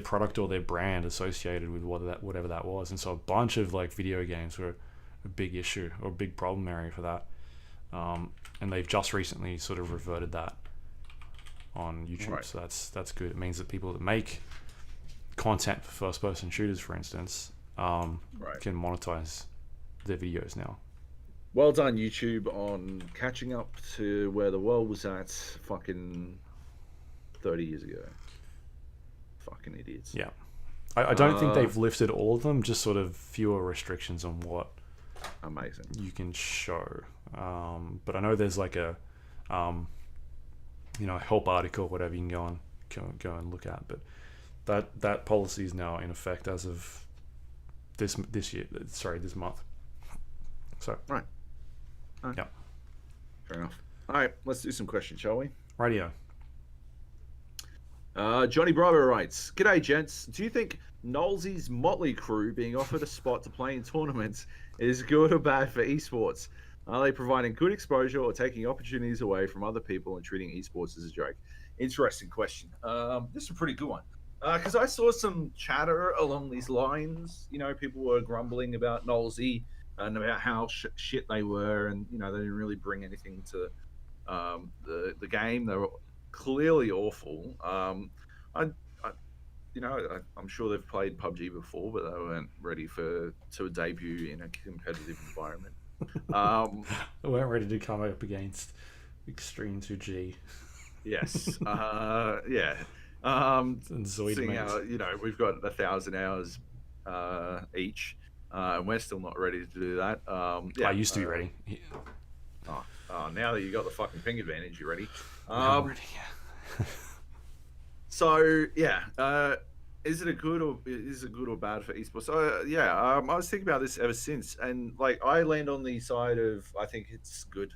product or their brand associated with whatever that was. And so a bunch of like video games were a big issue or a big problem area for that. And they've just recently sort of reverted that on YouTube. So that's good. It means that people that make content for first person shooters, for instance, can monetize their videos now. Well done, YouTube, on catching up to where the world was at fucking 30 years ago. Fucking idiots. Yeah. I don't think they've lifted all of them, just sort of fewer restrictions on what amazing you can show. But I know there's like a help article, whatever you can go and look at. But that policy is now in effect as of this month. So right. Yeah. Fair enough. All right, let's do some questions, shall we? Radio. Johnny Bravo writes, "G'day, gents. Do you think Nolsey's motley crew being offered a spot to play in tournaments is good or bad for esports? Are they providing good exposure or taking opportunities away from other people and treating esports as a joke?" Interesting question. This is a pretty good one. Because I saw some chatter along these lines. People were grumbling about Nolsey and about how shit they were, and they didn't really bring anything to the game. They were clearly awful. I'm sure they've played PUBG before, but they weren't ready to debut in a competitive environment. They weren't ready to come up against Extreme 2G. Yes. Yeah. And Zoid seeing how, we've got 1,000 hours each. And we're still not ready to do that. I used to be ready. Now that you got the fucking ping advantage, you're ready. I'm ready, yeah. So yeah, is it good or bad for esports? So I was thinking about this ever since, and like I land on the side of I think it's good.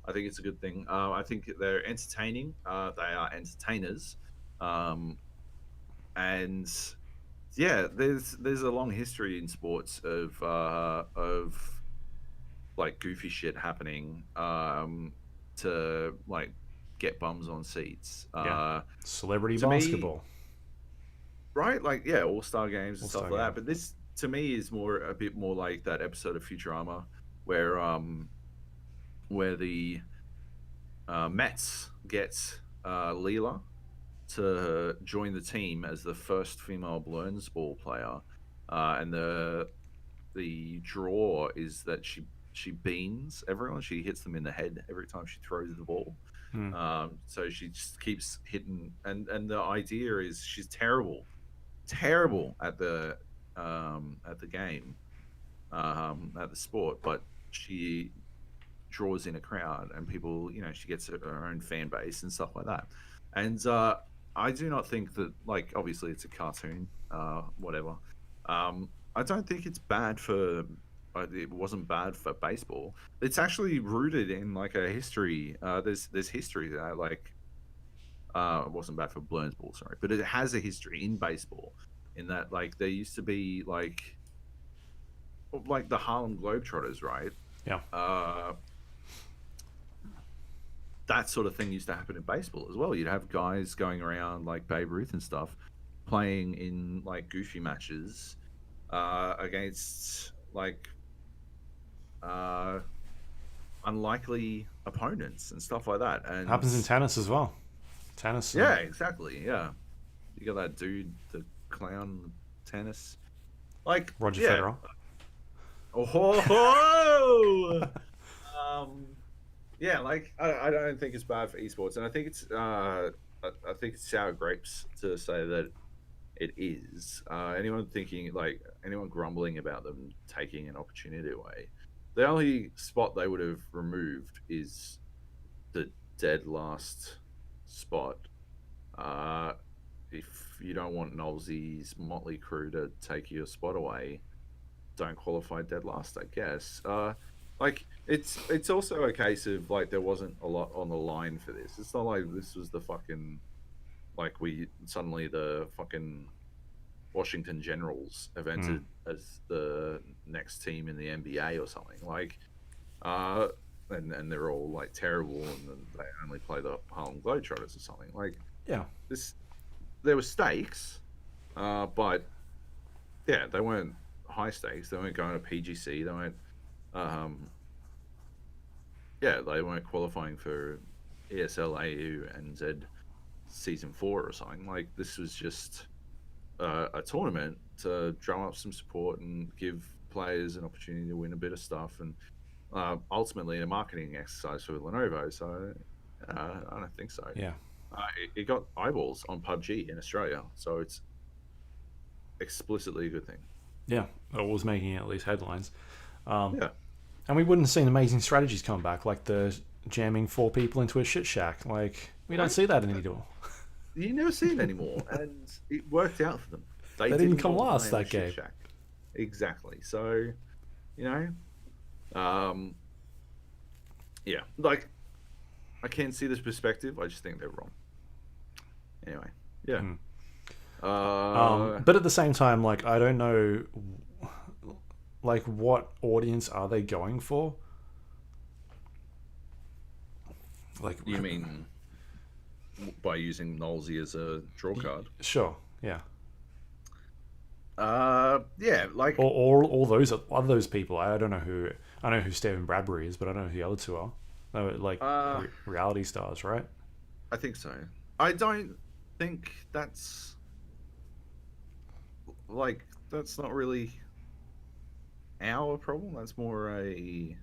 I think it's a good thing. I think they're entertaining. They are entertainers, and yeah, there's a long history in sports of like goofy shit happening to like get bums on seats. Yeah. Celebrity To me, basketball. right? Like, yeah, all-star games and All stuff star like game. that. But this to me is more a bit more like that episode of Futurama where the Mets get Leela to join the team as the first female Blurns ball player, and the draw is that she beans everyone. She hits them in the head every time she throws the ball. Hmm. So she just keeps hitting, and the idea is she's terrible at the game, at the sport, but she draws in a crowd and people, she gets her own fan base and stuff like that. And I do not think that, like, obviously it's a cartoon, whatever. I don't think it's bad for. It wasn't bad for baseball. It's actually rooted in like a history. There's history that like it wasn't bad for Blurns ball, sorry, but it has a history in baseball. In that, like, there used to be like the Harlem Globetrotters, right? Yeah. That sort of thing used to happen in baseball as well. You'd have guys going around like Babe Ruth and stuff, playing in like goofy matches against like uh, unlikely opponents and stuff like that. And Happens in tennis as well. Tennis. yeah, exactly. Yeah, you got that dude, the clown tennis. Like, Roger yeah. Federer. Oh, ho, ho! um, yeah, like I don't think it's bad for esports, and I think it's I think it's sour grapes to say that it is. Anyone thinking like anyone grumbling about them taking an opportunity away, the only spot they would have removed is the dead last spot. If you don't want Nolsey's motley crew to take your spot away, don't qualify dead last, I guess. Like it's also a case of like there wasn't a lot on the line for this. It's not like this was the fucking like we suddenly the fucking Washington Generals Mm. evented as the next team in the NBA or something. Like uh and they're all like terrible and then they only play the Harlem Globetrotters or something. Like Yeah. this there were stakes, but yeah, they weren't high stakes. They weren't going to PGC. They weren't um yeah, they weren't qualifying for ESL AU and Z season 4 or something. Like this was just a tournament to drum up some support and give players an opportunity to win a bit of stuff, and ultimately a marketing exercise for Lenovo. So I don't think so. Yeah. It got eyeballs on PUBG in Australia, so it's explicitly a good thing. Yeah. It was making at least headlines. Um, Yeah, and we wouldn't have seen amazing strategies come back, like the jamming 4 people into a shit shack. Like, we don't right. see that anymore. You never see it anymore, and it worked out for them. They didn't come want to last play in that a shit game. shack. Exactly. So, you know, yeah, like I can see this perspective. I just think they're wrong. Anyway, yeah. Hmm. Uh, But at the same time, like, I don't know, like, what audience are they going for? Like, you mean by using Nolsey as a draw card? sure, yeah. Yeah, like Or all those other those people. I don't know who. I know who Stephen Bradbury is, but I don't know who the other two are. They were like reality stars, right? I think so. I don't think that's like that's not really our problem. That's more a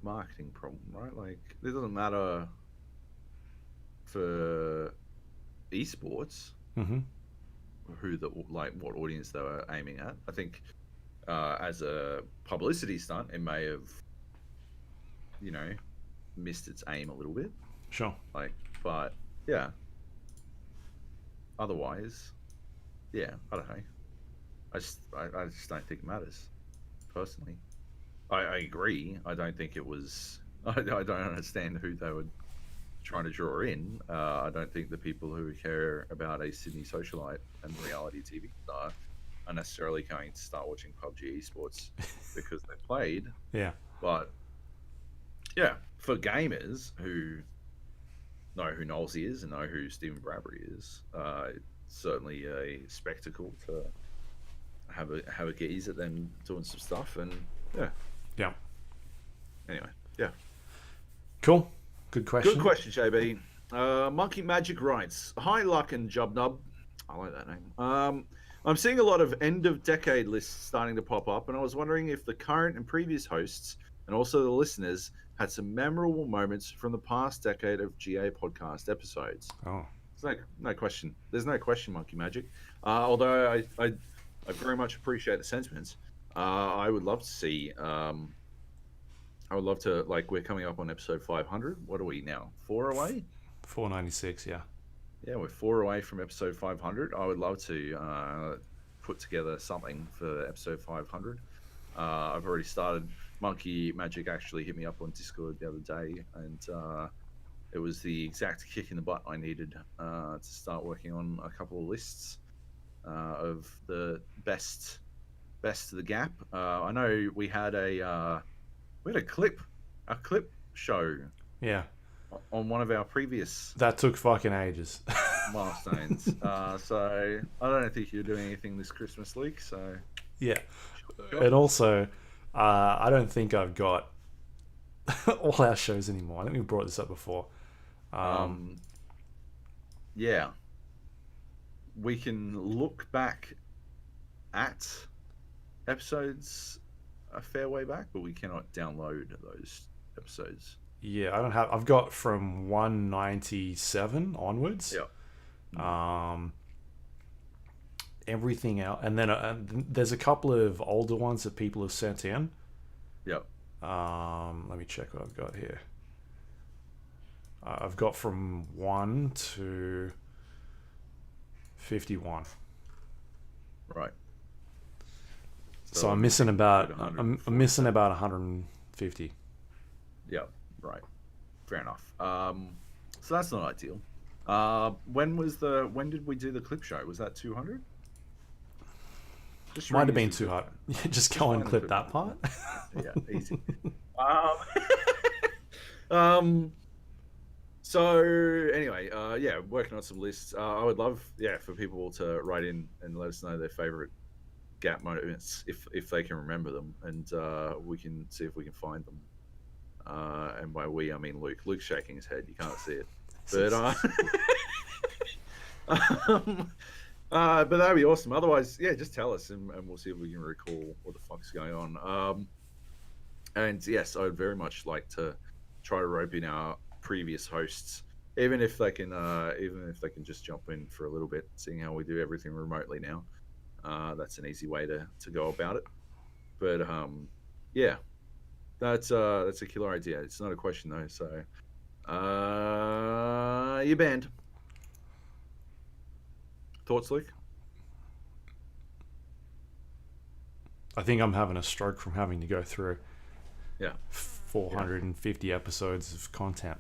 marketing problem, right? Like it doesn't matter for esports Mm-hmm. who the like what audience they were aiming at. I think as a publicity stunt, it may have missed its aim a little bit. Sure. Like, but yeah. Otherwise, yeah, I don't know. I just don't think it matters. Personally, I agree. I don't think it was. I don't understand who they were trying to draw in. I don't think the people who care about a Sydney socialite and reality TV star are necessarily going to start watching PUBG esports because they played. Yeah. But yeah, for gamers who know who Knowles is and know who Stephen Bradbury is, it's certainly a spectacle to have a gaze at them doing some stuff. And yeah. Yeah. Anyway, yeah. Cool. Good question. Good question, JB. Monkey Magic writes, "Hi, Luck and Jubnub." I like that name. I'm seeing a lot of end-of-decade lists starting to pop up, and I was wondering if the current and previous hosts, and also the listeners, had some memorable moments from the past decade of GA podcast episodes. Oh. There's no question. There's no question, Monkey Magic. Although I very much appreciate the sentiments. I would love to see... I would love to, like, we're coming up on episode 500. What are we now? 4 away? 496, yeah. Yeah, we're 4 away from episode 500. I would love to put together something for episode 500. I've already started. Monkey Magic actually hit me up on Discord the other day, and it was the exact kick in the butt I needed to start working on a couple of lists of the best of the gap. I know we had a clip show. Yeah. On one of our previous that took fucking ages. milestones. So I don't think you're doing anything this Christmas, Luke. So yeah, and also I don't think I've got all our shows anymore. I think we brought this up before. Yeah, we can look back at episodes a fair way back, but we cannot download those episodes. Yeah, I've got from 197 onwards. Yeah. Everything else, and then there's a couple of older ones that people have sent in. Yep. Let me check what I've got here. I've got from 1 to 51. Right. So I'm missing about 150. Yep. Right. Fair enough. So that's not ideal. When did we do the clip show? Was that 200? Might have been too hard. Yeah, just go and clip that part. Yeah, easy. So anyway, yeah, working on some lists. I would love, for people to write in and let us know their favorite gap moments if they can remember them, and we can see if we can find them. And by we, I mean Luke. Luke's shaking his head. You can't see it, but but that'd be awesome. Otherwise, yeah, just tell us, and we'll see if we can recall what the fuck's going on. And yes, I would very much like to try to rope in our previous hosts, even if they can just jump in for a little bit, seeing how we do everything remotely now. That's an easy way to go about it. But yeah, that's a killer idea. It's not a question though. So you're banned. Thoughts, Luke? I think I'm having a stroke from having to go through 450 episodes of content.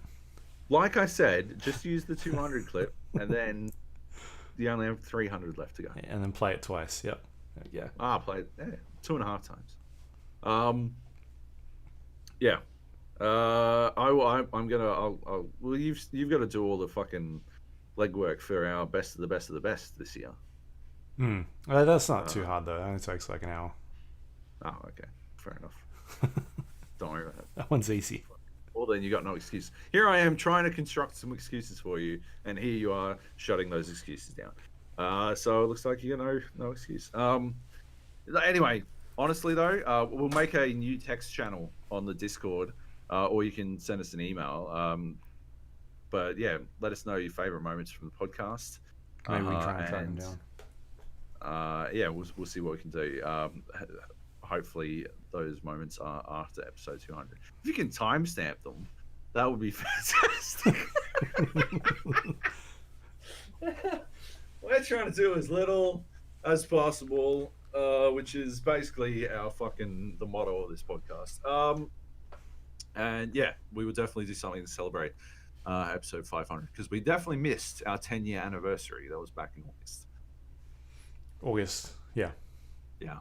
Like I said, just use the 200 clip, and then you only have 300 left to go. And then play it twice. Yep. Yeah. Play it 2.5 times. Yeah. I'm gonna. Well, you've got to do all the fucking legwork for our best of the best of the best this year. That's not too hard though. It only takes like an hour. Oh, okay. Fair enough. Don't worry about it. That one's easy. Well, then you got no excuse. Here I am trying to construct some excuses for you, and here you are shutting those excuses down. So it looks like you got no excuse. Anyway, honestly though, we'll make a new text channel on the Discord, or you can send us an email. But yeah, let us know your favorite moments from the podcast. Maybe we can try and track them down. Yeah, we'll see what we can do. Hopefully those moments are after episode 200. If you can timestamp them, that would be fantastic. We're trying to do as little as possible, which is basically the motto of this podcast. And yeah, we will definitely do something to celebrate episode 500, because we definitely missed our 10-year anniversary. That was back in August. August, yeah. Yeah,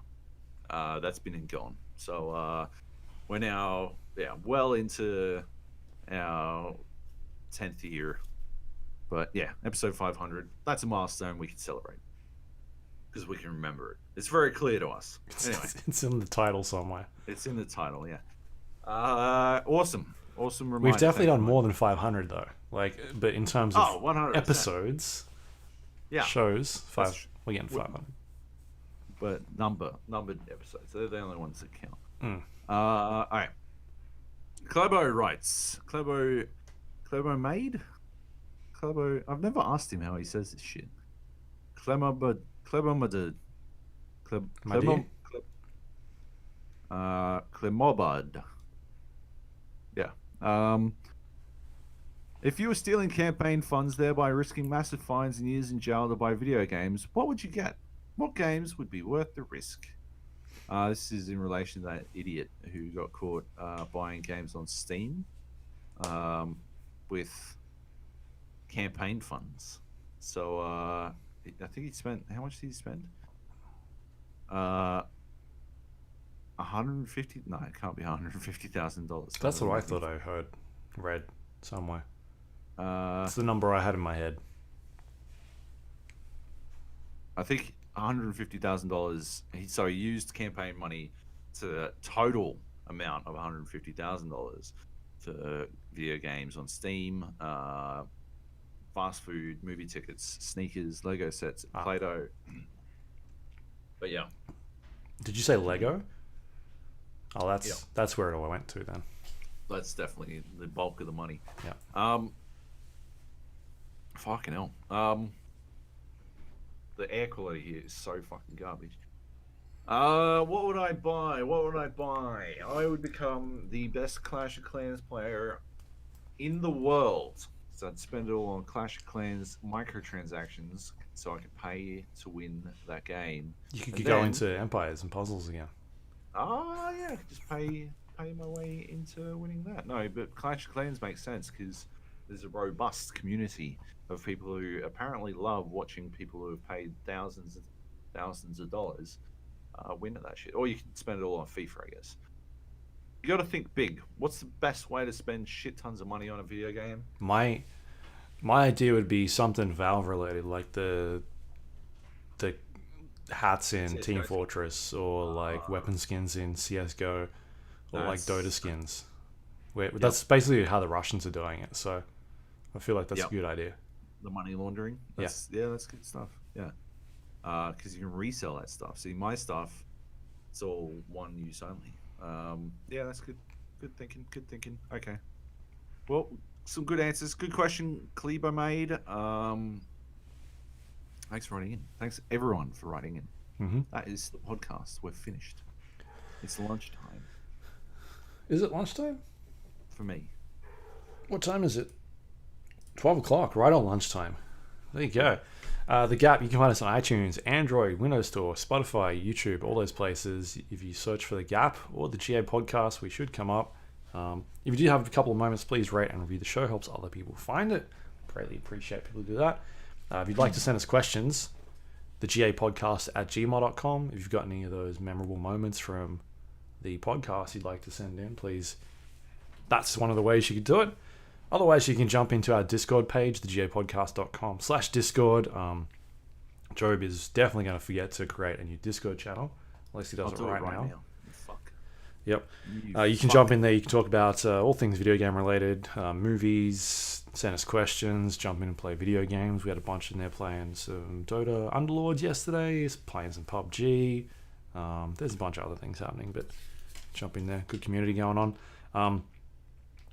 that's been and gone. So we're now well into our 10th year. But yeah, episode 500. That's a milestone we can celebrate because we can remember it. It's very clear to us. Anyway, it's in the title somewhere. It's in the title, yeah. Awesome reminder. We've definitely done more than 500 though. Like, but in terms of 100%. episodes, shows, we're getting 500. But numbered episodes. They're the only ones that count. All right. Clebo writes. Clebo made? Clebo. I've never asked him how he says this shit. Clemobud. Yeah. If you were stealing campaign funds, thereby risking massive fines and years in jail to buy video games, what would you get? What games would be worth the risk? This is in relation to that idiot who got caught buying games on Steam with campaign funds. So I think he spent, how much did he spend? 150? No, it can't be $150,000. That's what I thought I read somewhere. It's the number I had in my head. I think $150,000. So he used campaign money to the total amount of $150,000 for video games on Steam, fast food, movie tickets, sneakers, Lego sets, Play-Doh. But yeah. Did you say Lego? Oh, that's where it all went to then. That's definitely the bulk of the money. Yeah. Fucking hell. The air quality here is so fucking garbage. What would I buy? I would become the best Clash of Clans player in the world. So I'd spend it all on Clash of Clans microtransactions so I could pay to win that game. You could go into Empires and Puzzles again. Oh, yeah, I could just pay my way into winning that. No, but Clash of Clans makes sense because there's a robust community of people who apparently love watching people who have paid thousands of dollars win at that shit. Or you can spend it all on FIFA, I guess. You got to think big. What's the best way to spend shit tons of money on a video game? My idea would be something Valve related, like the hats in CSGO. Team Fortress, or like weapon skins in CS:GO, or like Dota skins. That's basically how the Russians are doing it. So I feel like that's a good idea. The money laundering. That's good stuff. Yeah, because you can resell that stuff. See, my stuff, it's all one use only. Yeah, that's good. Good thinking. Okay. Well, some good answers. Good question, Klebo made. Thanks for writing in. Thanks everyone for writing in. Mm-hmm. That is the podcast. We're finished. It's lunchtime. Is it lunchtime? For me. What time is it? 12 o'clock, right on lunchtime. There you go. The Gap, you can find us on iTunes, Android, Windows Store, Spotify, YouTube, all those places. If you search for The Gap or the GA podcast, we should come up. If you do have a couple of moments, please rate and review the show. Helps other people find it. Greatly appreciate people who do that. If you'd like to send us questions, the GA podcast at gmail.com. If you've got any of those memorable moments from the podcast you'd like to send in, please. That's one of the ways you could do it. Otherwise, you can jump into our Discord page, thegapodcast.com/Discord. Joab is definitely going to forget to create a new Discord channel, unless he does it right now. Fuck. Yep. You can jump in there. You can talk about all things video game related, movies, send us questions, jump in and play video games. We had a bunch in there playing some Dota Underlords yesterday, playing some PUBG. There's a bunch of other things happening, but jump in there. Good community going on.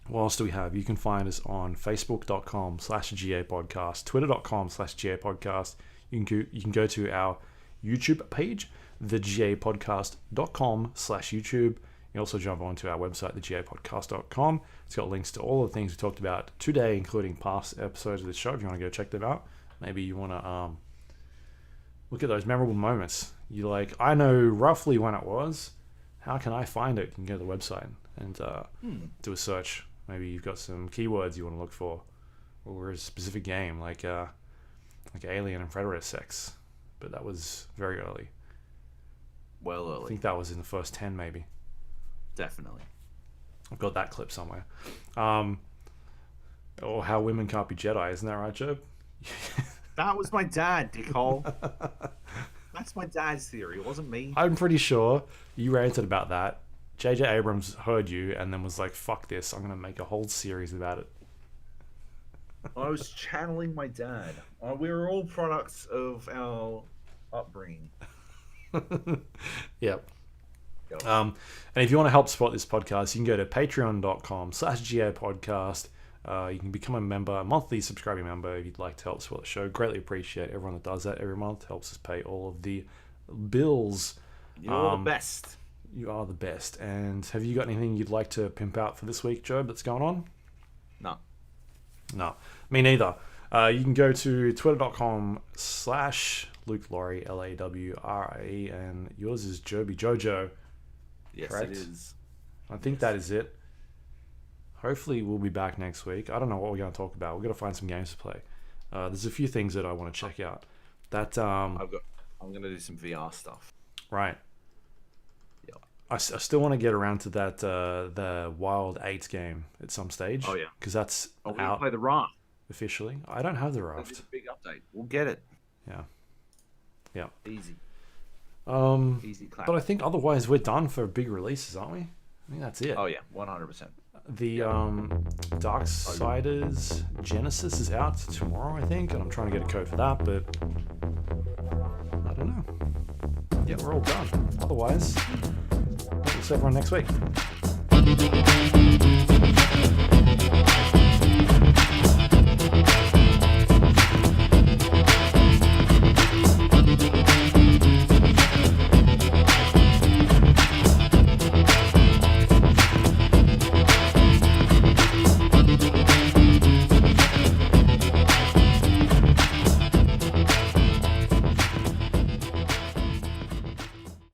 What else do we have? You can find us on facebook.com/GA podcast, twitter.com/GA podcast. You can go to our YouTube page, thegapodcast.com/YouTube. You can also jump onto our website, thegapodcast.com. It's got links to all the things we talked about today, including past episodes of the show. If you want to go check them out, maybe you want to look at those memorable moments. You're like, I know roughly when it was. How can I find it? You can go to the website and do a search. Maybe you've got some keywords you want to look for. or a specific game like Alien and Predator 6, but that was very early. Well I early. think that was in the first 10 maybe. Definitely. I've got that clip somewhere. Or How Women Can't Be Jedi, isn't that right, Joab? That was my dad, dickhole. That's my dad's theory. It wasn't me. I'm pretty sure you ranted about that. J.J. Abrams heard you and then was like, fuck this, I'm going to make a whole series about it. I was channeling my dad. We were all products of our upbringing. Yep. And if you want to help support this podcast, you can go to patreon.com/GA podcast. You can become a member, a monthly subscribing member, if you'd like to help support the show. Greatly appreciate everyone that does that every month. Helps us pay all of the bills. You're the best. You are the best. And have you got anything you'd like to pimp out for this week, Joab, that's going on? No, me neither. You can go to twitter.com/Luke Lawrie, Lawrie, and yours is Joby Jojo. Yes, correct? It is. I think that is it. Hopefully we'll be back next week. I don't know what we're going to talk about. We're going to find some games to play. There's a few things that I want to check out. That I'm going to do some VR stuff. Right. Yeah. I still want to get around to that the Wild 8 game at some stage. Oh yeah. Because that's we're going out to play the raft. officially. I don't have the That's raft. a big update. We'll get it. Yeah. Easy. Easy clap. But I think otherwise we're done for big releases, aren't we? I think that's it. Oh yeah, 100%. The Darksiders Genesis is out tomorrow, I think, and I'm trying to get a code for that, but I don't know. Yeah, we're all done. Otherwise, we'll see everyone next week.